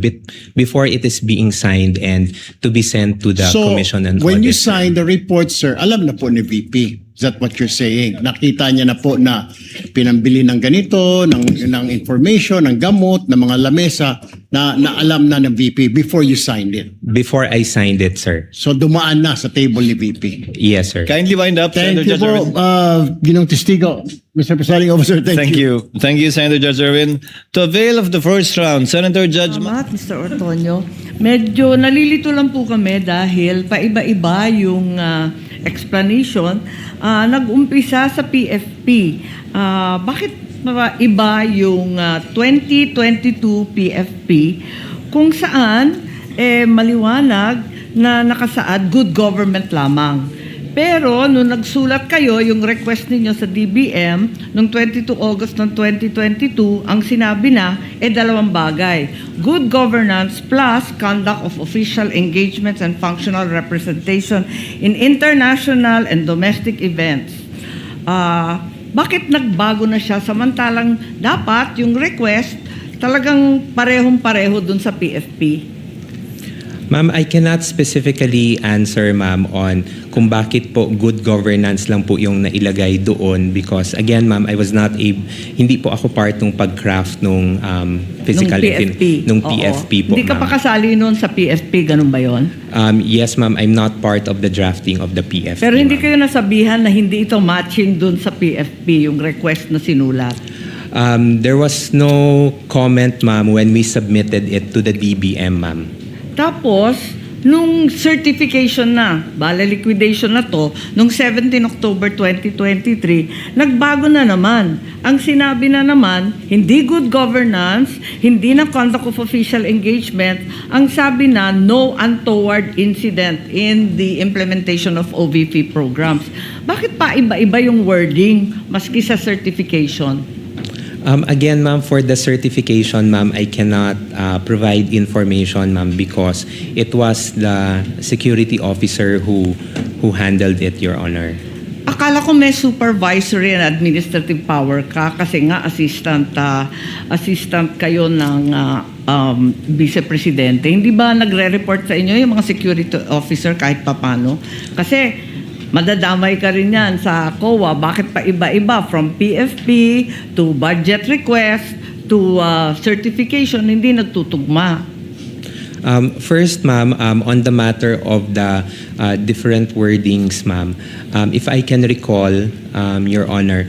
before it is being signed and to be sent to the Commission and when you Audit. sign the report, sir, alam na po ni VP. Is that what you're saying? Nakita niya na po na pinambili ng ganito, ng information, ng gamot, ng mga lamesa na alam na ng VP before you signed it. Before I signed it, sir. So dumaan na sa table ni VP. Yes, sir. Kindly wind up, Thank Senator you Judge po, Erwin. Ginong Testigo. Mr. Presiding Officer, thank you. Thank you, Senator Judge Erwin. To avail of the first round, Senator Judge... Salamat, Mr. Ortonio. Medyo nalilito lang po kami dahil paiba-iba yung explanation. Nag-umpisa sa PFP. Bakit iba yung 2022 PFP kung saan maliwanag na nakasaad good government lamang. Pero nung nagsulat kayo, yung request ninyo sa DBM, noong 22 August ng 2022, ang sinabi na, dalawang bagay. Good governance plus conduct of official engagements and functional representation in international and domestic events. Bakit nagbago na siya samantalang dapat yung request talagang parehong-pareho dun sa PFP? Ma'am, I cannot specifically answer, ma'am, on kung bakit po good governance lang po yung nailagay doon because, again, ma'am, I was not hindi po ako part ng pag-craft nung physical nung PFP po, Hindi ka pa kasali noon sa PFP, ganun ba yun? Yes, ma'am, I'm not part of the drafting of the PFP. Pero hindi ma'am. kayo nasabihan na hindi ito matching dun sa PFP, yung request na sinulat? There was no comment, ma'am, when we submitted it to the DBM, ma'am. Tapos, nung certification na, liquidation na to, nung 17 October 2023, nagbago na naman. Ang sinabi na naman, hindi good governance, hindi na conduct of official engagement, ang sabi na no untoward incident in the implementation of OVP programs. Bakit pa iba-iba yung wording maski sa certification? Again, ma'am, for the certification, ma'am, I cannot provide information, ma'am, because it was the security officer who handled it, Your Honor. Akala ko may supervisory and administrative power ka kasi nga assistant kayo ng Vice Presidente. Hindi ba nagre-report sa inyo yung mga security officer kahit papano? Kasi madadamay ka rin yan sa COA. Bakit pa iba-iba? From PFP to budget request to certification, hindi nagtutugma. First, ma'am, on the matter of the different wordings, ma'am, if I can recall, Your Honor,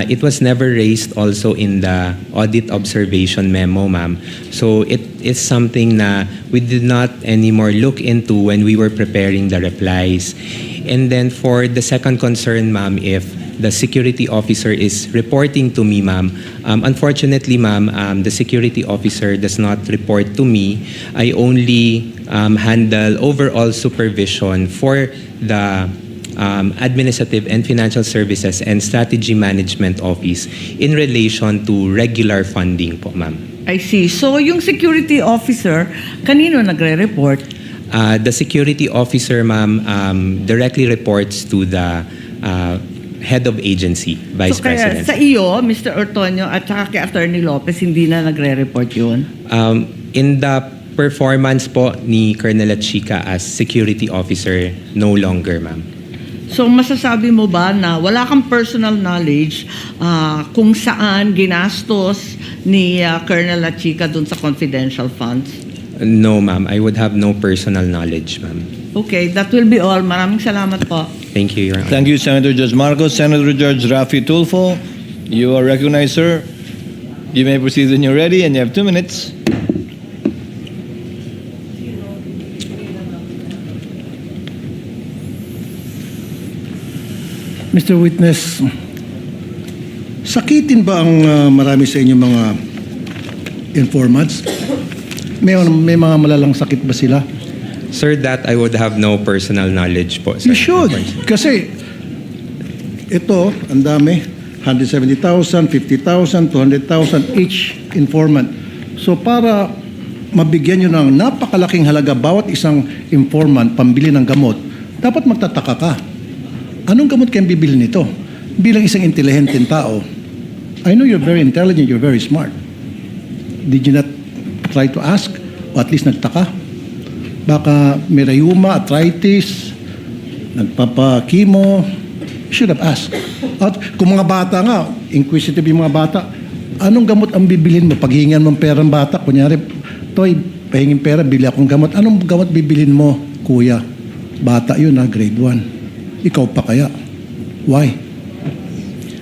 it was never raised also in the audit observation memo, ma'am. So it is something na we did not anymore look into when we were preparing the replies. And then for the second concern, ma'am, if the security officer is reporting to me, ma'am, unfortunately, ma'am, the security officer does not report to me. I only handle overall supervision for the Administrative and Financial Services and Strategy Management Office in relation to regular funding po, ma'am. I see. So yung security officer, kanino nagre-report? The security officer, ma'am, directly reports to the head of agency, Vice President. Sa iyo, Mr. Ortonio, at saka kay Attorney Lopez, hindi na nagre-report yun? In the performance po ni Colonel Chica as security officer, no longer, ma'am. So masasabi mo ba na wala kang personal knowledge kung saan ginastos ni Colonel Chica dun sa confidential funds? No, ma'am. I would have no personal knowledge, ma'am. Okay, that will be all. Maraming salamat po. Thank you, Your Honor. Thank you, Senator Judge Marcos. Senator Judge Rafi Tulfo, you are recognized, sir. You may proceed when you're ready, and you have 2 minutes. Mr. Witness, sakitin ba ang marami sa inyo mga informants? May mga malalang sakit ba sila? Sir, that I would have no personal knowledge po, sir. You should. Kasi ito, ang dami. 170,000, 50,000, 200,000 each informant. So para mabigyan nyo ng napakalaking halaga bawat isang informant pambili ng gamot, dapat magtataka ka. anong gamot kayong bibili nito? Bilang isang intelihenteng tao, I know you're very intelligent, you're very smart. Did you not try to ask? O at least nagtaka? Baka may rayuma, arthritis, nagpapa-chemo, you should have asked. At kung mga bata nga, inquisitive yung mga bata, anong gamot ang bibilhin mo? Paghingan mo pera ng bata, kunyari, Toy, pahingin pera, bili akong gamot. Anong gamot bibilhin mo, kuya? Bata yun grade 1. Ikaw pa kaya? Why?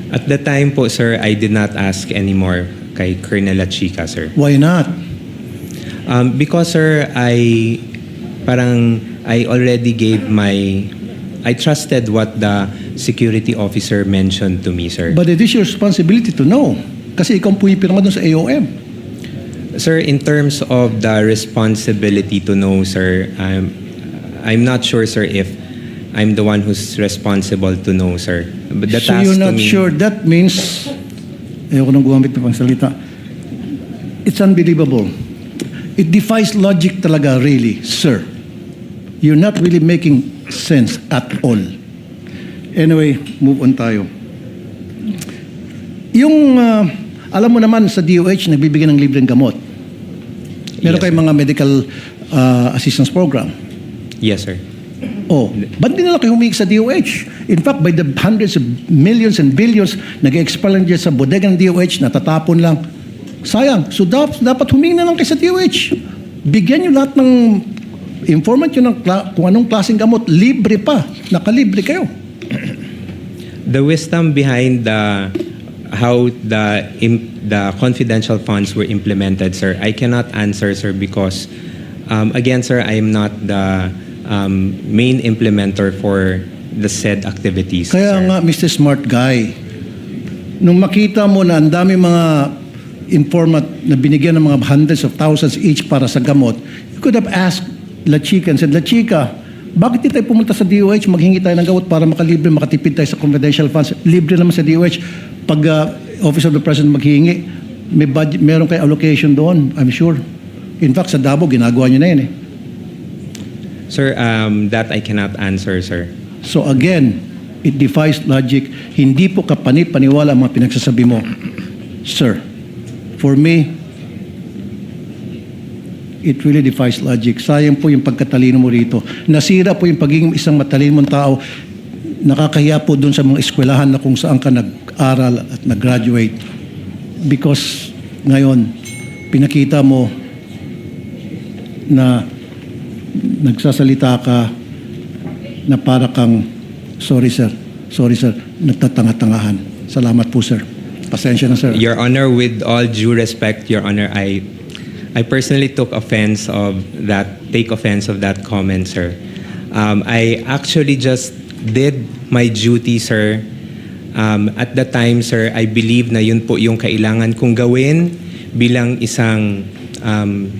At the time po, sir, I did not ask anymore kay Colonel Lachica, sir. Why not? Because, sir, I already gave I trusted what the security officer mentioned to me, sir. But it is your responsibility to know. Kasi ikaw ang pumipirma dun sa AOM. Sir, in terms of the responsibility to know, sir, I'm not sure, sir, if I'm the one who's responsible to know, sir. But the So task you're to not me, sure. That means, ayoko nang gumamit ng pangsalita. It's unbelievable. It defies logic talaga, really, sir. You're not really making sense at all. Anyway, move on tayo. Yung, alam mo naman sa DOH, nagbibigay ng libreng gamot. Meron Yes, kayong mga medical assistance program. yes, sir. Oh, ba't di nila kayo humingi sa DOH? In fact, by the hundreds of millions and billions, nag-expire lang dyan sa bodega ng DOH, natatapon lang. Sayang. So dapat humingi na lang kayo sa DOH. Bigyan nyo lahat ng informant nyo ng kung anong klaseng gamot. Libre pa. Nakalibre kayo. The wisdom behind how the confidential funds were implemented, sir, I cannot answer, sir, because again, sir, I am not the main implementer for the said activities. Kaya sir. nga, Mr. Smart Guy, nung makita mo na ang dami mga informant na binigyan ng mga hundreds of thousands each para sa gamot, you could have asked La Chica and said, La Chica, bakit di tayo pumunta sa DOH, maghingi tayo ng gamot para makalibre, makatipid tayo sa confidential funds? Libre naman sa DOH. Pag Office of the President maghingi, may budget, meron kayo allocation doon, I'm sure. In fact, sa Davao, ginagawa nyo na yun eh. Sir, that I cannot answer, sir. So again, it defies logic. Hindi po kapanipaniwala ang mga pinagsasabi mo. Sir, for me, it really defies logic. Sayang po yung pagkatalino mo rito. Nasira po yung pagiging isang matalino mong tao. Nakakahiya po dun sa mga eskwelahan na kung saan ka nag-aral at nag-graduate. Because ngayon, pinakita mo na nagsasalita ka na para kang sorry sir, nagtatanga-tangahan. Salamat po sir. Pasensya na sir. Your Honor, with all due respect, Your Honor, I personally take offense of that comment, sir. I actually just did my duty, sir. At the time, sir, I believe na yun po yung kailangan kong gawin bilang isang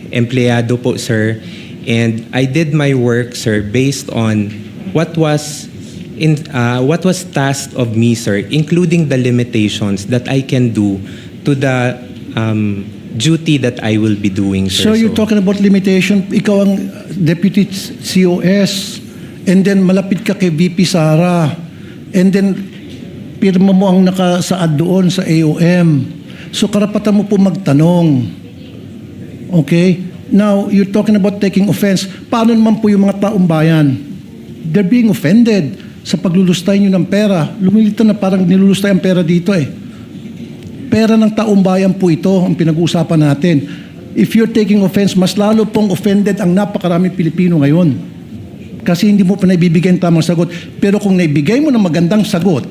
empleyado po, sir. And I did my work, sir, based on what was tasked of me, sir, including the limitations that I can do to the duty that I will be doing, sir. So you're talking about limitation. Ikaw ang Deputy COS and then malapit ka kay VP SARA and then pirma mo ang nakasaad doon sa AOM. So karapatan mo po magtanong. Okay? Now, you're talking about taking offense. Paano naman po yung mga taong bayan? They're being offended sa paglulustay nyo ng pera. Lumilito na parang nilulustay ang pera dito eh. Pera ng taong bayan po ito ang pinag-uusapan natin. If you're taking offense, mas lalo pong offended ang napakaraming Pilipino ngayon. Kasi hindi mo pa naibibigay ang tamang sagot. Pero kung naibigay mo ng magandang sagot,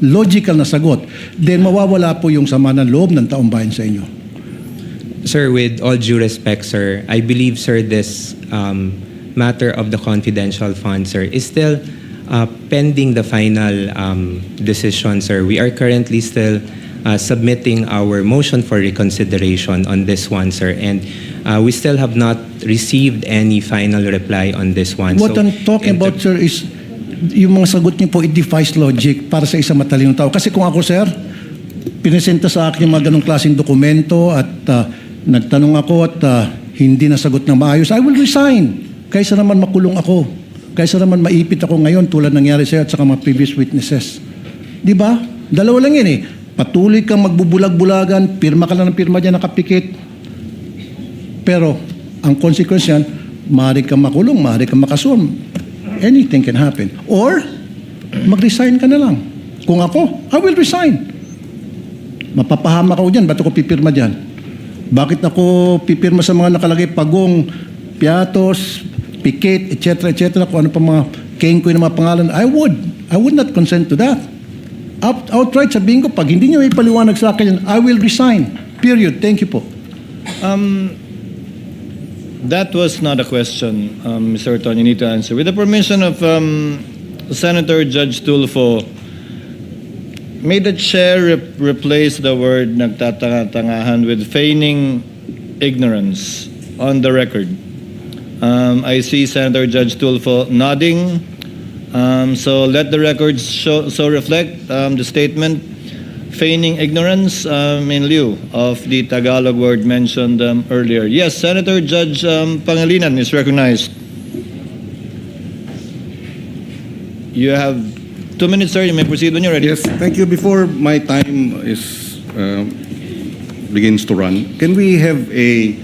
logical na sagot, then mawawala po yung sama ng loob ng taong bayan sa inyo. Sir, with all due respect, sir, I believe, sir, this matter of the confidential fund, sir, is still pending the final decision, sir. We are currently still submitting our motion for reconsideration on this one, sir, and we still have not received any final reply on this one. What I'm talking about, sir, is yung mga sagot niyo po, it defies logic para sa isang matalinong tao. Kasi kung ako, sir, pinesenta sa akin yung mga ganong klaseng dokumento at nagtanong ako at hindi nasagot ng maayos, I will resign. Kaysa naman makulong ako. Kaysa naman maipit ako ngayon tulad nangyari sa'yo at saka mga previous witnesses. Di ba? Dalawa lang yan eh. Patuloy kang magbubulag-bulagan, pirma ka lang ng pirma dyan, nakapikit. Pero, ang consequence yan, maaari kang makulong, maaari kang makasuhan. Anything can happen. Or, mag-resign ka na lang. Kung ako, I will resign. Mapapahama ako dyan, ba't ako pipirma dyan? Bakit ako pipirma sa mga nakalagay pagong, piatos, pikit, etc., kung ano pa mga kengkoy na mga pangalan? I would not consent to that. Outright sabihin ko, pag hindi nyo ipaliwanag sa akin yan, I will resign. Period. Thank you po. That was not a question, Mr. Orton, you need to answer. With the permission of Senator Judge Tulfo, may the chair replace the word nagtatanga-tangahan with feigning ignorance on the record? I see Senator Judge Tulfo nodding. So let the records so reflect the statement feigning ignorance in lieu of the Tagalog word mentioned earlier. Yes, Senator Judge Pangilinan is recognized. You have 2 minutes, sir. You may proceed when you're ready. Yes, thank you. Before my time is begins to run, can we have a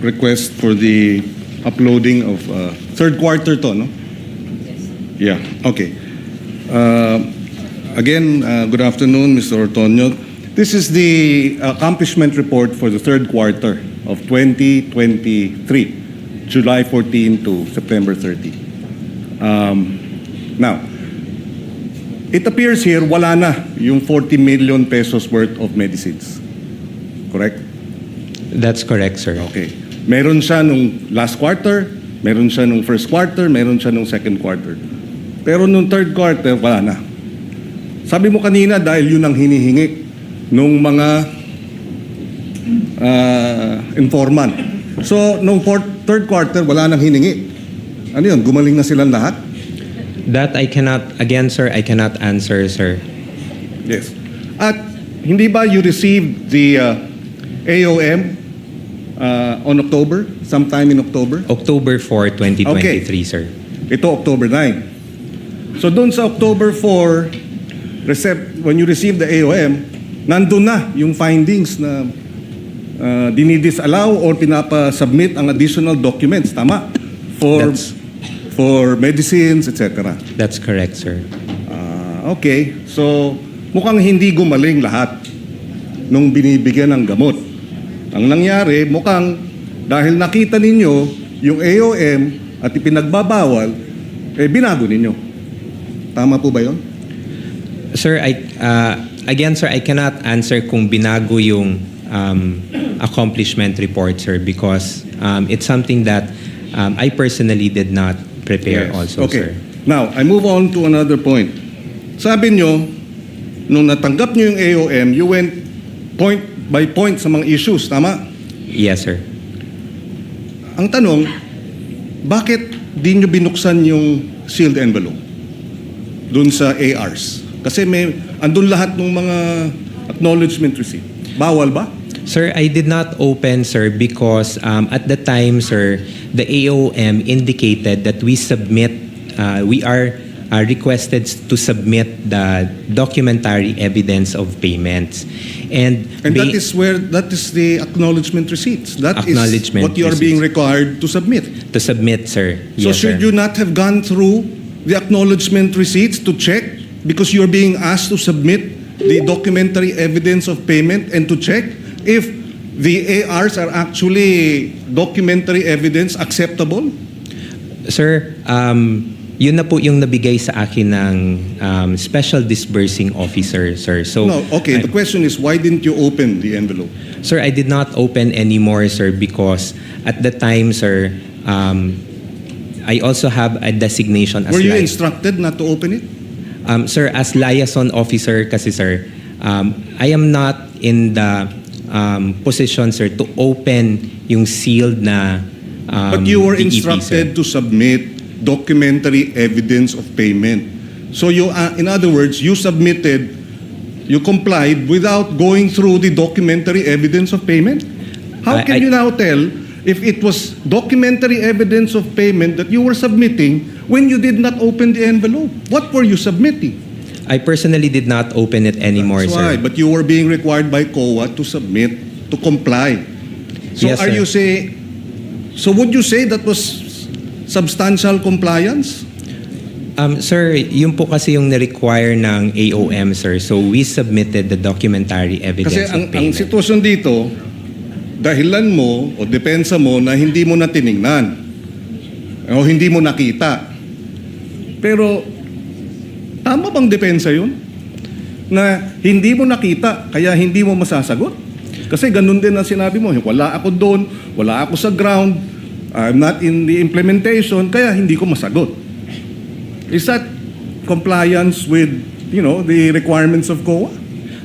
request for the uploading of third quarter to, no? Yeah, okay. Again, good afternoon, Mr. Ortonio. This is the accomplishment report for the third quarter of 2023, July 14 to September 30. Now, it appears here wala na yung 40 million pesos worth of medicines. Correct? That's correct, sir. Okay. Meron siya nung last quarter, meron siya nung first quarter, meron siya nung second quarter. Pero nung third quarter, wala na. Sabi mo kanina dahil yun ang hinihingi nung mga informant. So, nung third quarter, wala nang hiningi. Ano yun? Gumaling na silang lahat? That I cannot, again, sir, I cannot answer, sir. Yes. At hindi ba you received the AOM on October? Sometime in October? October 4, 2023, Okay. sir. Ito, October 9. So doon sa October 4, when you receive the AOM, nandun na yung findings na dinidisallow or pinapa-submit ang additional documents. Tama? For medicines, etc. That's correct, sir. Okay. So, mukhang hindi gumaling lahat nung binibigyan ng gamot. Ang nangyari, mukhang dahil nakita ninyo yung AOM at ipinagbabawal, binago ninyo. Tama po ba yun? Sir, again, sir, I cannot answer kung binago yung accomplishment report, sir, because it's something that I personally did not prepare also, Okay. sir. Now, I move on to another point. Sabi nyo, nung natanggap nyo yung AOM, you went point by point sa mga issues, tama? Yes, sir. Ang tanong, bakit di nyo binuksan yung sealed envelope dun sa ARs? Kasi andun lahat ng mga acknowledgement receipt. Bawal ba? Sir, I did not open, sir, because at the time, sir, the AOM indicated that we are requested to submit the documentary evidence of payments. And that is the acknowledgement receipts. That is what you are being required to submit. To submit, sir. So Yes, should sir. you not have gone through the acknowledgement receipts to check because you're being asked to submit the documentary evidence of payment and to check if the ARs are actually documentary evidence acceptable? Sir, yun na po yung nabigay sa akin ng special disbursing officer, sir. So, No, okay. The question is, why didn't you open the envelope? Sir, I did not open anymore, sir, because at the time, sir, I also have a designation as Were you instructed not to open it? Sir, as liaison officer kasi, sir, I am not in the position, sir, to open yung sealed na But you were DEP, instructed sir. to submit documentary evidence of payment. So you, in other words, you complied without going through the documentary evidence of payment? How can you now tell if it was documentary evidence of payment that you were submitting when you did not open the envelope? What were you submitting? I personally did not open it anymore, That's sir. why, but you were being required by COA to submit, to comply. So Yes, are sir. you saying, so would you say that was substantial compliance? Sir, yun po kasi yung na-require ng AOM, sir. So we submitted the documentary evidence Kasi of ang payment. sitwasyon dito, dahilan mo o depensa mo na hindi mo na tiningnan o hindi mo nakita. Pero tama bang depensa yun? Na hindi mo nakita kaya hindi mo masasagot? Kasi ganun din ang sinabi mo, wala ako doon, wala ako sa ground, I'm not in the implementation, kaya hindi ko masagot. Is that compliance with, the requirements of COA?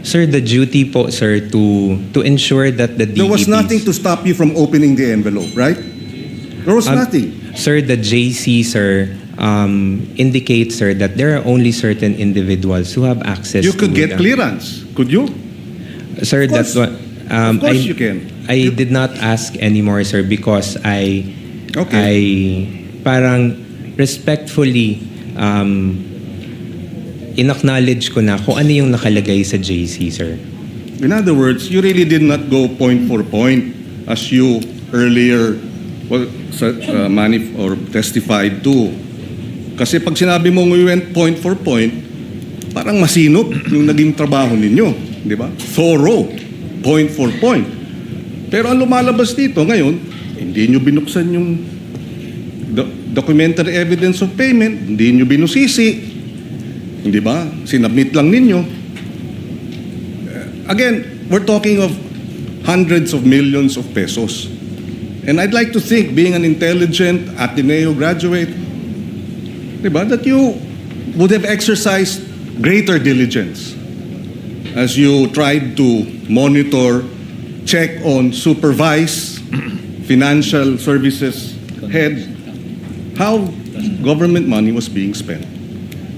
Sir, the duty po, sir, to ensure that the DEPs... There was nothing to stop you from opening the envelope, right? There was nothing. Sir, the JC, sir, indicates, sir, that there are only certain individuals who have access You to could get the- clearance, could you? Sir, Of course. that's what... Of course you can. I did not ask anymore, sir, because I parang respectfully in-acknowledge ko na kung ano yung nakalagay sa JC, sir. In other words, you really did not go point for point as you earlier testified to. Kasi pag sinabi mo we went point for point, parang masinop yung naging trabaho ninyo. Di ba? Thorough. Point for point. Pero ang lumalabas dito ngayon, hindi nyo binuksan yung documentary evidence of payment, hindi nyo binusisi. Hindi ba? Sinabmit lang ninyo. Again, we're talking of hundreds of millions of pesos. And I'd like to think, being an intelligent Ateneo graduate, diba, that you would have exercised greater diligence as you tried to monitor, check on, supervise financial services heads how government money was being spent.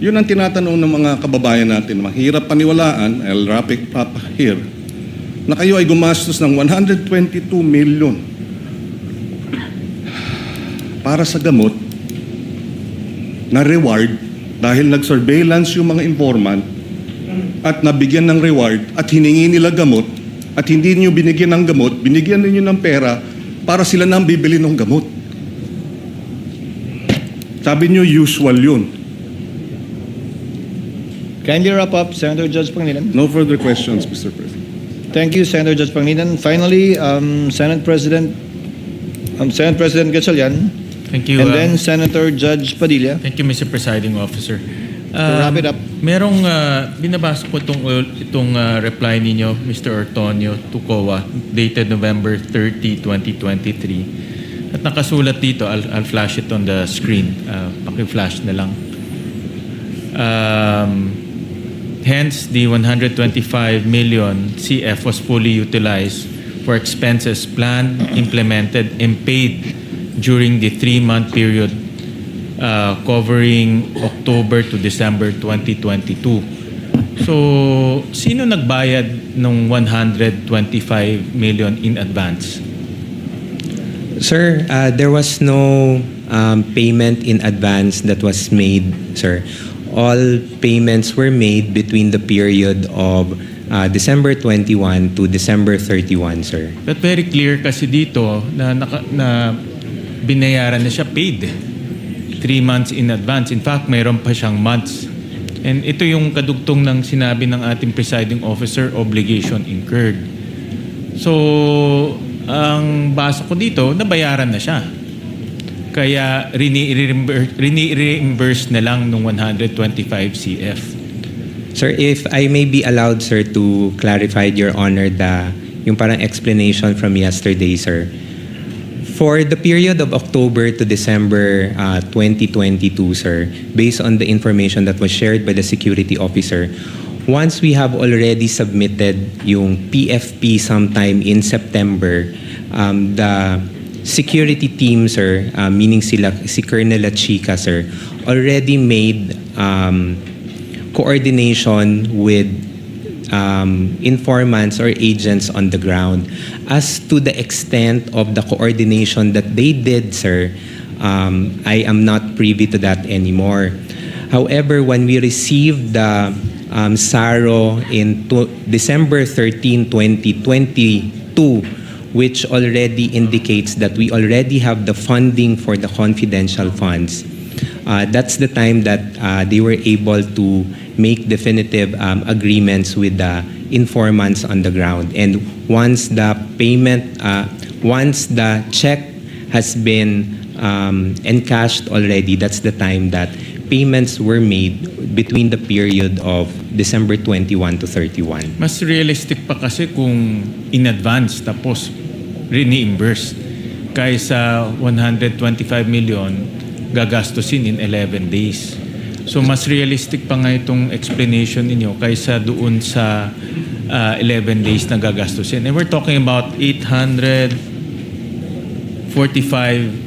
Yun ang tinatanong ng mga kababayan natin. Mahirap paniwalaan, I'll wrap it up here, na kayo ay gumastos ng 122 million para sa gamot na reward dahil nag-surveillance yung mga informant at nabigyan ng reward at hiningi nila gamot at hindi niyo binigyan ng gamot, binigyan niyo ng pera para sila nang bibili ng gamot. Sabi niyo usual yun. Kindly wrap up, Senator Judge Pangilinan. No further questions, Mr. President. Thank you, Senator Judge Pangilinan. Finally, Senate President Gatchalian. Thank you. And then Senator Judge Padilla. Thank you, Mr. Presiding Officer. To wrap it up. Merong binabasa ko itong reply ninyo, Mr. Ortonio, to COA, dated November 30, 2023. At nakasulat dito, I'll flash it on the screen. Paki-flash na lang. Hence, the 125 million CF was fully utilized for expenses planned, implemented, and paid during the 3-month period covering October to December 2022. So, sino nagbayad ng 125 million in advance? Sir, there was no payment in advance that was made, sir. All payments were made between the period of December 21 to December 31, sir. But very clear kasi dito na binayaran na siya paid 3 months in advance. In fact, mayroon pa siyang months. And ito yung kadugtong ng sinabi ng ating presiding officer, obligation incurred. So, ang basa ko dito, nabayaran na siya. Kaya reimburse na lang ng 125 CF. Sir, if I may be allowed, sir, to clarify, Your Honor, yung parang explanation from yesterday, sir. For the period of October to December 2022, sir, based on the information that was shared by the security officer, once we have already submitted yung PFP sometime in September, the security team, sir, meaning si Colonel Chica, sir, already made coordination with informants or agents on the ground. As to the extent of the coordination that they did, sir, I am not privy to that anymore. However, when we received the SARA in December 13, 2022, which already indicates that we already have the funding for the confidential funds, that's the time that they were able to make definitive agreements with the informants on the ground. And once the payment, once the check has been encashed already, that's the time that payments were made between the period of December 21 to 31. Mas realistic pa kasi kung in advance tapos reimburse kaysa 125 million gagastusin in 11 days. So mas realistic pa nga itong explanation ninyo kaysa doon sa 11 days na gagastusin. And we're talking about 845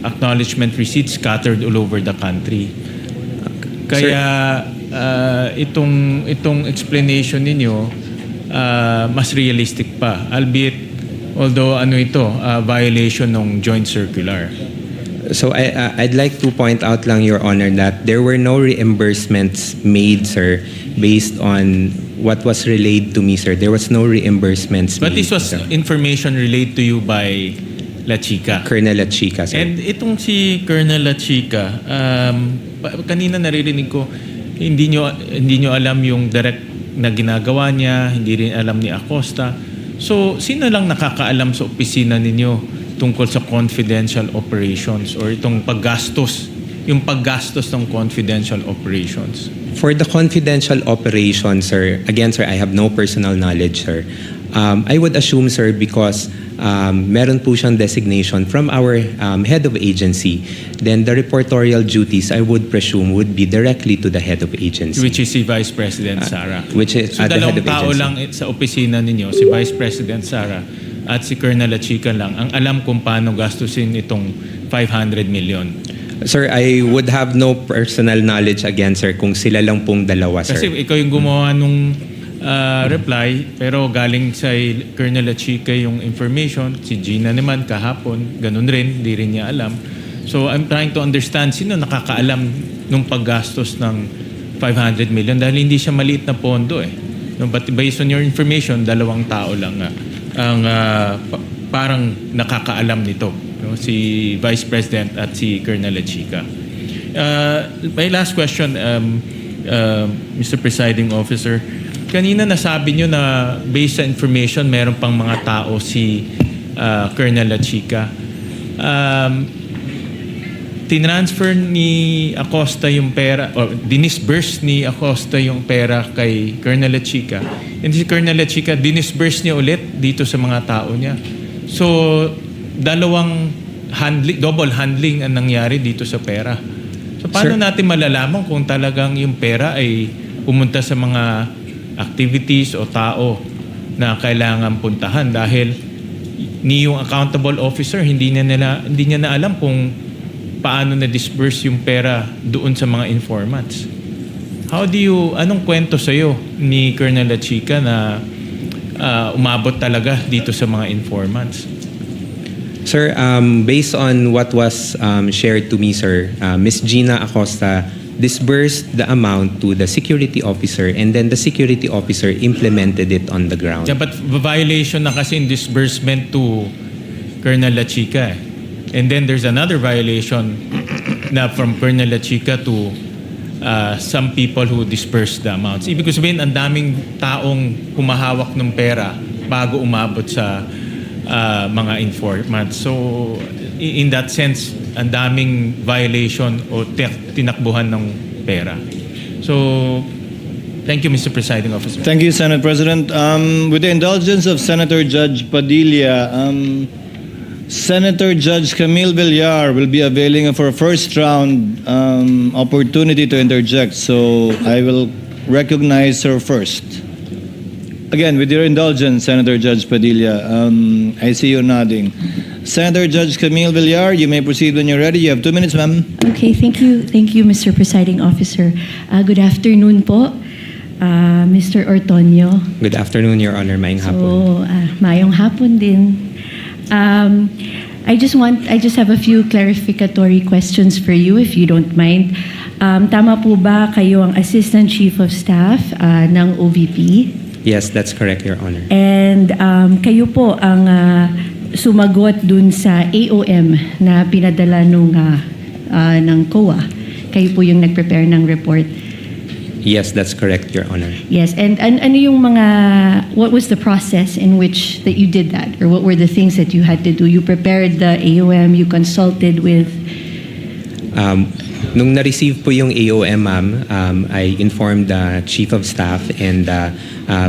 acknowledgement receipts scattered all over the country. Kaya itong explanation ninyo mas realistic pa, albeit although violation ng joint circular. So I'd like to point out lang, Your Honor, that there were no reimbursements made, sir, based on what was relayed to me, sir. There was no reimbursements But made. this was information relayed to you by La Chica. Colonel La Chica, sir. And itong si Colonel La Chica, kanina naririnig ko, hindi nyo alam yung direct na ginagawa niya, hindi rin alam ni Acosta. So, sino lang nakakaalam sa opisina ninyo tungkol sa confidential operations or itong paggastos, yung paggastos ng confidential operations? For the confidential operations, sir, again, sir, I have no personal knowledge, sir. I would assume, sir, because meron po siyang designation from our head of agency, then the reportorial duties, I would presume, would be directly to the head of agency. Which is si Vice President Sara. Which is So at the head dalawang of tao agency. lang sa opisina ninyo, si Vice President Sara at si Colonel La Chica lang, ang alam kung paano gastusin itong 500 million. Sir, I would have no personal knowledge again, sir, kung sila lang pong dalawa, sir. Kasi ikaw yung gumawa nung reply, pero galing sa Colonel La Chica yung information, si Gina naman kahapon, ganun rin, di rin niya alam. So I'm trying to understand sino nakakaalam nung paggastos ng 500 million dahil hindi siya maliit na pondo eh. No, but based on your information, dalawang tao lang ang parang nakakaalam nito. No? Si Vice President at si Colonel La Chica. My last question, Mr. Presiding Officer, kanina nasabi nyo na based sa information, meron pang mga tao si Colonel La Chica. Tinransfer ni Acosta yung pera, o dinisburse ni Acosta yung pera kay Colonel La Chica. And si Colonel La Chica, dinisburse niya ulit dito sa mga tao niya. So, double handling ang nangyari dito sa pera. So, paano natin malalaman kung talagang yung pera ay pumunta sa mga activities o tao na kailangan puntahan dahil ni yung accountable officer hindi niya na alam kung paano na-disburse yung pera doon sa mga informants. Anong kwento sa'yo ni Colonel La Chica na umabot talaga dito sa mga informants? Sir, based on what was shared to me, sir, Ms. Gina Acosta disbursed the amount to the security officer and then the security officer implemented it on the ground. Yeah, but violation na kasi in disbursement to Colonel La Chica. And then there's another violation na from Colonel La Chica to some people who dispersed the amounts. Ibig sabihin, ang daming taong humahawak ng pera bago umabot sa mga informants. So, in that sense, ang daming violation o tinakbuhan ng pera. So, thank you, Mr. Presiding Officer. Thank you, Senate President. With the indulgence of Senator Judge Padilla, Senator Judge Camille Villar will be availing for a first round opportunity to interject. So I will recognize her first. Again, with your indulgence, Senator Judge Padilla, I see you nodding. Senator Judge Camille Villar, you may proceed when you're ready. You have 2 minutes, ma'am. Okay, thank you. Thank you, Mr. Presiding Officer. Good afternoon po. Mr. Ortonio. Good afternoon, Your Honor. Maayong hapon. So, mayong hapon din. I just have a few clarificatory questions for you, if you don't mind. Tama po ba kayo ang Assistant Chief of Staff ng OVP? Yes, that's correct, Your Honor. And kayo po ang sumagot dun sa AOM na pinadala ng COA. Kayo po yung nag-prepare ng report. Yes, that's correct, Your Honor. Yes, and ano yung what was the process in which that you did that? Or what were the things that you had to do? You prepared the AOM, you consulted with? Nung na-receive po yung AOM, ma'am, I informed the Chief of Staff and the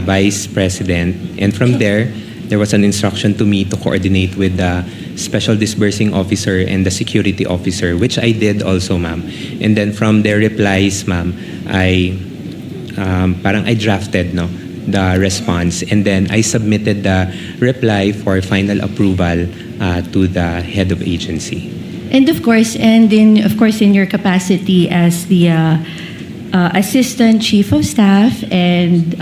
Vice President. And from there was an instruction to me to coordinate with the Special Disbursing Officer and the Security Officer, which I did also, ma'am. And then from their replies, ma'am, I drafted the response, and then I submitted the reply for final approval to the head of agency. And of course, in your capacity as the Assistant Chief of Staff and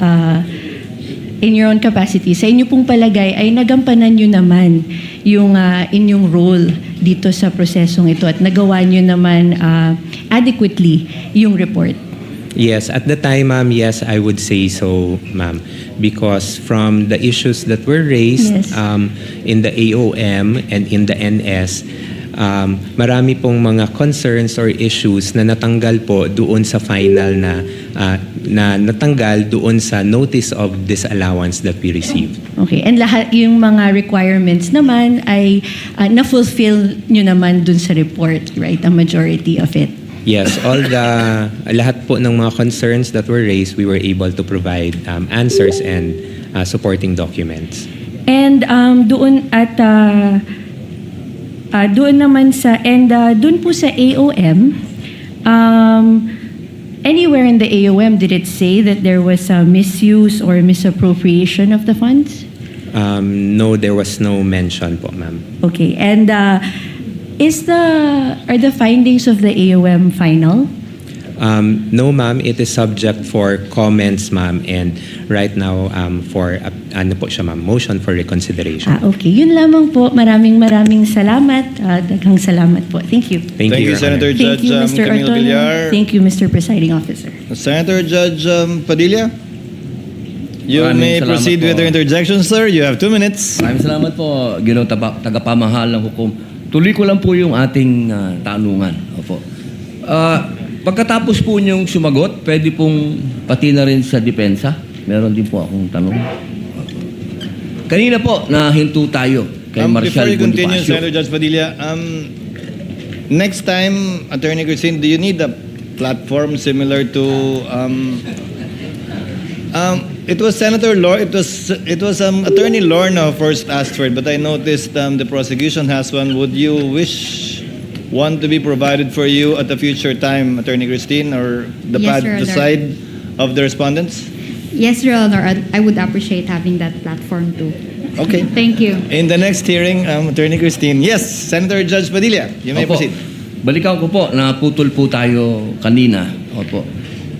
in your own capacity, sa inyo pong palagay ay nagampanan nyo naman yung inyong role dito sa prosesong ito at nagawa nyo naman adequately yung report. Yes, at the time, ma'am, yes, I would say so, ma'am. Because from the issues that were raised in the AOM and in the NS, marami pong mga concerns or issues na natanggal po doon sa final na natanggal doon sa notice of disallowance that we received. Okay, and lahat yung mga requirements naman ay na-fulfill nyo naman dun sa report, right? A majority of it. Yes, lahat po ng mga concerns that were raised, we were able to provide answers and supporting documents. And doon naman doon po sa AOM, anywhere in the AOM did it say that there was a misuse or misappropriation of the funds? No, there was no mention po, ma'am. Okay, and are the findings of the AOM final? No, ma'am. It is subject for comments, ma'am, and right now for motion for reconsideration. Okay, yun lamang po. Maraming salamat. Daghang salamat po. Thank you. Thank you, Senator Thank Judge you, Mr. Camilo Ortonio. Villar. Thank you, Mr. Presiding Officer. Senator Judge Padilla, you Maraming may salamat proceed po. with your interjection, sir. You have 2 minutes. Maraming salamat po, Ginoong tagapamahal ng hukom. Tuloy ko lang po yung ating tanungan. Opo. Pagkatapos po niyong sumagot, pwede pong pati na rin sa depensa. Meron din po akong tanong. Kanina po, nahinto tayo kay Marshal Before you continue, Bonifacio. Senator Judge Padilla, next time, Attorney Christine, do you need a platform similar to it was Senator Attorney Lorna first asked for it, but I noticed the prosecution has one. Would you wish one to be provided for you at a future time, Attorney Christine, or the Yes, Your Honor. side of the respondents? Yes, Your Honor. I would appreciate having that platform too. Okay. Thank you. In the next hearing, Attorney Christine. Yes, Senator Judge Padilla, you may Opo. proceed. Balikan ko po, naputol po tayo kanina. Opo.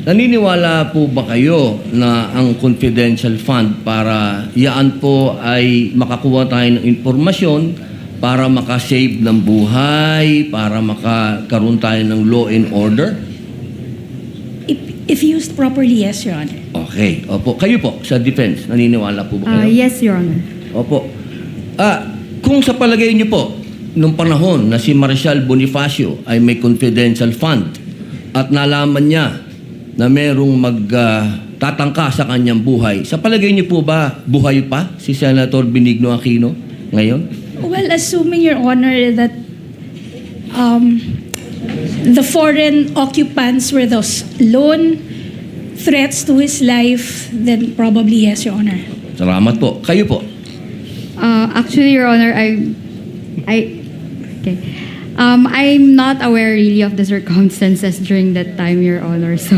Naniniwala po ba kayo na ang confidential fund para yaan po ay makakuha tayo ng impormasyon para makasave ng buhay, para makakaroon tayo ng law and order? If used properly, yes, Your Honor. Okay. Opo. Kayo po, sa defense, naniniwala po ba kayo? Yes, Your Honor. Opo. Kung sa palagay niyo po, nung panahon na si Marshal Bonifacio ay may confidential fund at nalaman niya na merong magtatangka sa kanyang buhay, sa palagay niyo po ba buhay pa si Senator Benigno Aquino ngayon? Well, assuming, Your Honor, that the foreign occupants were those lone threats to his life, then probably yes, Your Honor. Salamat po. Kayo po? Actually, Your Honor, I'm not aware really of the circumstances during that time, Your Honor. So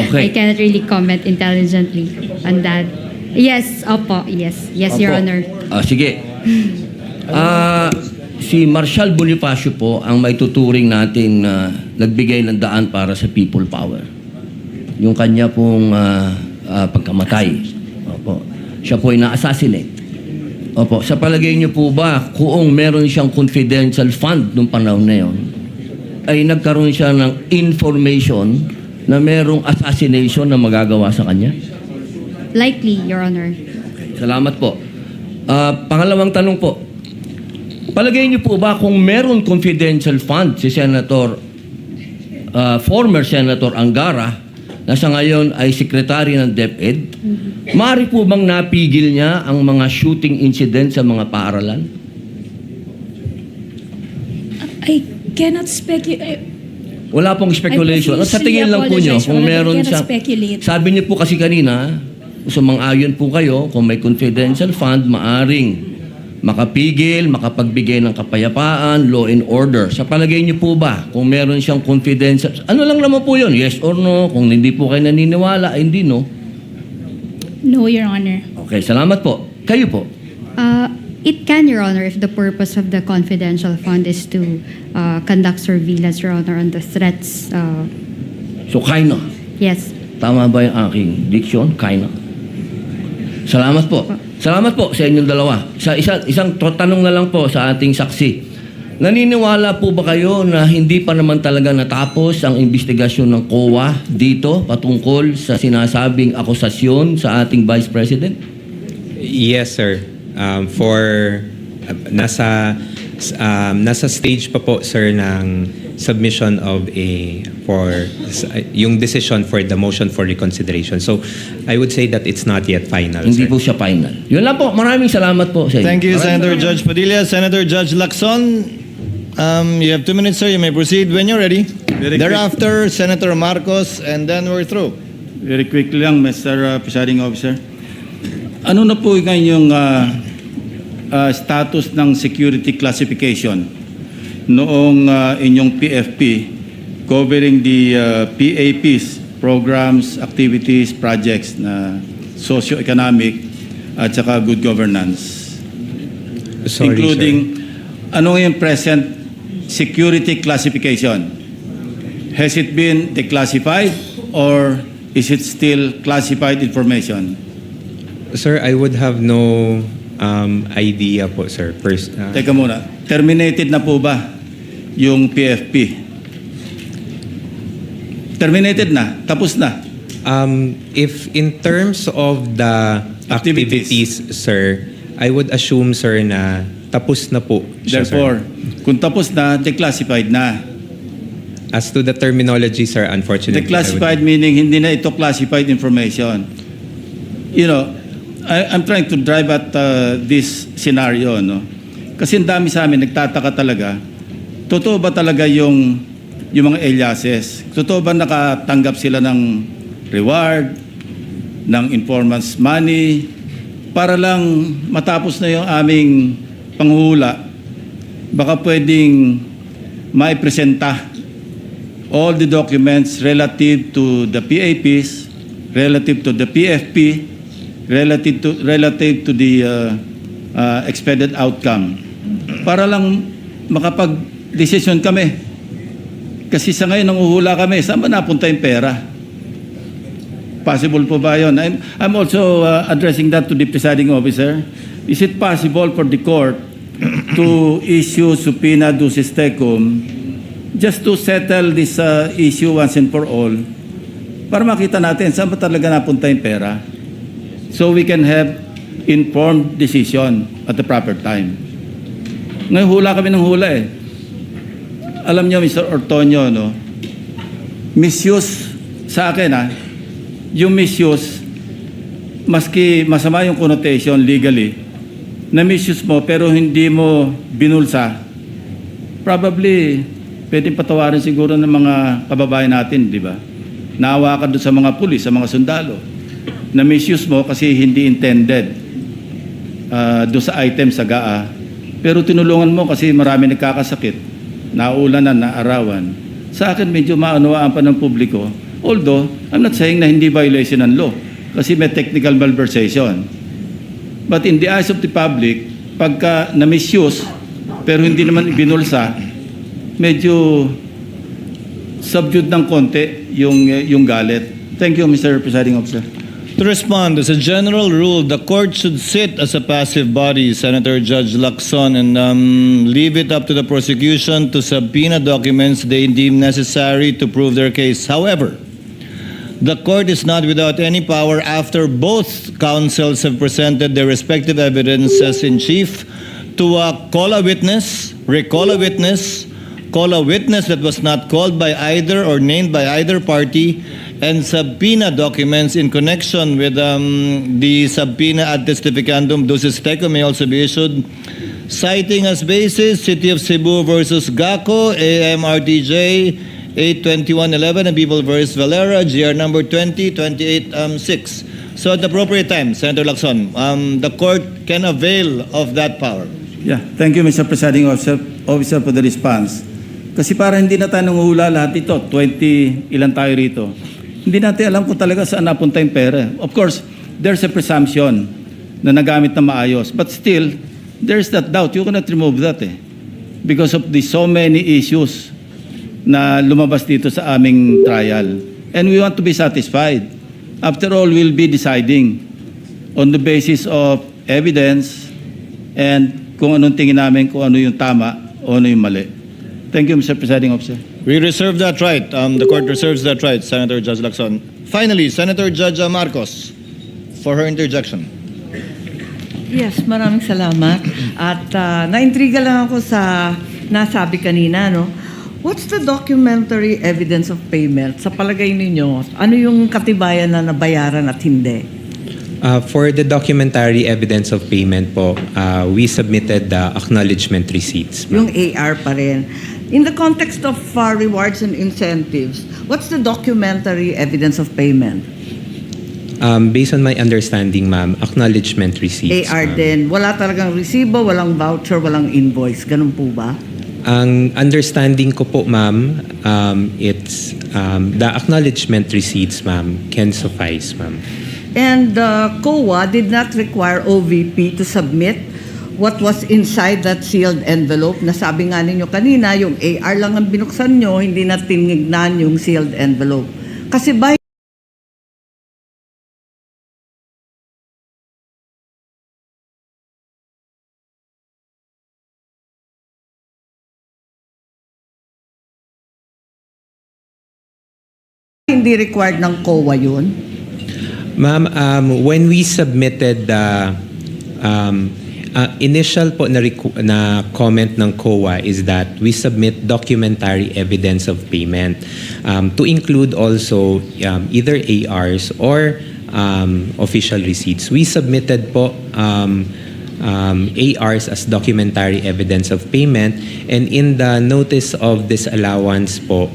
Okay. I cannot really comment intelligently on that. Yes, opo. Yes, Your Opo. Honor. Sige. Si Marshal Bonifacio po ang may tuturing natin na nagbigay ng daan para sa people power. Yung kanya pong pagkamatay. Opo. Siya po ay na-assassinate. Opo. Sa palagay niyo po ba, kung meron siyang confidential fund nung panahon na yun, ay nagkaroon siya ng information na merong assassination na magagawa sa kanya? Likely, Your Honor. Salamat po. Pangalawang tanong po. Palagay niyo po ba kung meron confidential fund si former Senator Angara, na sa ngayon ay Secretary ng DepEd, maaari po bang napigil niya ang mga shooting incident sa mga paaralan? I cannot speculate. Wala pong speculation. Sa tingin lang po niyo, kung meron siya... Sabi niyo po kasi kanina, sumang-ayon po kayo, kung may confidential fund, maaring makapigil, makapagbigay ng kapayapaan, law and order. Sa palagay niyo po ba, kung meron siyang confidential... Ano lang naman po yun? Yes or no? Kung hindi po kayo naniniwala, hindi no? No, Your Honor. Okay, salamat po. Kayo po. It can, Your Honor, if the purpose of the confidential fund is to conduct surveillance, Your Honor, on the threats. So, kinda. Yes. Tama ba yung aking diction? Kinda. Salamat po. Salamat po sa inyong dalawa. Isang tanong na lang po sa ating saksi. Naniniwala po ba kayo na hindi pa naman talaga natapos ang investigasyon ng COA dito patungkol sa sinasabing akusasyon sa ating Vice President? Yes, sir. Nasa stage pa po, sir, ng submission of yung decision for the motion for reconsideration. So, I would say that it's not yet final, Hindi sir. po siya final. Yun lang po. Maraming salamat po sa inyo. Thank you, Maraming Senator salamat. Judge Padilla. Senator Judge Lacson, you have 2 minutes, sir. You may proceed when you're ready. Thereafter, Senator Marcos, and then we're through. Very quickly lang, Mr. Presiding Officer. Ano na po yung status ng security classification noong inyong PFP covering the PAPs, programs, activities, projects na socio-economic at saka good governance? Sorry, including, ano yung present security classification? Has it been declassified or is it still classified information? Sir, I would have no idea po, sir. Teka muna, terminated na po ba yung PFP? Terminated na? Tapos na? If in terms of the activities, sir, I would assume, sir, na tapos na po siya, Therefore, sir. kung tapos na, declassified na. As to the terminology, sir, unfortunately, Declassified meaning hindi na ito classified information. You know, I'm trying to drive at this scenario, no? Kasi ang dami sa amin nagtataka talaga. Totoo ba talaga yung mga aliases? Totoo ba nakatanggap sila ng reward, ng informants money, para lang matapos na yung aming panghuhula? Baka pwedeng maipresenta all the documents relative to the PAPs, relative to the PFP, relative to the expected outcome, para lang makapag-decision kami. Kasi sa ngayon, nanguhula kami, saan ba napunta yung pera? Possible po ba yun? I'm also addressing that to the presiding officer. Is it possible for the court to issue subpoena ducis tecum just to settle this issue once and for all, para makita natin saan ba talaga napunta yung pera? So we can have informed decision at the proper time. Ngayon hula kami ng hula eh. Alam niyo, Mr. Ortonio, no? Misuse sa akin yung misuse, maski masama yung connotation legally, na misuse mo pero hindi mo binulsa, probably pwedeng patawarin siguro ng mga kababayan natin, di ba? Naawa ka doon sa mga pulis, sa mga sundalo, na misuse mo kasi hindi intended doon sa item sa GAA, pero tinulungan mo kasi marami nagkakasakit, naulanan, naarawan. Sa akin medyo maunawaan pa ng publiko, although I'm not saying na hindi violation ng law kasi may technical malversation. But in the eyes of the public, pagka na-misuse pero hindi naman ibinulsa, medyo subdued ng konti yung galit. Thank you, Mr. Presiding Officer. To respond, as a general rule, the court should sit as a passive body, Senator Judge Lacson, and leave it up to the prosecution to subpoena documents they deem necessary to prove their case. However, the court is not without any power after both counsels have presented their respective evidences in chief to call a witness, recall a witness, call a witness that was not called by either or named by either party, and subpoena documents in connection with the subpoena ad testificandum ducis tecum may also be issued, citing as basis City of Cebu versus GACO, AMRTJ 82111, and People versus Valera, GR number 2028-6. So at the appropriate time, Senator Lacson, the court can avail of that power. Yeah, thank you, Mr. Presiding Officer, for the response. Kasi para hindi na tayo nanguhula lahat ito, 20 ilan tayo rito. Hindi natin alam kung talaga saan napunta yung pera. Of course, there's a presumption na nagamit na maayos. But still, there's that doubt. You cannot remove that because of the so many issues na lumabas dito sa aming trial. And we want to be satisfied. After all, we'll be deciding on the basis of evidence and kung anong tingin namin, kung ano yung tama o ano yung mali. Thank you, Mr. Presiding Officer. We reserve that right. The court reserves that right, Senator Judge Lacson. Finally, Senator Judge Marcos for her interjection. Yes, maraming salamat. At naintriga lang ako sa nasabi kanina, no? What's the documentary evidence of payment? Sa palagay ninyo, ano yung katibayan na nabayaran at hindi? For the documentary evidence of payment po, we submitted the acknowledgement receipts. Yung AR pa rin. In the context of rewards and incentives, what's the documentary evidence of payment? Based on my understanding, ma'am, acknowledgement receipts. AR din. Wala talagang resibo, walang voucher, walang invoice. Ganun po ba? Ang understanding ko po, ma'am, it's the acknowledgement receipts, ma'am, can suffice, ma'am. And COA did not require OVP to submit what was inside that sealed envelope. Nasabi nga ninyo kanina, yung AR lang ang binuksan nyo, hindi na tinignan yung sealed envelope. Kasi ba hindi required ng COA yun? Ma'am, when we submitted the initial po na comment ng COA is that we submit documentary evidence of payment to include also either ARs or official receipts. We submitted po ARs as documentary evidence of payment, and in the notice of disallowance po,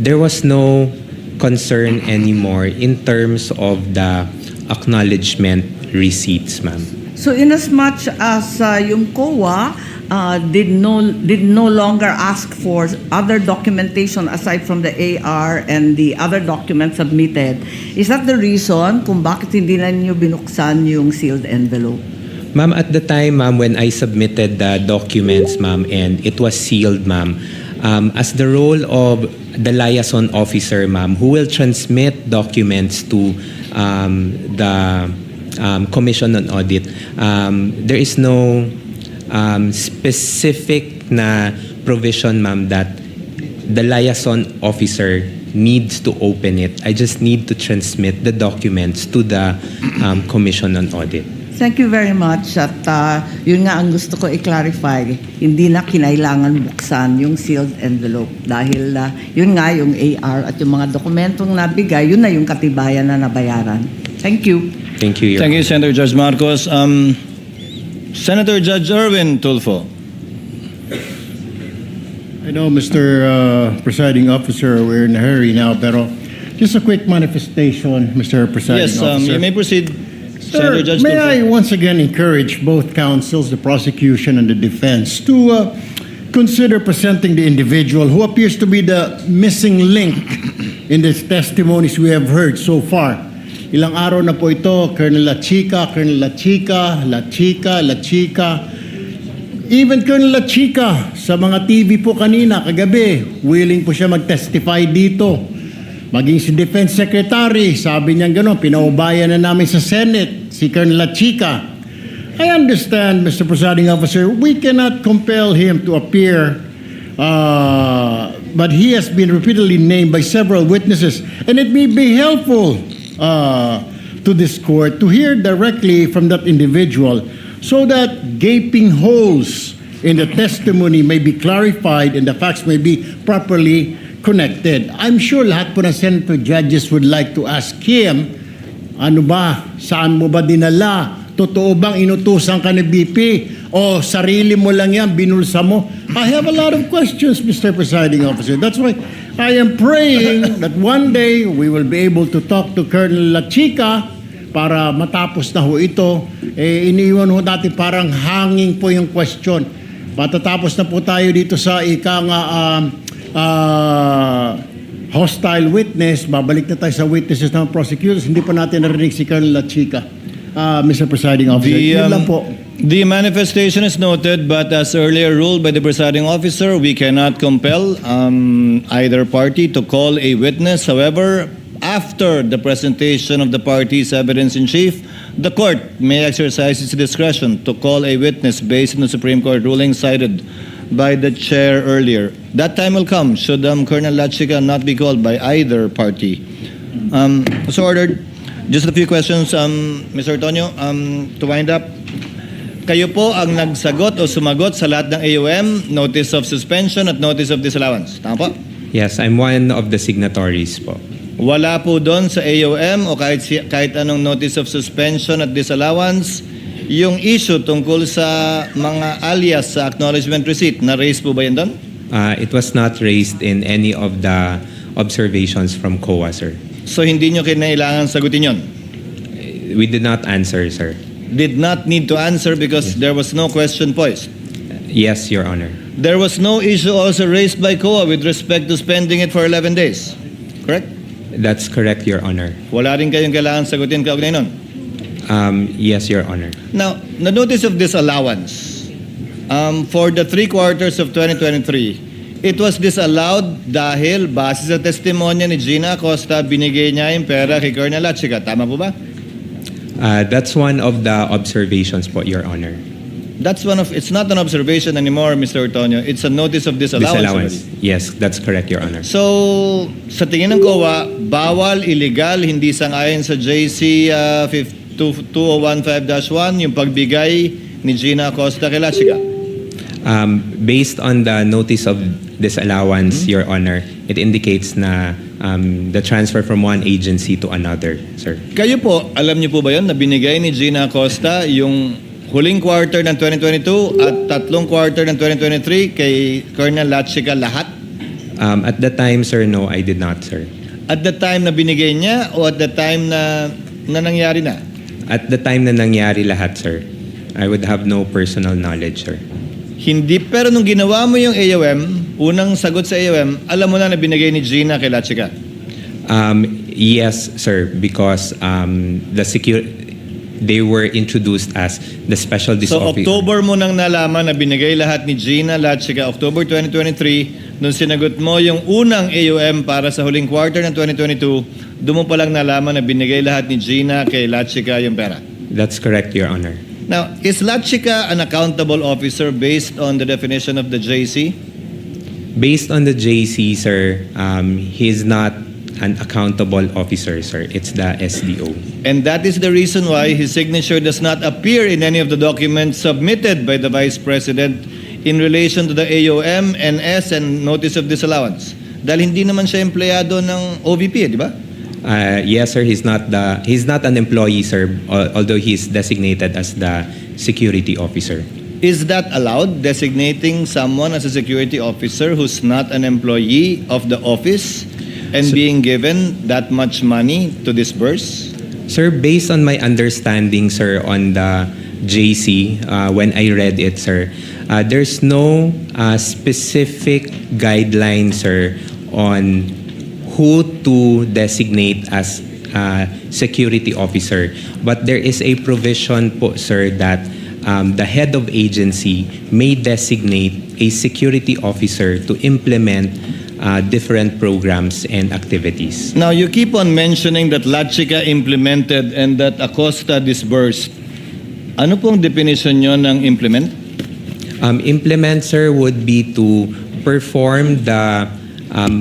there was no concern anymore in terms of the acknowledgement receipts, ma'am. So inasmuch as yung COA did no longer ask for other documentation aside from the AR and the other documents submitted, is that the reason kung bakit hindi na niyo binuksan yung sealed envelope? Ma'am, at the time, ma'am, when I submitted the documents, ma'am, and it was sealed, ma'am, as the role of the liaison officer, ma'am, who will transmit documents to the Commission on Audit, there is no specific na provision, ma'am, that the liaison officer needs to open it. I just need to transmit the documents to the Commission on Audit. Thank you very much. At yun nga ang gusto ko i-clarify, hindi na kinailangan buksan yung sealed envelope dahil yun nga yung AR at yung mga dokumentong nabigay, yun na yung katibayan na nabayaran. Thank you. Thank you, Your Thank you, Senator Judge Marcos. Senator Judge Erwin Tulfo. I know, Mr. Presiding Officer, we're in a hurry now, pero just a quick manifestation, Mr. Presiding Officer. Yes, you may proceed. Sir, may I once again encourage both counsels, the prosecution and the defense, to consider presenting the individual who appears to be the missing link in the testimonies we have heard so far. Ilang araw na po ito, Colonel La Chica, Colonel La Chica, La Chica, La Chica. Even Colonel La Chica, sa mga TV po kanina, kagabi, willing po siya mag-testify dito. Maging si Defense Secretary, sabi niya gano'n, pinaubayan na namin sa Senate, si Colonel Lachica. I understand, Mr. Presiding Officer, we cannot compel him to appear, but he has been repeatedly named by several witnesses, and it may be helpful to this court to hear directly from that individual so that gaping holes in the testimony may be clarified and the facts may be properly connected. I'm sure lahat po ng Senator judges would like to ask him, ano ba, saan mo ba dinala? Totoo bang inutusan ka ni BP? O sarili mo lang yan, binulsa mo? I have a lot of questions, Mr. Presiding Officer. That's why I am praying that one day we will be able to talk to Colonel Lachica para matapos na ho ito. Iniiwan ho natin parang hanging po yung question. Matatapos na po tayo dito sa hostile witness, babalik na tayo sa witnesses ng prosecutors. Hindi pa natin narinig si Colonel Lachica. Mr. Presiding Officer, yun lang po. The manifestation is noted, but as earlier ruled by the presiding officer, we cannot compel either party to call a witness. However, after the presentation of the party's evidence-in-chief, the court may exercise its discretion to call a witness based on the Supreme Court ruling cited by the chair earlier. That time will come should Colonel Lachica not be called by either party. So ordered. Just a few questions, Mr. Antonio. To wind up, kayo po ang nagsagot o sumagot sa lahat ng AUM, notice of suspension at notice of disallowance. Tama po? Yes, I'm one of the signatories po. Wala po doon sa AUM o kahit anong notice of suspension at disallowance yung issue tungkol sa mga alias sa acknowledgement receipt. Na-raise po ba yun doon? It was not raised in any of the observations from COA, sir. So hindi nyo kinailangan sagutin yun? We did not answer, sir. Did not need to answer because there was no question posed? Yes, Your Honor. There was no issue also raised by COA with respect to spending it for 11 days. Correct? That's correct, Your Honor. Wala rin kayong kailangan sagutin kaugnay nun? Yes, Your Honor. Now, the notice of disallowance for the 3 quarters of 2023, it was disallowed dahil base sa testimonya ni Gina Acosta, binigay niya yung pera kay Colonel Lachica. Tama po ba? That's one of the observations po, Your Honor. It's not an observation anymore, Mr. Antonio. It's a notice of disallowance. Yes, that's correct, Your Honor. So, sa tingin ng COA, bawal, illegal, hindi sang-ayon sa JC 2015-1 yung pagbigay ni Gina Acosta kay Lachica. Based on the notice of disallowance, Your Honor, it indicates na the transfer from one agency to another, sir. Kayo po, alam niyo po ba yun na binigay ni Gina Acosta yung huling quarter ng 2022 at 3 quarter ng 2023 kay Colonel Lachica lahat? At the time, sir, no, I did not, sir. At the time na binigay niya o at the time na nangyari na? At the time na nangyari lahat, sir. I would have no personal knowledge, sir. Hindi, pero nung ginawa mo yung AUM, unang sagot sa AUM, alam mo na binigay ni Gina kay Lachica? Yes, sir, because they were introduced as the special So, officer. October mo nang nalaman na binigay lahat ni Gina Lachica, October 2023, nung sinagot mo yung unang AUM para sa huling quarter ng 2022, doon mo palang nalaman na binigay lahat ni Gina kay Lachica yung pera? That's correct, Your Honor. Now, is Lachica an accountable officer based on the definition of the JC? Based on the JC, sir, he's not an accountable officer, sir. It's the SDO. And that is the reason why his signature does not appear in any of the documents submitted by the Vice President in relation to the AUM, NS, and Notice of Disallowance. Dahil hindi naman siya empleyado ng OVP, di ba? Yes, sir. He's not an employee, sir. Although he's designated as the security officer. Is that allowed, designating someone as a security officer who's not an employee of the office and being given that much money to disburse? Sir, based on my understanding, sir, on the JC, when I read it, sir, there's no specific guideline, sir, on who to designate as security officer. But there is a provision po, sir, that the head of agency may designate a security officer to implement different programs and activities. Now, you keep on mentioning that La Chica implemented and that Acosta disbursed. Ano pong definition nyo ng implement? Implement, sir, would be to perform the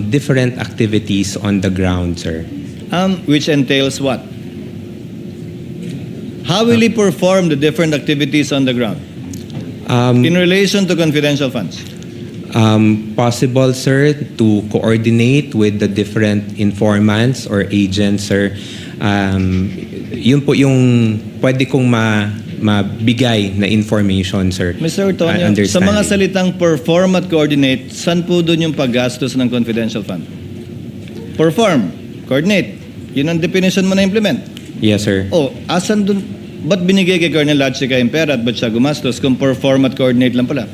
different activities on the ground, sir. Which entails what? How will he perform the different activities on the ground in relation to confidential funds? Possible, sir, to coordinate with the different informants or agents, sir. Yun po yung pwede kong mabigay na information, sir. Mr. Ortonio, sa mga salitang perform at coordinate, saan po doon yung paggastos ng confidential fund? Perform, coordinate. Yun ang definition mo na implement. Yes, sir. Asan doon? Ba't binigay kay Colonel Lachica yung pera at ba't siya gumastos kung perform at coordinate lang pala?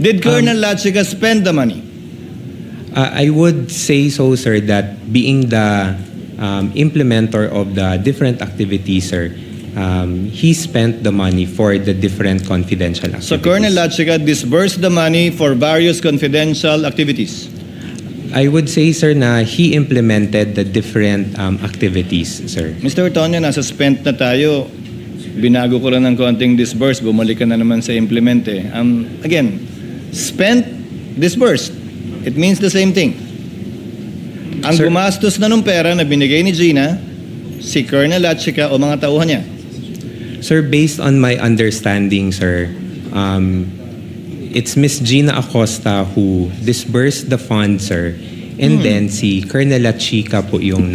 Did Colonel Lachica spend the money? I would say so, sir, that being the implementer of the different activities, sir, he spent the money for the different confidential activities. So Colonel Lachica disbursed the money for various confidential activities? I would say, sir, na he implemented the different activities, sir. Mr. Ortonio, nasa spent na tayo. Binago ko lang ng konting disburse, bumalik ka na naman sa implement eh. Again, spent, disbursed. It means the same thing. Ang gumastos na nung pera na binigay ni Gina, si Colonel Lachica o mga tauhan niya. Sir, based on my understanding, sir, it's Miss Gina Acosta who disbursed the funds, sir. And then si Colonel Lachica po yung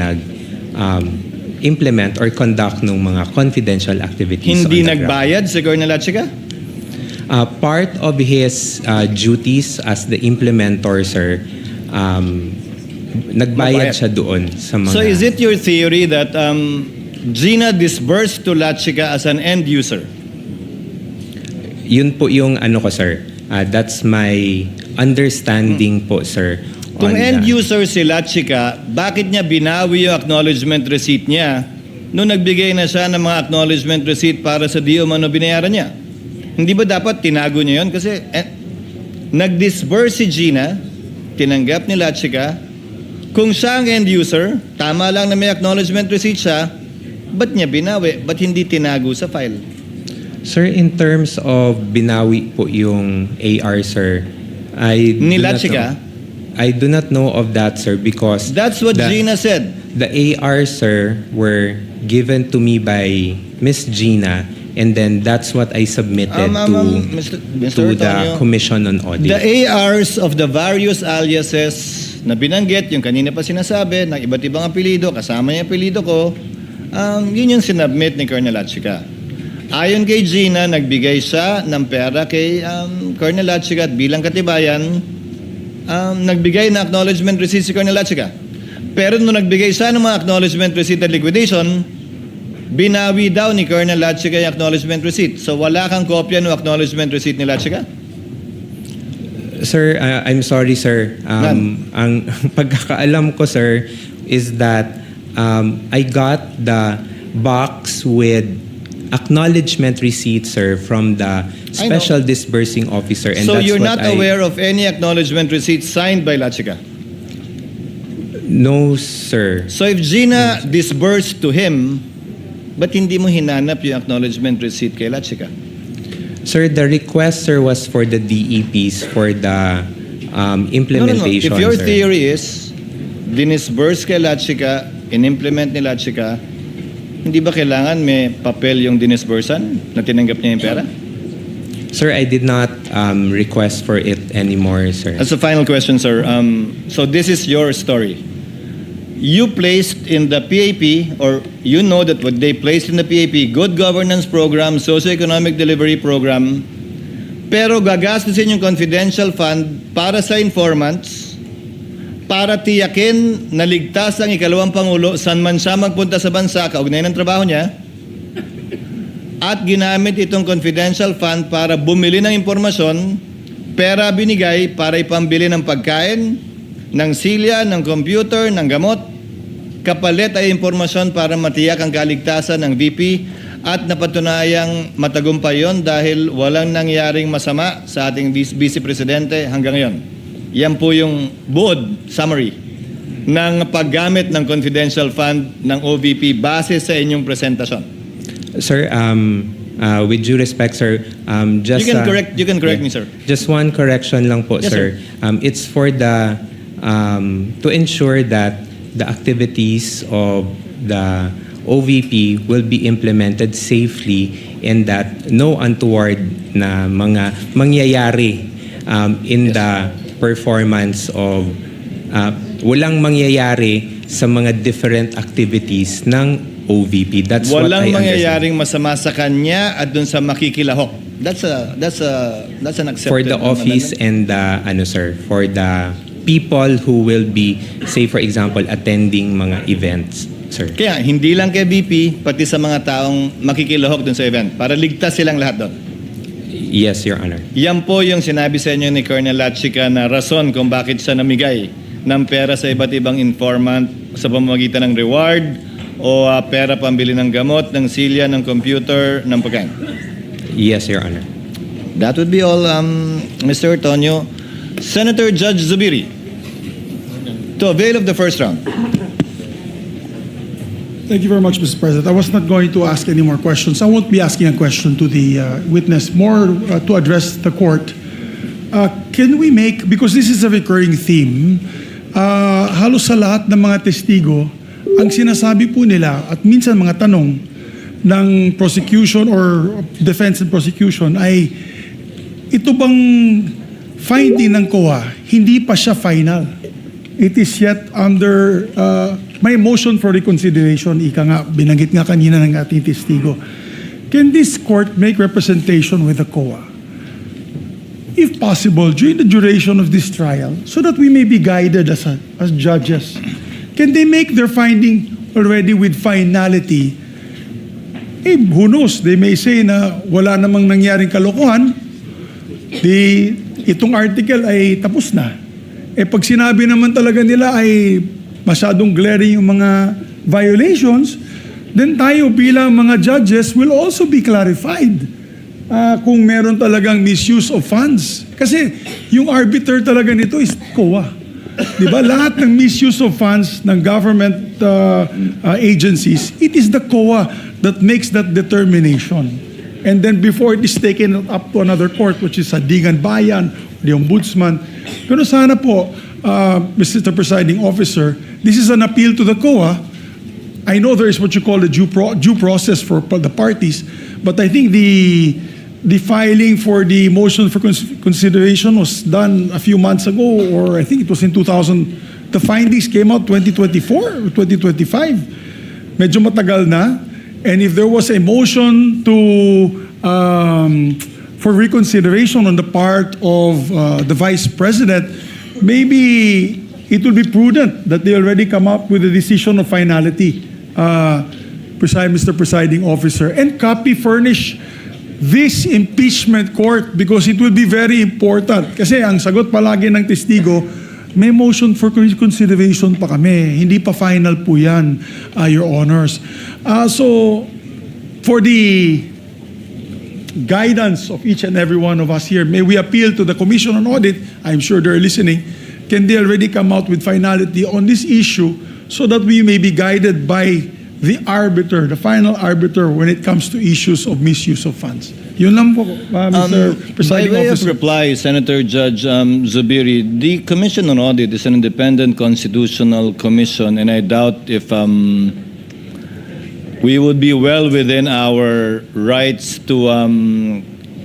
implement or conduct ng mga confidential activities. Hindi nagbayad si Colonel Lachica? Part of his duties as the implementer, sir, nagbayad siya doon sa mga... So is it your theory that Gina disbursed to Lachica as an end user? Yun po yung ano ko, sir. That's my understanding po, sir. Kung end user si Lachica, bakit niya binawi yung acknowledgement receipt niya nung nagbigay na siya ng mga acknowledgement receipt para sa di umano binayaran niya? Hindi ba dapat tinago niya yun? Kasi nag-disburse si Gina, tinanggap ni Lachica. Kung siya ang end user, tama lang na may acknowledgement receipt siya, ba't niya binawi? Ba't hindi tinago sa file? Sir, in terms of binawi po yung AR, sir, ni Lachica? I do not know of that, sir, because... That's what Gina said. The AR, sir, were given to me by Miss Gina, and then that's what I submitted to the Commission on Audit. The ARs of the various aliases na binanggit, yung kanina pa sinasabi, ng iba't ibang apelido, kasama yung apelido ko, yun yung sinubmit ni Colonel Lachica. Ayon kay Gina, nagbigay siya ng pera kay Colonel Lachica at bilang katibayan, nagbigay na acknowledgement receipt si Colonel Lachica. Pero nung nagbigay siya ng mga acknowledgement receipt at liquidation, binawi daw ni Colonel Lachica yung acknowledgement receipt. So wala kang kopya ng acknowledgement receipt ni Lachica? Sir, I'm sorry, sir. Ang pagkakaalam ko, sir, is that I got the box with acknowledgement receipt, sir, from the special disbursing officer. And So that's you're what not aware of any acknowledgement receipt signed by Lachica? No, sir. So if Gina disbursed to him, ba't hindi mo hinanap yung acknowledgement receipt kay Lachica? Sir, the request, sir, was for the DEPs for the implementation, If your sir. theory is, dinisburse kay Lachica, in-implement ni Lachica, hindi ba kailangan may papel yung dinisbursan na tinanggap niya yung pera? Sir, I did not request for it anymore, sir. As a final question, sir. So this is your story. You placed in the PAP, or you know that what they placed in the PAP, Good Governance Program, Socioeconomic Delivery Program, pero gagastusin yung confidential fund para sa informants, para tiyakin na ligtas ang ikalawang Pangulo saan man siya magpunta sa bansa, kaugnay ng trabaho niya, at ginamit itong confidential fund para bumili ng impormasyon, pera binigay para ipambili ng pagkain, ng silya, ng computer, ng gamot, kapalit ay impormasyon para matiyak ang kaligtasan ng VP at napatunayang matagumpay yon dahil walang nangyaring masama sa ating Vice Presidente hanggang ngayon. Yan po yung buod summary ng paggamit ng confidential fund ng OVP base sa inyong presentasyon. Sir, with due respect, sir, just You can correct me, sir. Just one correction lang po, Yes, sir. It's for the to ensure that the activities of the OVP will be implemented safely and that no untoward na mga mangyayari in the performance of walang mangyayari sa mga different activities ng OVP. That's what I Walang understand. mangyayaring masama sa kanya at dun sa makikilahok. That's an accepted. For the office and the for the people who will be, say for example, attending mga events, sir. Kaya hindi lang kay BP, pati sa mga taong makikilahok dun sa event para ligtas silang lahat doon. Yes, Your Honor. Yan po yung sinabi sa inyo ni Colonel Lachica na rason kung bakit siya namigay ng pera sa iba't ibang informant sa pamamagitan ng reward o pera pambili ng gamot, ng silya, ng computer, ng pagkain. Yes, Your Honor. That would be all, Mr. Ortonio. Senator Judge Zubiri, to avail of the first round. Thank you very much, Mr. President. I was not going to ask any more questions. I won't be asking a question to the witness, more to address the court. Can we make, because this is a recurring theme, halos sa lahat ng mga testigo, ang sinasabi po nila at minsan mga tanong ng prosecution or defense and prosecution ay ito bang finding ng COA, hindi pa siya final. It is yet under may motion for reconsideration. Ika nga, binanggit nga kanina ng ating testigo. Can this court make representation with the COA? If possible, during the duration of this trial, so that we may be guided as judges. Can they make their finding already with finality? Who knows? They may say na wala namang nangyaring kalokohan. Itong article ay tapos na. Pag sinabi naman talaga nila ay masyadong glaring yung mga violations, then tayo bilang mga judges will also be clarified kung meron talagang misuse of funds. Kasi yung arbiter talaga nito is COA. Diba? Lahat ng misuse of funds ng government agencies, it is the COA that makes that determination. And then before it is taken up to another court, which is Sandigan Bayan, the Ombudsman. Pero sana po, Mr. Presiding Officer, this is an appeal to the COA. I know there is what you call a due process for the parties, but I think the filing for the motion for consideration was done a few months ago, or I think it was in 2000. The findings came out 2024 or 2025. Medyo matagal na. And if there was a motion for reconsideration on the part of the Vice President, maybe it will be prudent that they already come up with a decision of finality, Mr. Presiding Officer, and copy furnish this impeachment court because it will be very important. Kasi ang sagot palagi ng testigo, may motion for consideration pa kami. Hindi pa final po yan, Your Honors. So, for the guidance of each and every one of us here, may we appeal to the Commission on Audit, I'm sure they're listening, can they already come out with finality on this issue so that we may be guided by the arbiter, the final arbiter when it comes to issues of misuse of funds. Yun lang po, Mr. Presiding By way of Officer. reply, Senator Judge Zubiri, the Commission on Audit is an independent constitutional commission, and I doubt if we would be well within our rights to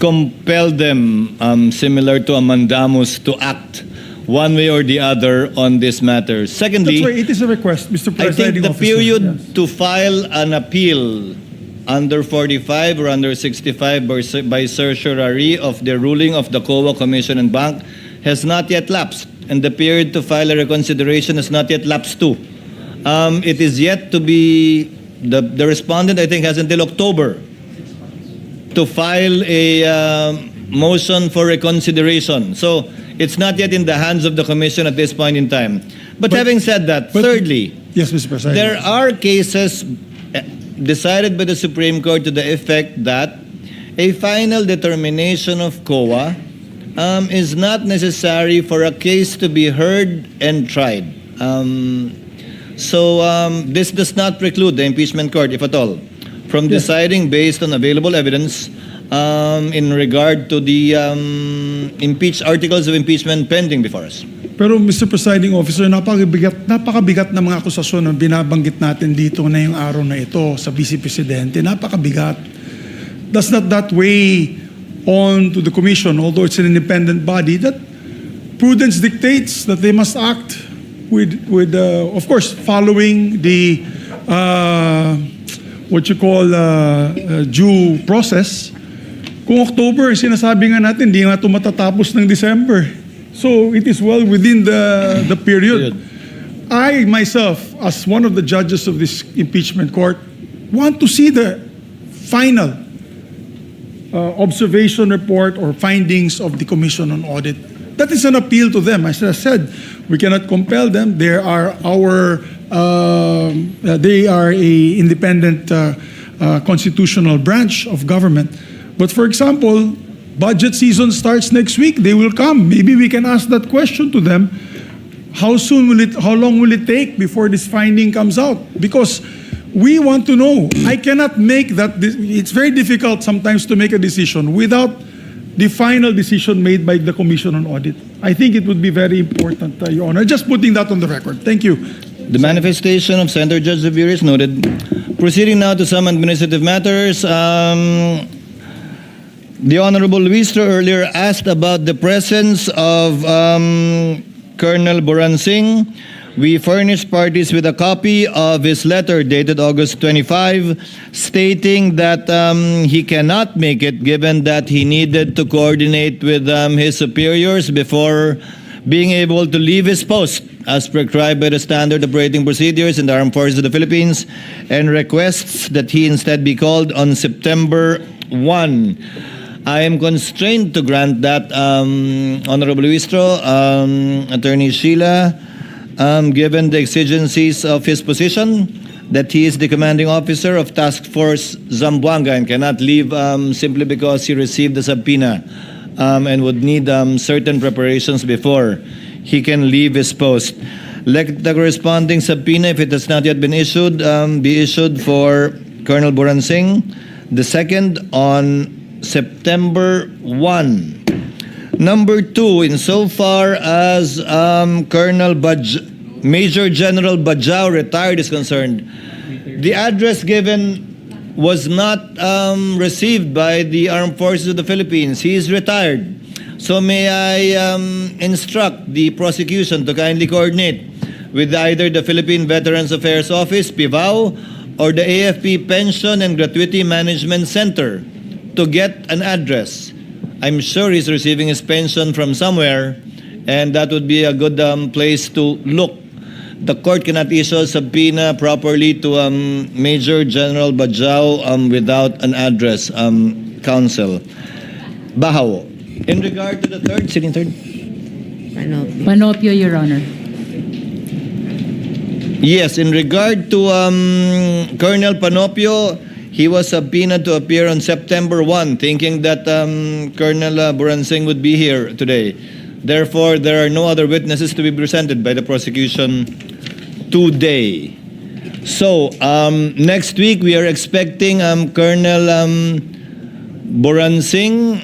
compel them, similar to a mandamus, to act one way or the other on this matter. Secondly, That's why it is a request, Mr. I Presiding think the Officer. period Yes. to file an appeal under 45 or under 65 by certiorari of the ruling of the COA Commission and Bank has not yet lapsed, and the period to file a reconsideration has not yet lapsed too. It is yet to be, the respondent I think has until October to file a motion for reconsideration. So it's not yet in the hands of the Commission at this point in time. But having said that, thirdly, yes, Mr. President. there are cases decided by the Supreme Court to the effect that a final determination of COA is not necessary for a case to be heard and tried. So this does not preclude the impeachment court, if at all, from deciding based on available evidence in regard to the articles of impeachment pending before us. Pero Mr. Presiding Officer, napakabigat na mga akusasyon na binabanggit natin dito na yung araw na ito sa Vice Presidente. Napakabigat. Does not that weigh on to the Commission, although it's an independent body, that prudence dictates that they must act with of course, following the what you call due process. Kung October, sinasabi nga natin, hindi nga ito matatapos ng December. So it is well within the period. I myself, as one of the judges of this impeachment court, want to see the final observation report or findings of the Commission on Audit. That is an appeal to them. As I said, we cannot compel them. They are a independent constitutional branch of government. But for example, budget season starts next week. They will come. Maybe we can ask that question to them. How long will it take before this finding comes out? Because we want to know. I cannot make that. It's very difficult sometimes to make a decision without the final decision made by the Commission on Audit. I think it would be very important, Your Honor. Just putting that on the record. Thank you. The manifestation of Senator Judge Zubiri is noted. Proceeding now to some administrative matters. The Honorable Luistro earlier asked about the presence of Colonel Boransing. We furnished parties with a copy of his letter dated August 25, stating that he cannot make it given that he needed to coordinate with his superiors before being able to leave his post as prescribed by the standard operating procedures in the Armed Forces of the Philippines, and requests that he instead be called on September 1. I am constrained to grant that, Honorable Luistro, Attorney Sheila, given the exigencies of his position, that he is the commanding officer of Task Force Zamboanga and cannot leave simply because he received the subpoena and would need certain preparations before he can leave his post. Let the corresponding subpoena, if it has not yet been issued, be issued for Colonel Boransing, the second on September 1. Number 2, insofar as Major General Bajao retired is concerned, the address given was not received by the Armed Forces of the Philippines. He is retired. So may I instruct the prosecution to kindly coordinate with either the Philippine Veterans Affairs Office, PIVAO, or the AFP Pension and Gratuity Management Center to get an address. I'm sure he's receiving his pension from somewhere, and that would be a good place to look. The court cannot issue a subpoena properly to Major General Bajao without an address, counsel. Bahaw. In regard to the third, sitting third? Panopio, Your Honor. Yes, in regard to Colonel Panopio, he was subpoenaed to appear on September 1, thinking that Colonel Boransing would be here today. Therefore, there are no other witnesses to be presented by the prosecution today. So, next week we are expecting Colonel Boransing,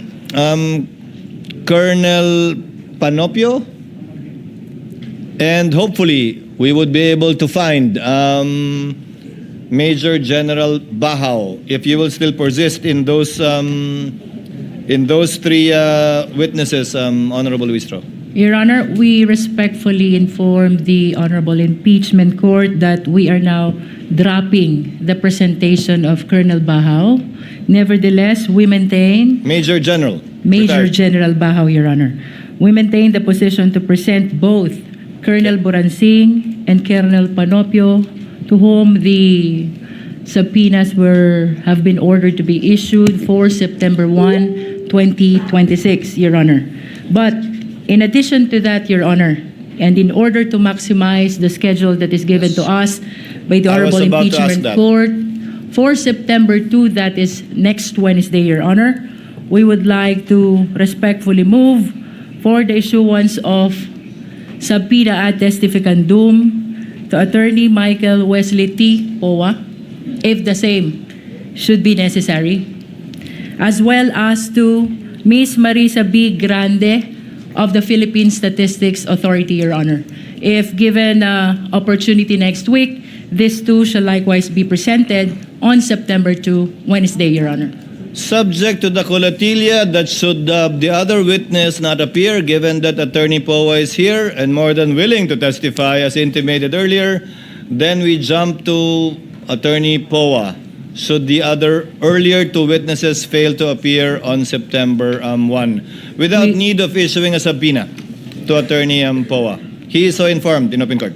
Colonel Panopio, and hopefully we would be able to find Major General Bahaw, if you will still persist in those three witnesses, Honorable Luistro. Your Honor, we respectfully inform the Honorable Impeachment Court that we are now dropping the presentation of Colonel Bahaw. Nevertheless, we maintain... Major General. Major General Bahaw, Your Honor. We maintain the position to present both Colonel Boransing and Colonel Panopio, to whom the subpoenas have been ordered to be issued for September 1, 2026, Your Honor. But in addition to that, Your Honor, and in order to maximize the schedule that is given to us by the Honorable Impeachment Court, for September 2, that is next Wednesday, Your Honor, we would like to respectfully move for the issuance of subpoena ad testificandum to Attorney Michael Wesley T. Poa, if the same should be necessary, as well as to Ms. Marisa B. Grande of the Philippine Statistics Authority, Your Honor. If given opportunity next week, these two shall likewise be presented on September 2, Wednesday, Your Honor. Subject to the colatilia that should the other witness not appear, given that Attorney Poa is here and more than willing to testify as intimated earlier, then we jump to Attorney Poa. Should the other earlier two witnesses fail to appear on September 1, without need of issuing a subpoena to Attorney Poa. He is so informed in open court.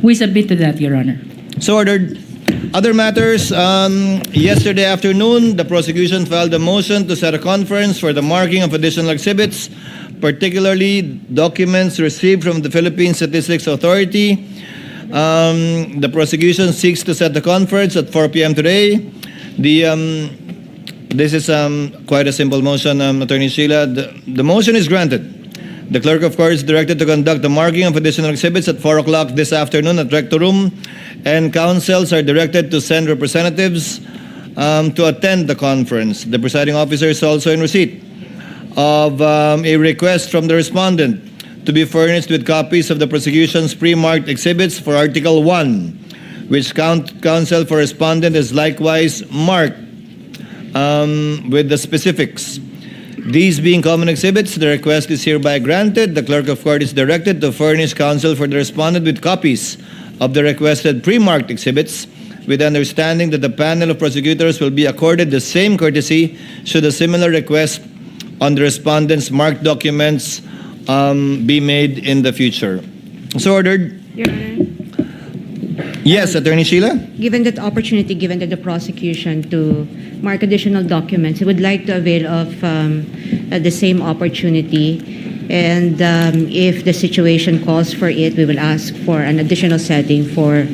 We submit to that, Your Honor. So ordered. Other matters, yesterday afternoon, the prosecution filed a motion to set a conference for the marking of additional exhibits, particularly documents received from the Philippine Statistics Authority. The prosecution seeks to set the conference at 4 p.m. today. This is quite a simple motion, Attorney Sheila. The motion is granted. The clerk of court is directed to conduct the marking of additional exhibits at 4 o'clock this afternoon at Rector Room, and counsels are directed to send representatives to attend the conference. The presiding officer is also in receipt of a request from the respondent to be furnished with copies of the prosecution's pre-marked exhibits for Article 1, which counsel for respondent is likewise marked with the specifics. These being common exhibits, the request is hereby granted. The clerk of court is directed to furnish counsel for the respondent with copies of the requested pre-marked exhibits, with understanding that the panel of prosecutors will be accorded the same courtesy should a similar request on the respondent's marked documents be made in the future. So ordered. Your Honor, Yes, Attorney Sheila? given that opportunity given to the prosecution to mark additional documents, I would like to avail of the same opportunity. And if the situation calls for it, we will ask for an additional setting for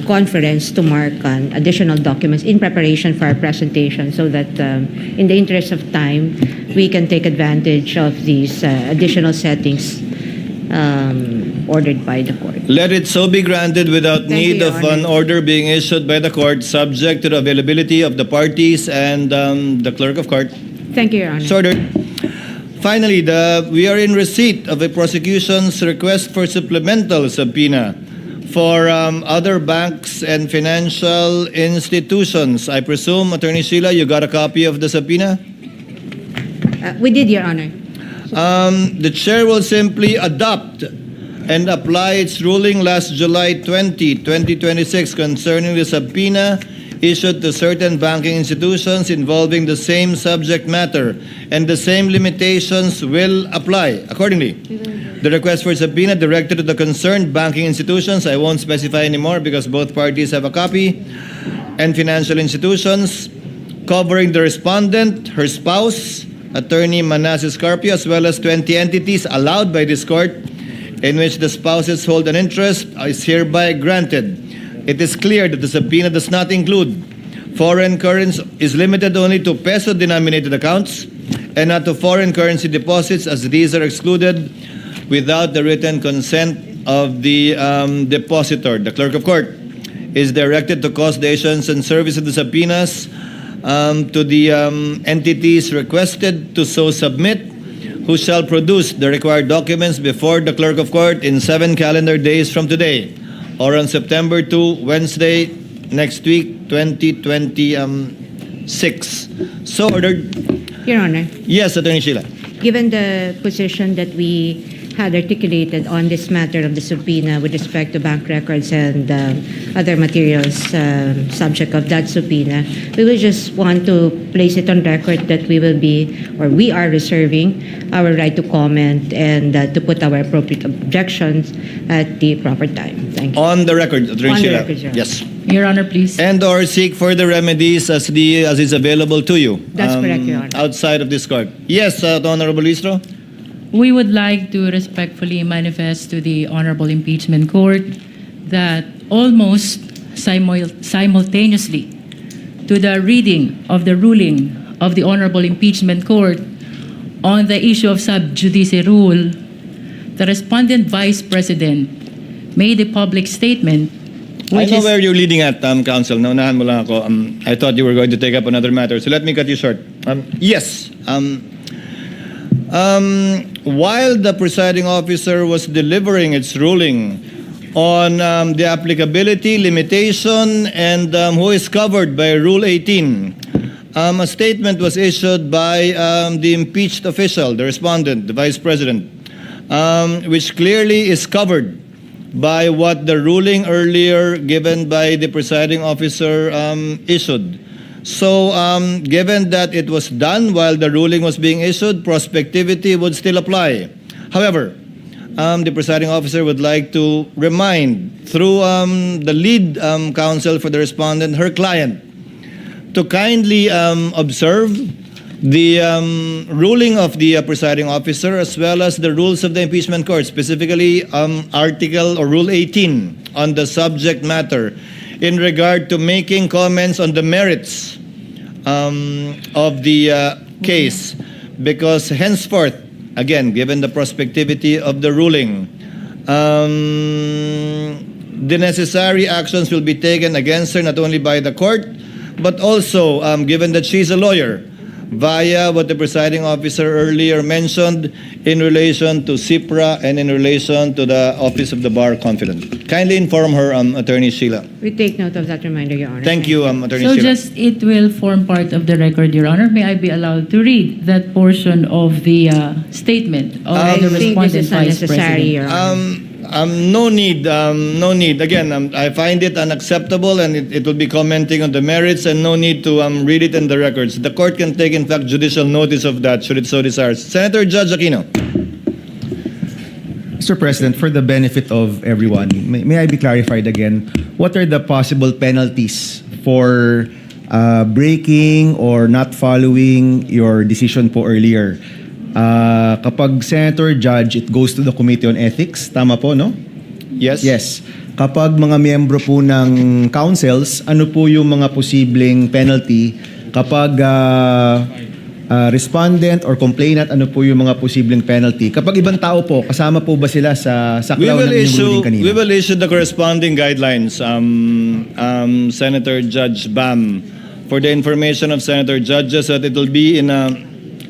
conference to mark additional documents in preparation for our presentation, so that in the interest of time, we can take advantage of these additional settings ordered by the court. Let it so be granted without need you, of Your an Honor. order being issued by the court, subject to the availability of the parties and the clerk of court. Thank you, Your Honor. So ordered. Finally, we are in receipt of a prosecution's request for supplemental subpoena for other banks and financial institutions. I presume, Attorney Sheila, you got a copy of the subpoena? We did, Your Honor. The chair will simply adopt and apply its ruling last July 20, 2026 concerning the subpoena issued to certain banking institutions involving the same subject matter, and the same limitations will apply accordingly. The request for subpoena directed to the concerned banking institutions, I won't specify anymore because both parties have a copy, and financial institutions covering the respondent, her spouse, Attorney Manasseh Carpio, as well as 20 entities allowed by this court in which the spouses hold an interest, is hereby granted. It is clear that the subpoena does not include foreign currency, is limited only to peso-denominated accounts and not to foreign currency deposits, as these are excluded without the written consent of the depositor. The clerk of court is directed to cause the issuance and service of the subpoenas to the entities requested to so submit, who shall produce the required documents before the clerk of court in 7 calendar days from today, or on September 2, Wednesday, next week, 2026. So ordered. Your Honor, Yes, Attorney Sheila. given the position that we had articulated on this matter of the subpoena with respect to bank records and other materials subject of that subpoena, we will just want to place it on record that we will be, or we are reserving our right to comment and to put our appropriate objections at the proper time. Thank you. On the record, Attorney On the Sheila. record, Your Honor. Yes. Your Honor, please. And or seek further remedies as is available to you. That's correct, Your Honor. Outside of this court. Yes, Honorable Listro. We would like to respectfully manifest to the Honorable Impeachment Court that almost simultaneously to the reading of the ruling of the Honorable Impeachment Court on the issue of sub judice rule, the respondent vice president made a public statement I which know is where you're leading at, Counsel. Naunahan mo lang ako. I thought you were going to take up another matter, so let me cut you short. Yes. While the presiding officer was delivering its ruling on the applicability, limitation, and who is covered by Rule 18, a statement was issued by the impeached official, the respondent, the vice president, which clearly is covered by what the ruling earlier given by the presiding officer issued. So, given that it was done while the ruling was being issued, prospectivity would still apply. However, the presiding officer would like to remind, through the lead counsel for the respondent, her client, to kindly observe the ruling of the presiding officer as well as the rules of the impeachment court, specifically Article or Rule 18 on the subject matter in regard to making comments on the merits of the case, because henceforth, again, given the prospectivity of the ruling, the necessary actions will be taken against her not only by the court, but also, given that she's a lawyer, via what the presiding officer earlier mentioned in relation to CIPRA and in relation to the Office of the Bar Confidant. Kindly inform her, Attorney Sheila. We take note of that reminder, Your Honor. Thank you, Attorney so Sheila. just it will form part of the record, Your Honor. May I be allowed to read that portion of the statement of the think this respondent is vice unnecessary, Your president? Honor. No need, no need. Again, I find it unacceptable, and it will be commenting on the merits, and no need to read it in the records. The court can take, in fact, judicial notice of that, should it so desire. Senator Judge Aquino. Mr. President, for the benefit of everyone, may I be clarified again, what are the possible penalties for breaking or not following your decision po earlier? Kapag Senator Judge, it goes to the Committee on Ethics. Tama po, no? Yes. Yes. Kapag mga miyembro po ng councils, ano po yung mga posibleng penalty? Kapag respondent or complainant, ano po yung mga posibleng penalty? Kapag ibang tao po, kasama po ba sila sa saklaw ng inyong ruling kanina? We will issue the corresponding guidelines, Senator Judge Bam, for the information of Senator Judges, so that it will be in a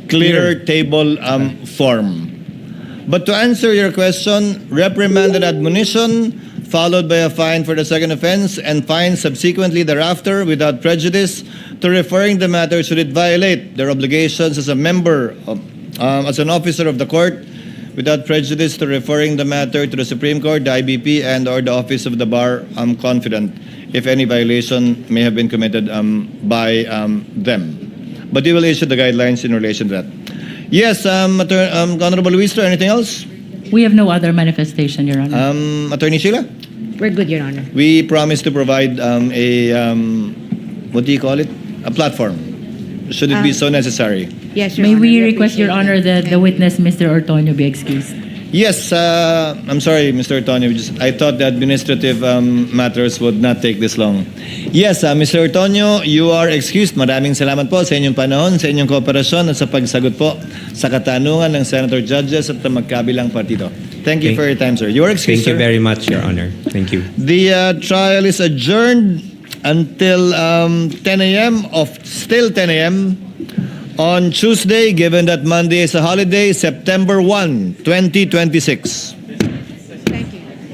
clear table form. But to answer your question, reprimand and admonition, followed by a fine for the second offense, and fine subsequently thereafter without prejudice to referring the matter should it violate their obligations as a member of, as an officer of the court, without prejudice to referring the matter to the Supreme Court, the IBP, and or the Office of the Bar confident if any violation may have been committed by them. But we will issue the guidelines in relation to that. Yes, Honorable Luis, anything else? We have no other manifestation, Your Honor. Attorney Sheila? We're good, Your Honor. We promise to provide what do you call it? A platform, should it be so necessary. Yes, Your May Honor. we request, Your Honor, that the witness, Mr. Ortonio, be excused? Yes, I'm sorry, Mr. Ortonio. I thought the administrative matters would not take this long. Yes, Mr. Ortonio, you are excused. Maraming salamat po sa inyong panahon, sa inyong kooperasyon at sa pagsagot po sa katanungan ng Senator Judges at ng magkabilang partido. Thank you for your time, sir. You are excused, Thank you sir. very much, Your Honor. Thank you. The trial is adjourned until 10 a.m. Still 10 a.m. on Tuesday, given that Monday is a holiday, September 1, 2026.